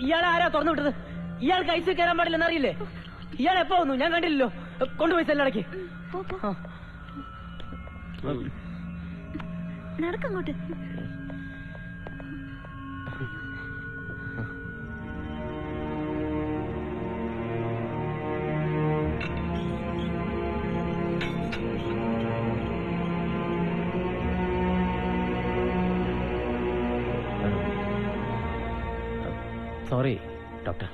S6: ഇയാളെ ആരാ തുറന്നു വിട്ടത്? ഇയാൾക്ക് ഐസ് കയറാൻ പാടില്ലെന്ന് അറിയില്ലേ? ഇയാൾ എപ്പോ വന്നു? ഞാൻ കണ്ടില്ലല്ലോ. കൊണ്ടുപോയി സെല്ലടക്കി.
S4: നടക്കങ്ങോട്ട്.
S6: Sorry doctor.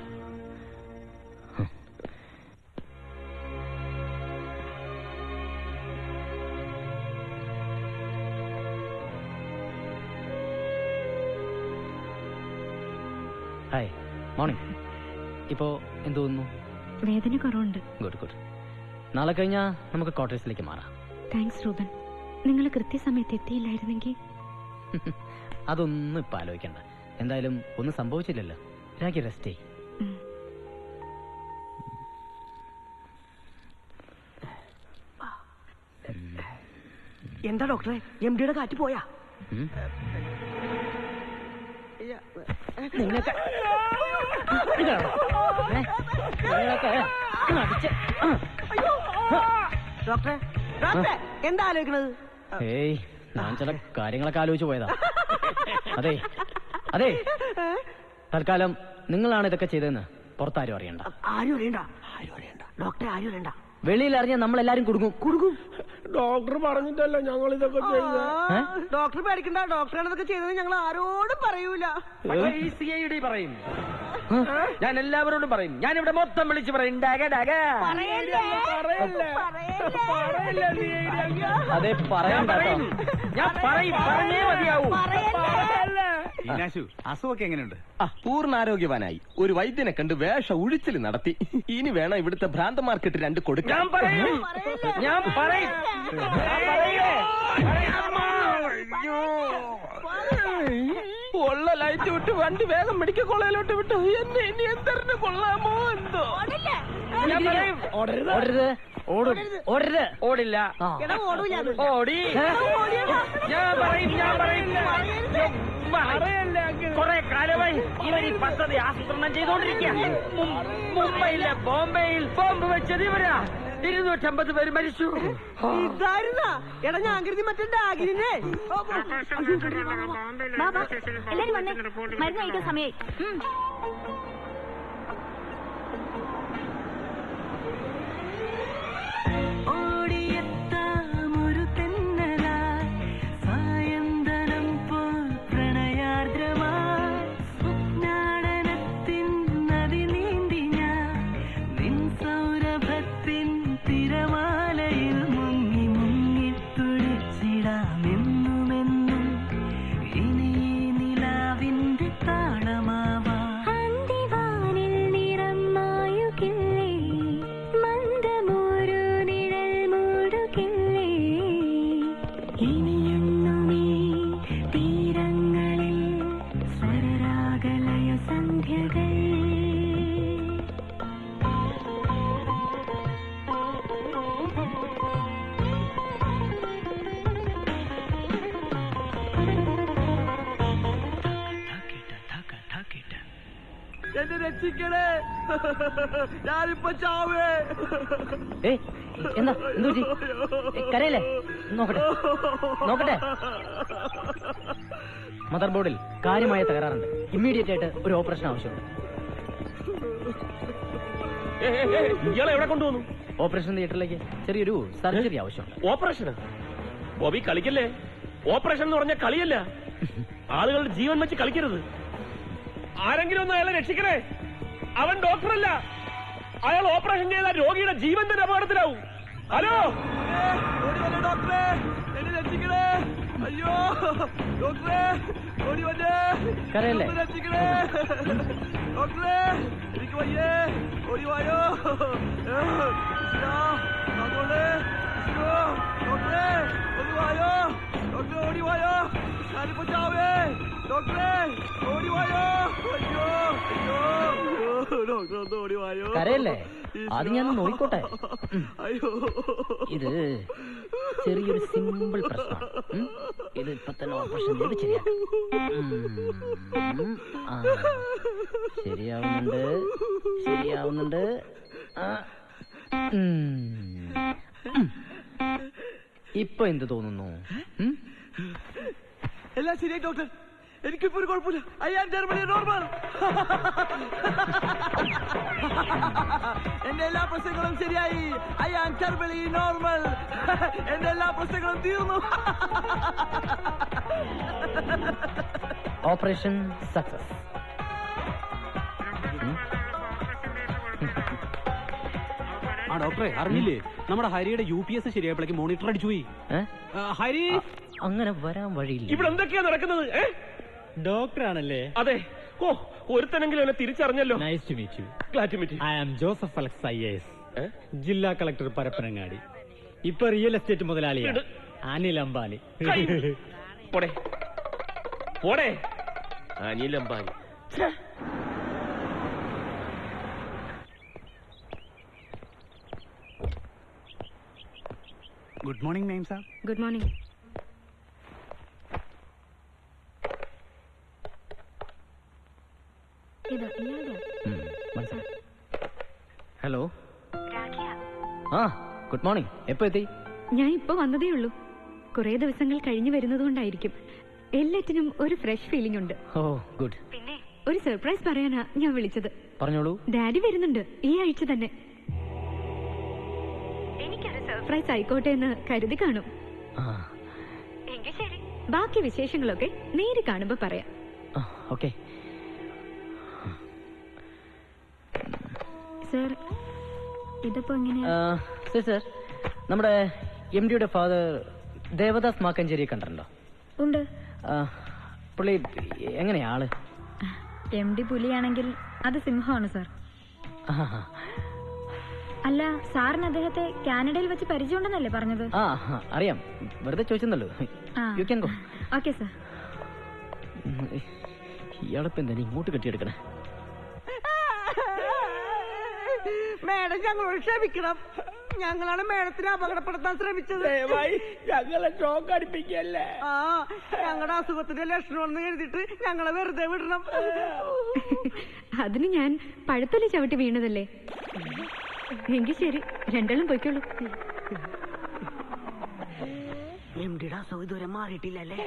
S6: Hi, morning. ഇപ്പോ എന്ത് തോന്നുന്നു?
S4: വേദന കുറവുണ്ട്.
S6: Good good. നാളെ കഴിഞ്ഞാൽ നമുക്ക് ക്വാർട്ടേഴ്സിലേക്ക് മാറാം.
S4: Thanks Ruben. നിങ്ങൾ കൃത്യസമയത്ത് എത്തിയില്ലായിരുന്നെങ്കിൽ.
S6: അതൊന്നും ഇപ്പൊ ആലോചിക്കണ്ട. എന്തായാലും ഒന്നും സംഭവിച്ചില്ലല്ലോ. രാഖി റെസ്റ്റ് ചെയ്യ്.
S5: എന്താ ഡോക്ടറെ, MD-യുടെ കാറ്റ് പോയാ? ഡോക്ടറെ, ഡോക്ടറെ എന്താ ആലോചിക്കണത്?
S6: ഏയ്, ഞാൻ ചില കാര്യങ്ങളൊക്കെ ആലോചിച്ച് പോയതാ. അതെ അതെ, തൽക്കാലം നിങ്ങളാണ് ഇതൊക്കെ ചെയ്തതെന്ന് പുറത്താരും അറിയണ്ട.
S5: ആരും അറിയണ്ട ഡോക്ടറെ, ആരും അറിയണ്ട.
S6: വെളിയിൽ അറിഞ്ഞാൽ നമ്മളെല്ലാരും കുടുങ്ങും.
S16: ഡോക്ടർ പറഞ്ഞിട്ടല്ലോ ഞങ്ങൾ ഇതൊക്കെ ചെയ്ത.
S5: ഡോക്ടർ പേടിക്കണ്ട, ഡോക്ടറാണ് ഇതൊക്കെ ചെയ്തത് ഞങ്ങൾ ആരോടും പറയൂല.
S2: പറയും, ഞാൻ എല്ലാവരോടും പറയും. ഞാൻ ഇവിടെ മൊത്തം വിളിച്ച് പറയും.
S6: അതെ, പറയാൻ
S2: ഞാൻ പറയും, പറഞ്ഞേ മതിയാവൂ.
S13: അസുഖമൊക്കെ എങ്ങനെയുണ്ട്?
S2: പൂർണ്ണ ആരോഗ്യവാനായി. ഒരു വൈദ്യനെ കണ്ട് വേഷ ഉഴിച്ചിൽ നടത്തി. ഇനി വേണം ഇവിടുത്തെ ഭ്രാന്ത മാർക്കറ്റ് 2 കൊടുക്കാൻ. ഞാൻ പറയും. ഉള്ള ലൈറ്റ് വിട്ട് വണ്ടി വേഗം മെഡിക്കൽ കോളേജിലോട്ട് വിട്ടു. എന്നെ ഇനി എന്തറിന് കൊള്ളാമോ എന്തോ. ഓടില്ല. ഓടി. ഞാൻ പറയും. കുറെ കാലമായി ഇവർ ഈ പദ്ധതി ആസൂത്രണം ചെയ്തോണ്ടിരിക്കുക. മുംബൈയിലെ ബോംബെയിൽ ബോംബ് വെച്ചത് ഇവരാ. 250 പേര് മരിച്ചു.
S5: ഇതായിരുന്നാ? എടാ ഞാൻ കരുതി മറ്റേ ഡാഗിനെ.
S9: എല്ലാരും വന്നേ, മരുന്ന് കഴിക്കാൻ സമയായി.
S18: പ്രണയാർദ്രമാ സ്വപ്നാടനത്തിൻ നദി നീന്തി ഞാൻ
S9: സന്ധ്യകൾ
S5: എന്നെ രക്ഷിക്കണേ, ഞാനിപ്പോ ചാവേ.
S6: എന്താ എന്തുപറ്റി? കരയല്ലേ? നോക്കട്ടെ നോക്കട്ടെ. മദർ ബോർഡിൽ കാര്യമായ തകരാറുണ്ട്. ഇമ്മീഡിയറ്റ് ആയിട്ട് ഒരു ഓപ്പറേഷൻ ആവശ്യമുണ്ട്.
S2: ഇയാളെ എവിടെ കൊണ്ടുവന്നു?
S6: ഓപ്പറേഷൻ തിയേറ്ററിലേക്ക് ചെറിയൊരു സർജറി ആവശ്യമുണ്ട്.
S2: ഓപ്പറേഷന്? ബോബി കളിക്കല്ലേ. ഓപ്പറേഷൻ എന്ന് പറഞ്ഞ കളിയല്ല. ആളുകളുടെ ജീവൻ വെച്ച് കളിക്കരുത്. ആരെങ്കിലും ഒന്ന് അയാളെ രക്ഷിക്കണേ. അവൻ ഡോക്ടറല്ല. അയാൾ ഓപ്പറേഷൻ ചെയ്ത രോഗിയുടെ ജീവൻ തന്നെ അപകടത്തിലാവും. ഹലോ
S5: ഡോക്ടറെ, എന്നെ രക്ഷിക്കണേ. അയ്യോ ഡോക്ടറെ, ഓടി വന്നേ.
S6: കരയല്ലേ?
S5: രക്ഷിക്കണേ ഡോക്ടറെ, എനിക്ക് വയ്യേ. ഓടി വായോ ഡോക്ടറെ, ഓടി വായോ ഡോക്ടറെ, ഓടി വായോ. ഞാനിപ്പോ ചാവേ ഡോക്ടറെ, ഓടി വായോ. അയ്യോ അയ്യോ ഡോക്ടറെ, ഒന്ന് ഓടി വായോ.
S6: കരയല്ലേ? ആദ്യം ഞാൻ നോയിക്കോട്ടെ.
S5: അയ്യോ,
S6: ഇത് ചെറിയൊരു സിമ്പിൾ പ്രശ്നമാണ്. ഇത് ഇപ്പൊ തന്നെ ഓപ്പറേഷൻ ചെയ്ത് ശരിയാവുന്നുണ്ട്. ശരിയാവുന്നുണ്ട്. ഇപ്പൊ എന്ത് തോന്നുന്നു?
S5: എല്ലാം ശരിയായി ഡോക്ടർ. എനിക്കിപ്പോ ഒരു കുഴപ്പമില്ല. I am Germany normal. എന്റെ എല്ലാ പ്രശ്നങ്ങളും ശരിയായി. I am Germany normal. എന്റെ എല്ലാ പ്രശ്നങ്ങളും തീർന്നു.
S6: Operation success.
S17: ആ ഡോക്ടറെ, അറിഞ്ഞില്ലേ നമ്മുടെ ഹരിയുടെ UPS ശരിയായപ്പോഴേക്ക് മോണിറ്റർ അടിച്ചു പോയി. ഹരി
S6: അങ്ങനെ വരാൻ വഴിയില്ല.
S2: ഇവിടെ എന്തൊക്കെയാ നടക്കുന്നത്?
S3: ഡോക്ടറാണല്ലേ?
S2: അതെ. ഓ, ഒരുത്തനെങ്കിലും എന്നെ തിരിച്ചറിഞ്ഞല്ലോ.
S3: Nice to meet you.
S2: Glad to meet you.
S3: I am Joseph Alex IAS, ജില്ലാ കളക്ടർ പരപ്പനങ്ങാടി. ഇപ്പൊ റിയൽ എസ്റ്റേറ്റ് മുതലാളിയാണ് അനിൽ അംബാനി.
S2: പോടെ പോടെ, Anil Ambani.
S12: Good morning ma'am sir.
S4: Good morning.
S6: Hello. ആ ഗുഡ് മോർണിംഗ്. എപ്പോ എത്തി?
S4: ഞാൻ ഇപ്പൊ വന്നതേ ഉള്ളൂ. കുറെ ദിവസങ്ങൾ കഴിഞ്ഞു വരുന്നതുകൊണ്ടായിരിക്കും എല്ലാറ്റിനും ഒരു ഫ്രഷ് ഫീലിംഗ് ഉണ്ട്.
S6: ഓ ഗുഡ്.
S4: പിന്നെ ഒരു സർപ്രൈസ് പറയാനാ ഞാൻ വിളിച്ചത്.
S6: പറഞ്ഞോളൂ.
S4: ഡാഡി വരുന്നുണ്ട് ഈ ആഴ്ച തന്നെ. എനിക്കൊരു സർപ്രൈസ് ആയിക്കോട്ടെ എന്ന് കരുതി കാണും. എങ്കിൽ ശരി, ബാക്കി വിശേഷങ്ങളൊക്കെ നേരി കാണുമ്പോ പറയാം.
S6: ഓക്കെ.
S4: സർ, ഇതിപ്പോ എങ്ങനെയാ?
S6: സർ, നമ്മുടെ MDയുടെ ഫാദർ ദേവദാസ് മാക്കഞ്ചേരിയെ കണ്ടിട്ടുണ്ടോ?
S4: ഉണ്ട്.
S6: പുള്ളി എങ്ങനെയാ ആള്?
S4: MD പുലിയാണെങ്കിൽ അത് സിംഹമാണ് സാർ. അല്ല, സാറിന് അദ്ദേഹത്തെ കാനഡയിൽ വെച്ച് പരിചയമുണ്ടെന്നല്ലേ പറഞ്ഞത്?
S6: അറിയാം, വെറുതെ ചോദിച്ചെന്നല്ലോ. You can go.
S4: Okay sir.
S6: ഇയാളിപ്പോ എന്താ ഇങ്ങോട്ട് കെട്ടിയെടുക്കണേ?
S5: മേഡം ഞങ്ങളോട് ക്ഷമിക്കണം. ഞങ്ങളാണ് മേഡത്തിനെ അപകടപ്പെടുത്താൻ ശ്രമിച്ചത്.
S16: ഞങ്ങളെ ഷോക്ക് അടിപ്പിക്കല്ലേ.
S5: ഞങ്ങളുടെ അസുഖത്തിന്റെ ലക്ഷണമെന്ന് എഴുതിട്ട് ഞങ്ങളെ വെറുതെ വിടണം.
S4: അതിന് ഞാൻ പഴുത്തൊലി ചവിട്ടി വീണതല്ലേ. എങ്കിൽ ശരി, രണ്ടാളും പോയിക്കോളൂ.
S5: MDയുടെ അസുഖം ഇതുവരെ മാറിയിട്ടില്ലല്ലേ?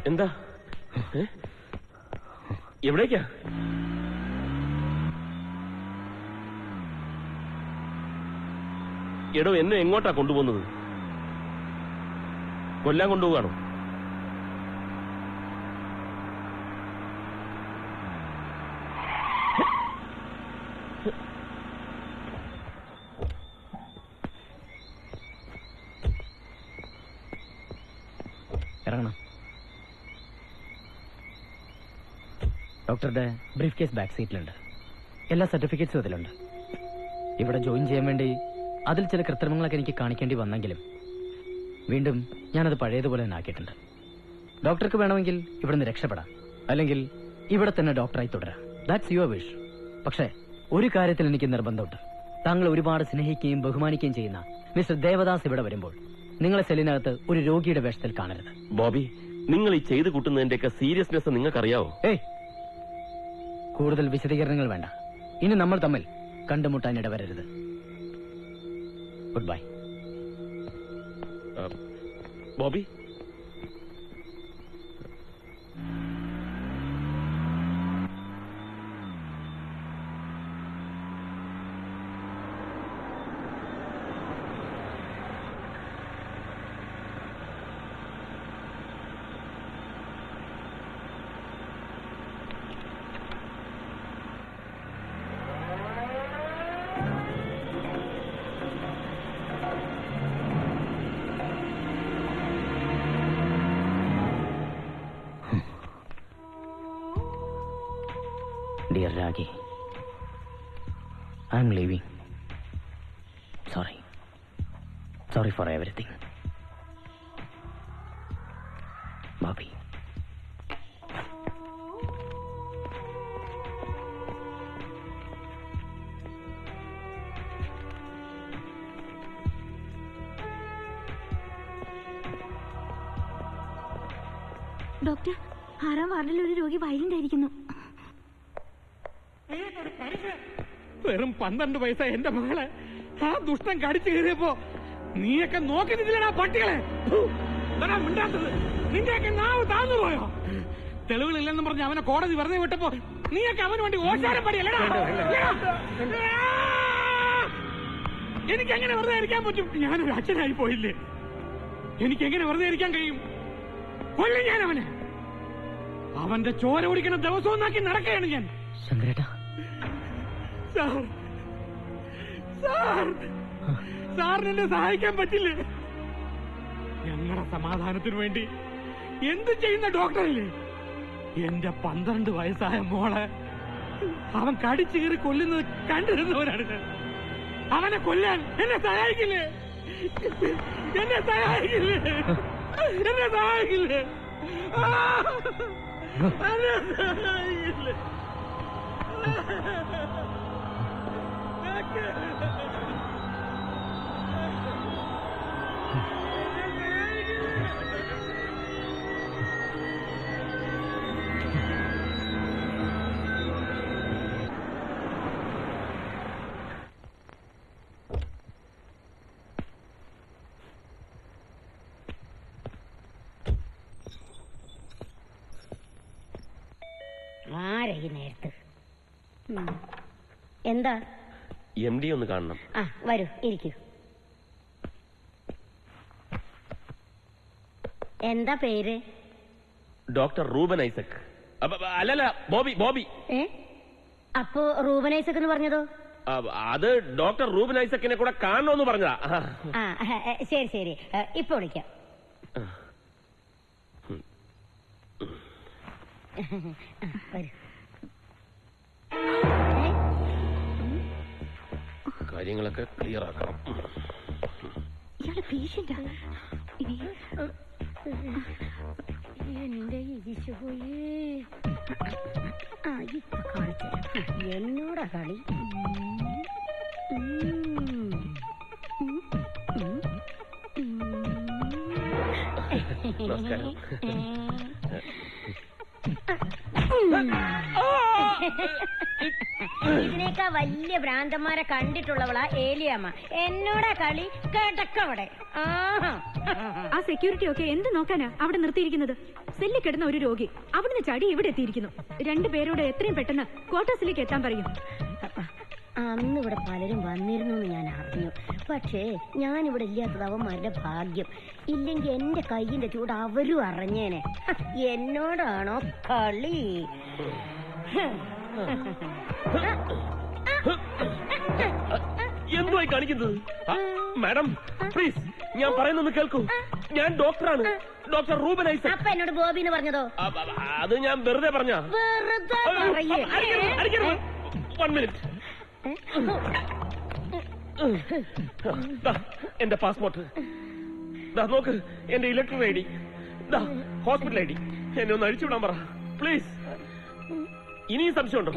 S2: എന്താ? എവിടേക്കാ?
S18: എടോ എന്നെ എങ്ങോട്ടാ കൊണ്ടുപോകുന്നത്? കൊല്ലാൻ കൊണ്ടുപോവാണോ?
S6: ഇറങ്ങണം. ഡോക്ടറുടെ ബ്രീഫ് കേസ് ബാക്ക് സീറ്റിലുണ്ട്. എല്ലാ സർട്ടിഫിക്കറ്റ്സും അതിലുണ്ട്. ഇവിടെ ജോയിൻ ചെയ്യാൻ വേണ്ടി അതിൽ ചില കൃത്രിമങ്ങളൊക്കെ എനിക്ക് കാണിക്കേണ്ടി വന്നെങ്കിലും വീണ്ടും ഞാനത് പഴയതുപോലെ തന്നെ ആക്കിയിട്ടുണ്ട്. ഡോക്ടർക്ക് വേണമെങ്കിൽ ഇവിടുന്ന് രക്ഷപ്പെടാം, അല്ലെങ്കിൽ ഇവിടെ തന്നെ ഡോക്ടറായി തുടരാം. That's your wish. പക്ഷേ ഒരു കാര്യത്തിൽ എനിക്ക് നിർബന്ധമുണ്ട്. താങ്കൾ ഒരുപാട് സ്നേഹിക്കുകയും ബഹുമാനിക്കുകയും ചെയ്യുന്ന മിസ്റ്റർ ദേവദാസ് ഇവിടെ വരുമ്പോൾ നിങ്ങളെ സെല്ലിനകത്ത് ഒരു രോഗിയുടെ വേഷത്തിൽ കാണരുത്.
S18: ബോബി, നിങ്ങൾ ഈ ചെയ്ത് കൂട്ടുന്നതിന്റെയൊക്കെ സീരിയസ്നെസ് നിങ്ങൾക്കറിയാവോ?
S6: കൂടുതൽ വിശദീകരണങ്ങൾ വേണ്ട. ഇനി നമ്മൾ തമ്മിൽ കണ്ടുമുട്ടാൻ ഇടവരരുത്. Good bye.
S18: Bobby,
S6: Dear Ragi, I'm leaving. Sorry. Sorry for everything. Bobby.
S9: Doctor, 6ാം വാർഡിൽ ഒരു രോഗി വയലന്റ് ആയിരിക്കുന്നു.
S19: വെറും 12 വയസ്സായ എന്റെ മകളെ ആ ദുഷ്ടൻ കടിച്ചു കയറിയപ്പോ നീയൊക്കെ നോക്കി നിന്നില്ലടാ പട്ടികളെ. മിണ്ടാത്തത് നിന്റെയൊക്കെ നാവ് താന്നു പോയോ? തെളിവുകളില്ലെന്ന് പറഞ്ഞ് അവനെ കോടതി വെറുതെ വിട്ടപ്പോ നീയൊക്കെ അവന് വേണ്ടി ഓശാരം പടിയല്ലടാ. എനിക്കെങ്ങനെ വെറുതെ ഇരിക്കാൻ പറ്റും? ഞാനൊരു അച്ഛനായി പോയില്ലേ. എനിക്കെങ്ങനെ വെറുതെ ഇരിക്കാൻ കഴിയും? കൊല്ലും ഞാൻ അവനെ. അവന്റെ ചോര ഓടിക്കണ ദിവസവും നോക്കി നടക്കുകയാണ് ഞാൻ.
S6: ശങ്കരേട്ടാ,
S19: സാറിന് എന്നെ സഹായിക്കാൻ പറ്റില്ലേ? ഞങ്ങളുടെ സമാധാനത്തിന് വേണ്ടി എന്ത് ചെയ്യുന്ന ഡോക്ടറല്ലേ? എന്റെ 12 വയസ്സായ മോളെ അവൻ കടിച്ചു കീറി കൊല്ലുന്നത് കണ്ടിരുന്നവരാണ്. അവനെ കൊല്ലാൻ എന്നെ സഹായിക്കില്ലേ? എന്നെ സഹായിക്കില്ലേ? എന്നെ സഹായിക്കില്ലേ?
S20: ആരാ ഈ നേരത്ത്? എന്താ?
S18: MD ഒന്ന് കാണണം.
S20: ആ വരൂ, ഇരിക്കൂ. എന്താ പേര്?
S18: Doctor Reuben Isaac. അല്ലല്ല, ബോബി.
S20: അപ്പോ റൂബൻ ഐസക് എന്ന് പറഞ്ഞതോ?
S18: അത് ഡോക്ടർ റൂബൻ ഐസക്കിനെ കൂടെ കാണണമെന്ന് പറഞ്ഞതാ.
S20: ആ ശരി, ഇപ്പൊ വിളിക്കാം. വരൂ.
S18: കാര്യങ്ങളൊക്കെ ക്ലിയർ ആക്കണം.
S9: ഇയാള് പേഷ്യന്റാ.
S20: എന്റെ ഈശോയേ, ഇപ്പൊ കാണിച്ചു എന്നോടാ കളി.
S18: നമസ്കാരം.
S20: ഇതിനേക്കാ വലിയ ഭ്രാന്തന്മാരെ കണ്ടിട്ടുള്ളവളാ ഏലിയമ്മ. എന്നോടാ കളി. കേട്ടക്കവിടെ.
S4: ആ സെക്യൂരിറ്റി ഒക്കെ എന്ത് നോക്കാനാ അവിടെ നിർത്തിയിരിക്കുന്നത്? സെല്ലിൽ കിടന്ന ഒരു രോഗി അവിടുന്ന് ചടി ഇവിടെ എത്തിയിരിക്കുന്നു. 2 പേരോട് എത്രയും പെട്ടെന്ന് ക്വാർട്ടേഴ്സിലേക്ക് എത്താൻ പറയും.
S20: അന്ന് ഇവിടെ പലരും വന്നിരുന്നു എന്ന് ഞാൻ അറിഞ്ഞു. പക്ഷേ ഞാനിവിടെ ഇല്ലാത്തത് അവന്മാരുടെ ഭാഗ്യം. ഇല്ലെങ്കിൽ എന്റെ കയ്യിന്റെ ചൂട് അവരും അറിഞ്ഞേനെ. എന്നോടാണോ കളി?
S18: എന്തുവായി കാണിക്കുന്നത്? മാഡം പ്ലീസ്, ഞാൻ പറയുന്നൊന്ന് കേൾക്കൂ. ഞാൻ ഡോക്ടറാണ്, ഡോക്ടർ റൂബൻ ഐസക്.
S20: അപ്പൊ എന്നോട് ബോബി എന്ന് പറഞ്ഞതോ?
S18: അത് ഞാൻ വെറുതെ പറഞ്ഞ. One minute. എന്റെ പാസ്പോർട്ട് നോക്ക്, എന്റെ electric I D, hospital I D. എന്നെ ഒന്ന് അഴിച്ചുവിടാൻ പറ പ്ലീസ്. ഇനിയും സംശയമുണ്ടോ?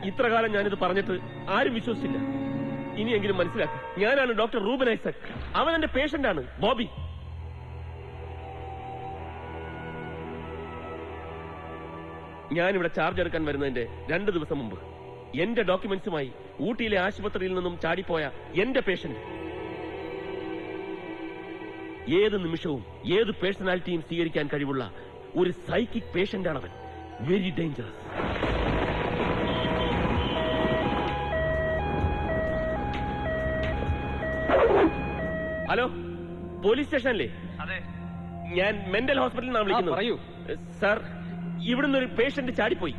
S18: ഇത്ര കാലം ഞാനിത് പറഞ്ഞിട്ട് ആരും വിശ്വസിച്ചില്ല. ഇനിയെങ്കിലും മനസ്സിലാക്കി, ഞാനാണ് ഡോക്ടർ റൂബൻ ഐസക്. അവൻ എന്റെ പേഷ്യന്റ് ആണ്, ബോബി. ഞാനിവിടെ ചാർജ് എടുക്കാൻ വരുന്നതിന്റെ 2 ദിവസം മുമ്പ് എന്റെ ഡോക്യുമെന്റ്സുമായി ഊട്ടിയിലെ ആശുപത്രിയിൽ നിന്നും ചാടിപ്പോയ എന്റെ പേഷ്യന്റ് ഏത് നിമിഷവും ഏത് പേഴ്സണാലിറ്റിയും സ്വീകരിക്കാൻ കഴിവുള്ള ഒരു സൈക്കിക് പേഷ്യന്റ് ആണവൻ. Very dangerous. ഹലോ, പോലീസ് സ്റ്റേഷനല്ലേ? ഞാൻ മെന്റൽ ഹോസ്പിറ്റലിൽ നിന്നാണ് വിളിക്കുന്നത്.
S17: പറയൂ
S18: സാർ, ഇവിടുന്ന് ഒരു പേഷ്യന്റ് ചാടിപ്പോയി.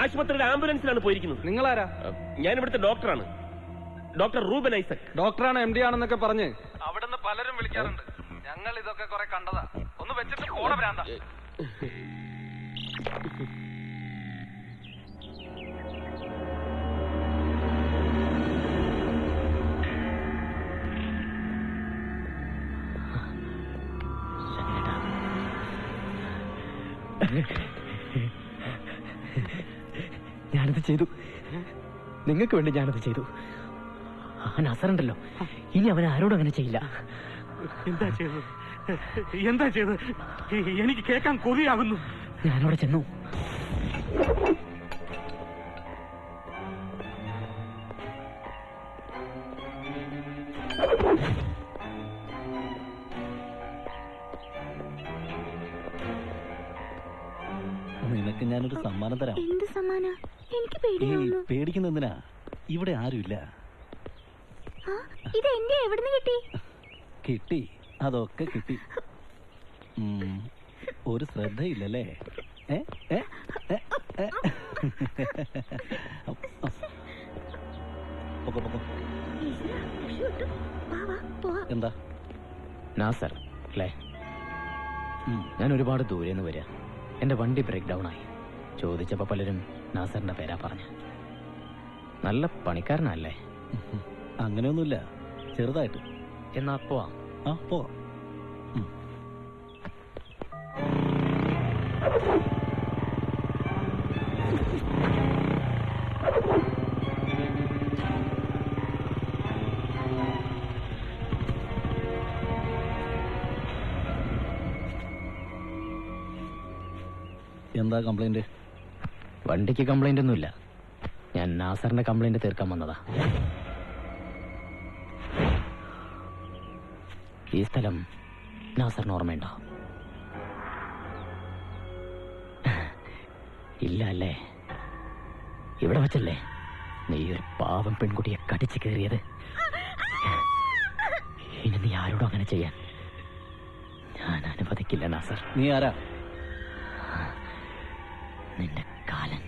S18: ആശുപത്രിയുടെ ആംബുലൻസിലാണ് പോയിരിക്കുന്നത്.
S17: നിങ്ങളാരാ?
S18: ഞാൻ ഇവിടുത്തെ ഡോക്ടറാണ്, ഡോക്ടർ റൂബൻ ഐസക്.
S17: ഡോക്ടറാണ്, MD ആണെന്നൊക്കെ പറഞ്ഞ്
S14: അവിടുന്ന് പലരും വിളിക്കാറുണ്ട്. ഞങ്ങൾ ഇതൊക്കെ കുറെ കണ്ടതാ. ഒന്ന് വെച്ചിട്ട് പോണ ഭ്രാന്ത.
S6: ഞാനത് ചെയ്തു, നിങ്ങൾക്ക് വേണ്ടി ഞാനത് ചെയ്തു. ആ നസറുണ്ടല്ലോ, ഇനി അവൻ ആരോടും അങ്ങനെ ചെയ്യില്ല.
S19: എന്താ ചെയ്തത്? എന്താ ചെയ്തത്? എനിക്ക് കേൾക്കാൻ കൊതിയാകുന്നു.
S6: ഞാനവിടെ ചെന്നു.
S21: നിനക്ക് ഞാനൊരു സമ്മാനം തരാം.
S9: എന്ത് സമ്മാന? എനിക്ക് പേടിയാവുന്നു.
S21: പേടിക്കുന്നതിനാ, ഇവിടെ ആരുമില്ല.
S9: ഇത് എന്റെ എവിടുന്ന് കിട്ടി?
S21: കിട്ടി, അതൊക്കെ കിട്ടി. ഒരു ശ്രദ്ധയില്ലല്ലേ? എന്താ
S6: നാസർ അല്ലേ? ഞാൻ ഒരുപാട് ദൂരെ നിന്ന് വരിക. എന്റെ വണ്ടി ബ്രേക്ക് ഡൗൺ ആയി. ചോദിച്ചപ്പോ പലരും നാസറിന്റെ പേരാ പറഞ്ഞ. നല്ല പണിക്കാരനല്ലേ?
S21: അങ്ങനെയൊന്നുമില്ല, ചെറുതായിട്ട്.
S6: എന്നാ പോവാ.
S21: പോവാം. എന്താ കംപ്ലൈന്റ്?
S6: വണ്ടിക്ക് കംപ്ലൈന്റ് ഒന്നുമില്ല. ഞാൻ നാസറിന്റെ കംപ്ലൈന്റ് തീർക്കാൻ വന്നതാ. ഈ സ്ഥലം നാസറിന് ഓർമ്മയുണ്ടോ? ഇല്ല അല്ലേ? ഇവിടെ വച്ചല്ലേ നീ ഒരു പാവം പെൺകുട്ടിയെ കടിച്ചു കയറിയത്? ഇനി നീ ആരോടും അങ്ങനെ ചെയ്യാൻ ഞാൻ അനുവദിക്കില്ല നാസർ.
S21: നീ ആരാ?
S6: നിന്റെ കാലൻ.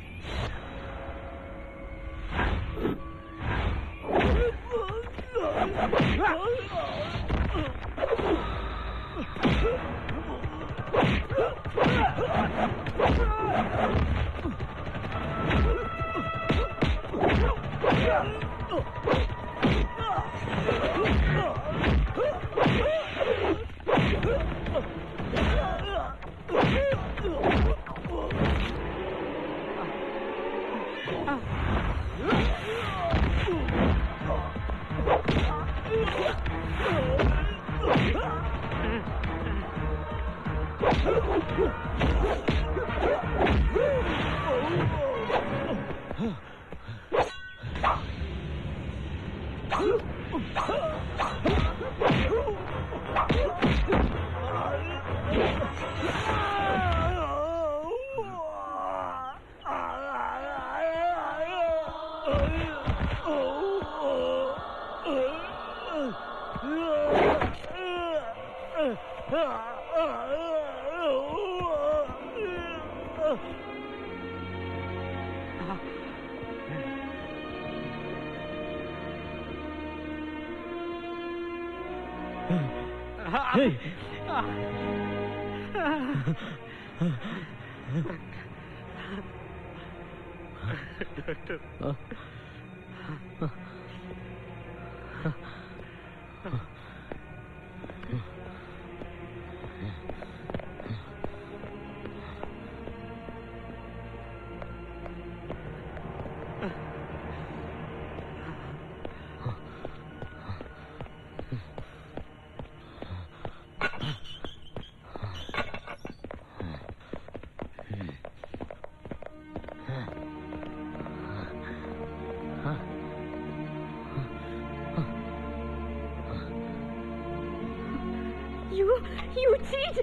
S9: You cheat!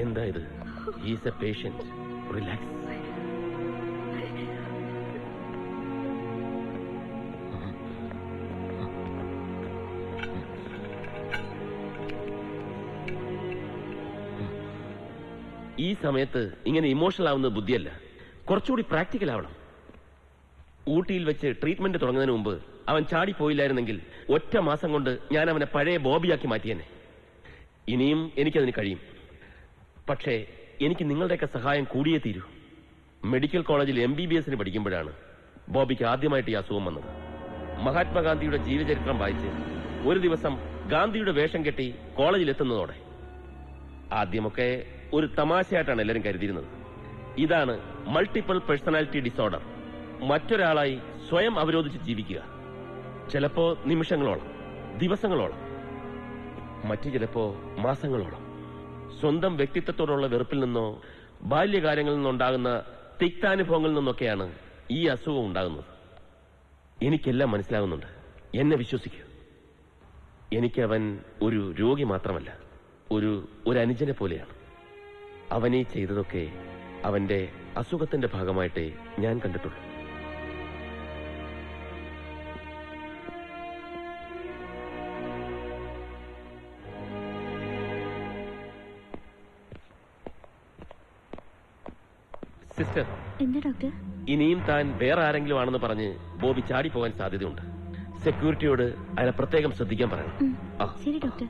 S18: എന്താ ഇത്? Is A patient. റിലാക്സ്. ഈ സമയത്ത് ഇങ്ങനെ ഇമോഷണൽ ആവുന്നത് ബുദ്ധിയല്ല, കുറച്ചുകൂടി പ്രാക്ടിക്കൽ ആവണം. ഊട്ടിയിൽ വെച്ച് ട്രീറ്റ്മെന്റ് തുടങ്ങുന്നതിന് മുമ്പ് അവൻ ചാടിപ്പോയില്ലായിരുന്നെങ്കിൽ ഒറ്റ മാസം കൊണ്ട് ഞാൻ അവനെ പഴയ ബോബിയാക്കി മാറ്റിയെന്നെ. ഇനിയും എനിക്കതിന് കഴിയും. പക്ഷേ എനിക്ക് നിങ്ങളുടെയൊക്കെ സഹായം കൂടിയേ തീരൂ. മെഡിക്കൽ കോളേജിൽ MBBS പഠിക്കുമ്പോഴാണ് ബോബിക്ക് ആദ്യമായിട്ട് ഈ അസുഖം വന്നത്. മഹാത്മാഗാന്ധിയുടെ ജീവചരിത്രം വായിച്ച് ഒരു ദിവസം ഗാന്ധിയുടെ വേഷം കെട്ടി കോളേജിലെത്തുന്നതോടെ ആദ്യമൊക്കെ ഒരു തമാശയായിട്ടാണ് എല്ലാവരും കരുതിയിരുന്നത്. ഇതാണ് മൾട്ടിപ്പിൾ പേഴ്സണാലിറ്റി ഡിസോർഡർ. മറ്റൊരാളായി സ്വയം അവരോധിച്ച് ജീവിക്കുക. ചിലപ്പോ നിമിഷങ്ങളോളം, ദിവസങ്ങളോളം, മറ്റു ചിലപ്പോ മാസങ്ങളോളം. സ്വന്തം വ്യക്തിത്വത്തോടുള്ള വെറുപ്പിൽ നിന്നോ ബാല്യകാര്യങ്ങളിൽ നിന്നുണ്ടാകുന്ന തിക്താനുഭവങ്ങളിൽ നിന്നൊക്കെയാണ് ഈ അസുഖം ഉണ്ടാകുന്നത്. എനിക്കെല്ലാം മനസ്സിലാകുന്നുണ്ട്. എന്നെ വിശ്വസിക്കൂ. എനിക്കവൻ ഒരു രോഗി മാത്രമല്ല, ഒരു അനുജനെ പോലെയാണ്. അവനീ ചെയ്തതൊക്കെ അവന്റെ അസുഖത്തിന്റെ ഭാഗമായിട്ടേ ഞാൻ കണ്ടിട്ടുള്ളൂ. സിസ്റ്റർ,
S9: എന്താ ഡോക്ടർ?
S18: ഇനിയും താൻ വേറെ ആരെങ്കിലും ആണെന്ന് പറഞ്ഞ് ബോബി ചാടിപ്പോകാൻ സാധ്യതയുണ്ട്. സെക്യൂരിറ്റിയോട് അയാളെ പ്രത്യേകം ശ്രദ്ധിക്കാൻ പറയണം.
S9: ശരി ഡോക്ടർ.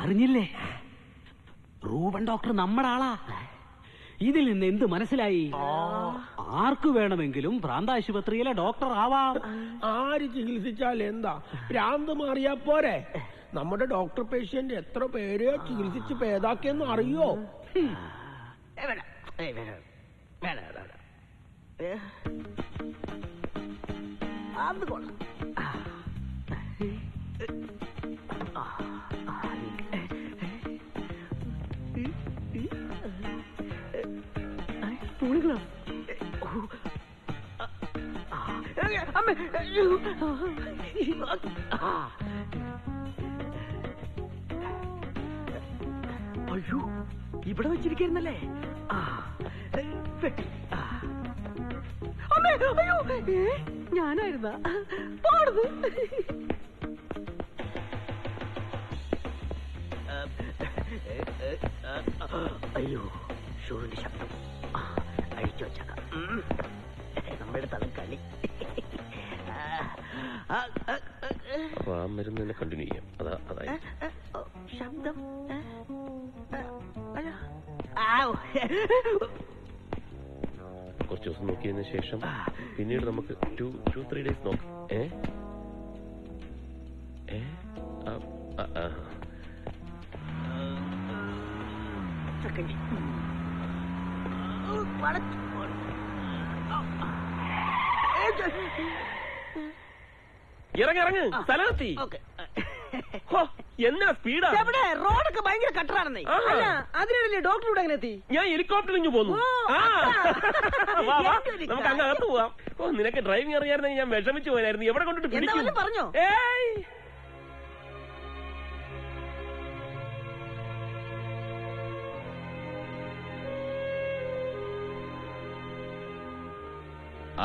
S17: അറിഞ്ഞില്ലേ, റൂബൻ ഡോക്ടർ നമ്മുടെ ആളാ. ഇതിൽ നിന്ന് എന്ത് മനസ്സിലായി? ആർക്ക് വേണമെങ്കിലും ഭ്രാന്താശുപത്രിയിലെ ഡോക്ടർ ആവാം.
S16: ആര് ചികിത്സിച്ചാൽ എന്താ? ഭ്രാന്ത് മാറിയാ പോരെ? നമ്മുടെ ഡോക്ടർ പേഷ്യന്റ് എത്ര പേര് ചികിത്സിച്ച് ഭേദാക്കിയെന്ന് അറിയോ?
S5: അത് കൊള്ളാം. അയ്യോ, ഇവിടെ വെച്ചിരിക്കുന്നല്ലേ? അയ്യോ, ഞാനായിരുന്ന പാടുന്നു. അയ്യോ, ഷൂറിന്റെ ശബ്ദം അഴിച്ചു വെച്ചേക്കാം. നമ്മുടെ തല കളി.
S18: അപ്പൊ ആ മരുന്ന് തന്നെ കണ്ടിന്യൂ ചെയ്യാം. അതായി
S5: ശബ്ദം.
S18: കുറച്ച് ദിവസം നോക്കിയതിനു ശേഷം പിന്നീട് നമുക്ക് 2-3 days നോക്കാം. ഇറങ്ങ് സ്ഥലമെത്തി. എന്നാ സ്പീഡാ
S5: എവിടെ റോഡൊക്കെ ഭയങ്കര കട്ടറാണെന്നേ. അല്ല അതിനിടയിലെ ഡോക്ടർ ഇവിടെ എങ്ങനെ എത്തി?
S18: ഞാൻ ഹെലികോപ്റ്ററിൽ പോന്നു. നമുക്ക് അങ്ങ് അകത്ത് പോവാം. ഓ നിനക്ക് ഡ്രൈവിംഗ് അറിയാമായിരുന്നെങ്കിൽ ഞാൻ വിഷമിച്ചു പോയായിരുന്നു. എവിടെ കൊണ്ടിട്ട് പിടിക്കും?
S5: പറഞ്ഞോ?
S18: ഏയ്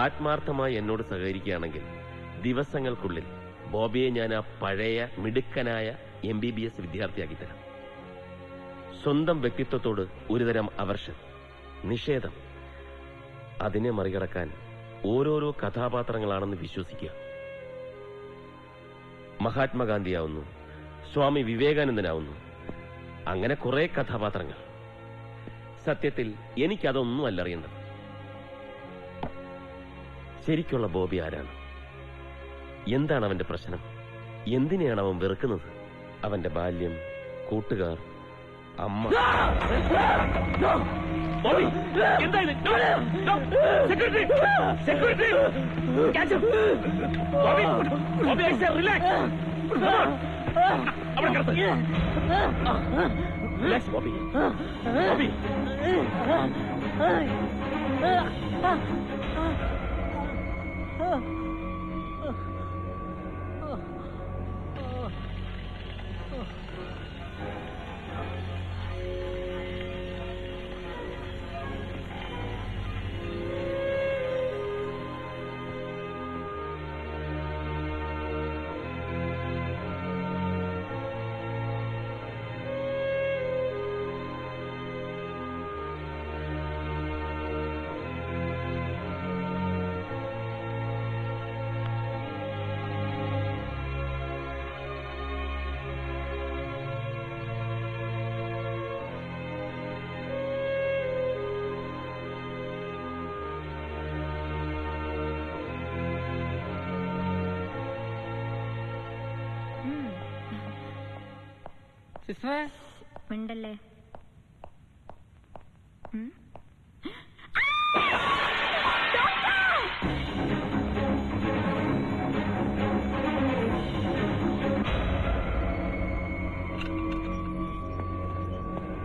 S18: ആത്മാർത്ഥമായി എന്നോട് സഹകരിക്കുകയാണെങ്കിൽ ദിവസങ്ങൾക്കുള്ളിൽ ബോബിയെ ഞാൻ ആ പഴയ മിടുക്കനായ MBBS വിദ്യാർത്ഥിയാക്കി തരാം. സ്വന്തം വ്യക്തിത്വത്തോട് ഒരുതരം അവർഷൻ, നിഷേധം, അതിനെ മറികടക്കാൻ ഓരോരോ കഥാപാത്രങ്ങളാണെന്ന് വിശ്വസിക്കുക. മഹാത്മാഗാന്ധിയാവുന്നു, സ്വാമി വിവേകാനന്ദനാവുന്നു, അങ്ങനെ കുറെ കഥാപാത്രങ്ങൾ. സത്യത്തിൽ എനിക്കതൊന്നും അറിയേണ്ടത്. ശരിക്കുള്ള ബോബി ആരാണ്? എന്താണ് അവന്റെ പ്രശ്നം? എന്തിനെയാണ് അവൻ വെറുക്കുന്നത്? അവന്റെ ബാല്യം, കൂട്ടുകാർ, അമ്മ.
S4: സിസ്റ്ററെ മിണ്ടല്ലേ.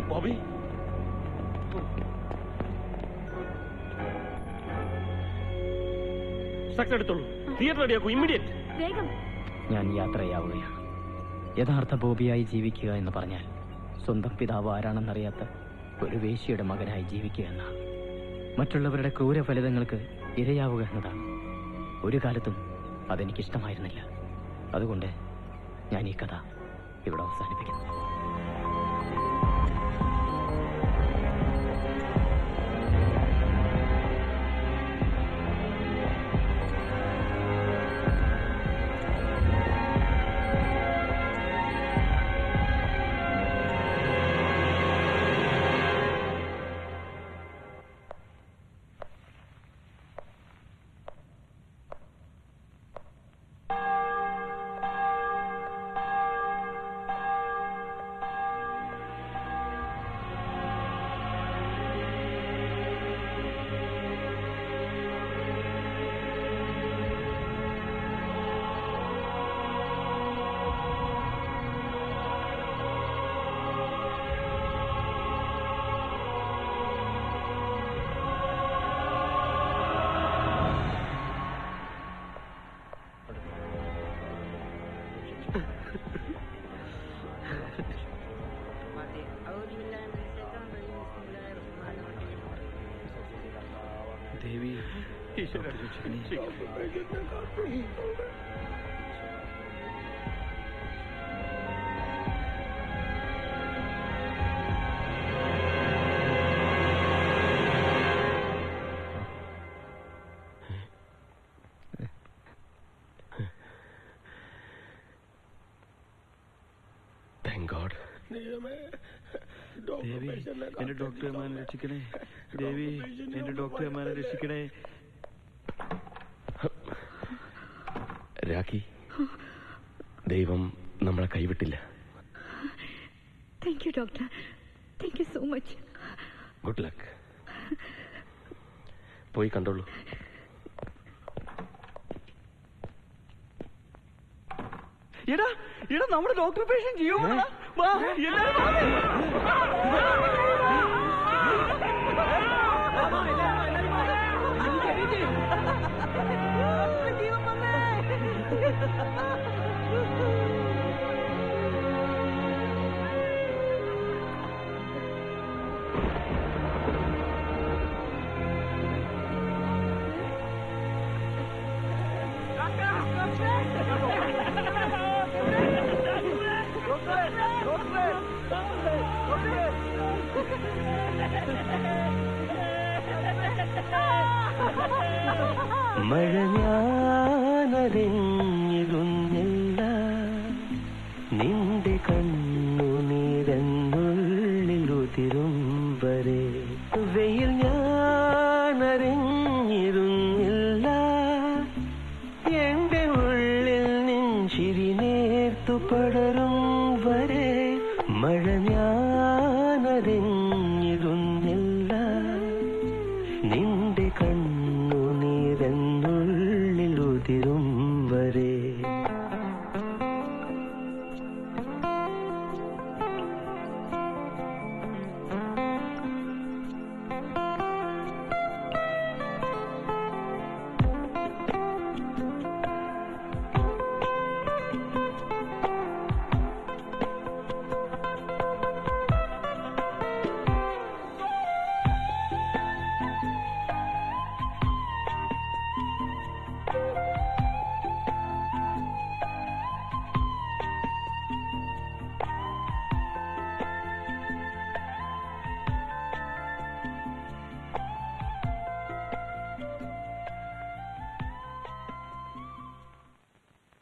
S18: ബോബി എടുത്തോളൂ. തിയേറ്റർ റെഡിയാക്കൂ ഇമ്മീഡിയറ്റ്.
S4: വേഗം.
S6: ഞാൻ യാത്രയാവുകയാണ്. യഥാർത്ഥ ബോബിയായി ജീവിക്കുക എന്ന് പറഞ്ഞാൽ സ്വന്തം പിതാവ് ആരാണെന്നറിയാത്ത ഒരു വേശ്യയുടെ മകനായി ജീവിക്കുക എന്നാണ്. മറ്റുള്ളവരുടെ ക്രൂരഫലിതങ്ങൾക്ക് ഇരയാവുക എന്നതാണ്. ഒരു കാലത്തും അതെനിക്കിഷ്ടമായിരുന്നില്ല. അതുകൊണ്ട് ഞാൻ ഈ കഥ ഇവിടെ അവസാനിപ്പിക്കുന്നു.
S21: ദേവി ദേവി എന്റെ ഡോക്ടർമാരെ രക്ഷിക്കണേ. ദേവി എന്റെ ഡോക്ടർമാരെ രക്ഷിക്കണേ.
S18: രാഖി, ദൈവം നമ്മളെ കൈവിട്ടില്ല.
S4: Thank you doctor. Thank you so much.
S18: Good luck. പോയി കണ്ടോളൂ.
S21: എടാ എടാ നമ്മുടെ ഡോക്ടർ പേഷ്യൻ ജീവൻ വാ എല്ലാരും
S11: മഴ ഞാനറിഞ്ഞിരുന്നില്ല നിന്റെ കണ്ണുനീരെന്നുള്ളിലുതിരും വരെ വെയിൽ ഞാനറിഞ്ഞിരുന്നില്ല എന്റെ ഉള്ളിൽ നിൻ ചിരി നേർത്തു പടരും വരെ മഴ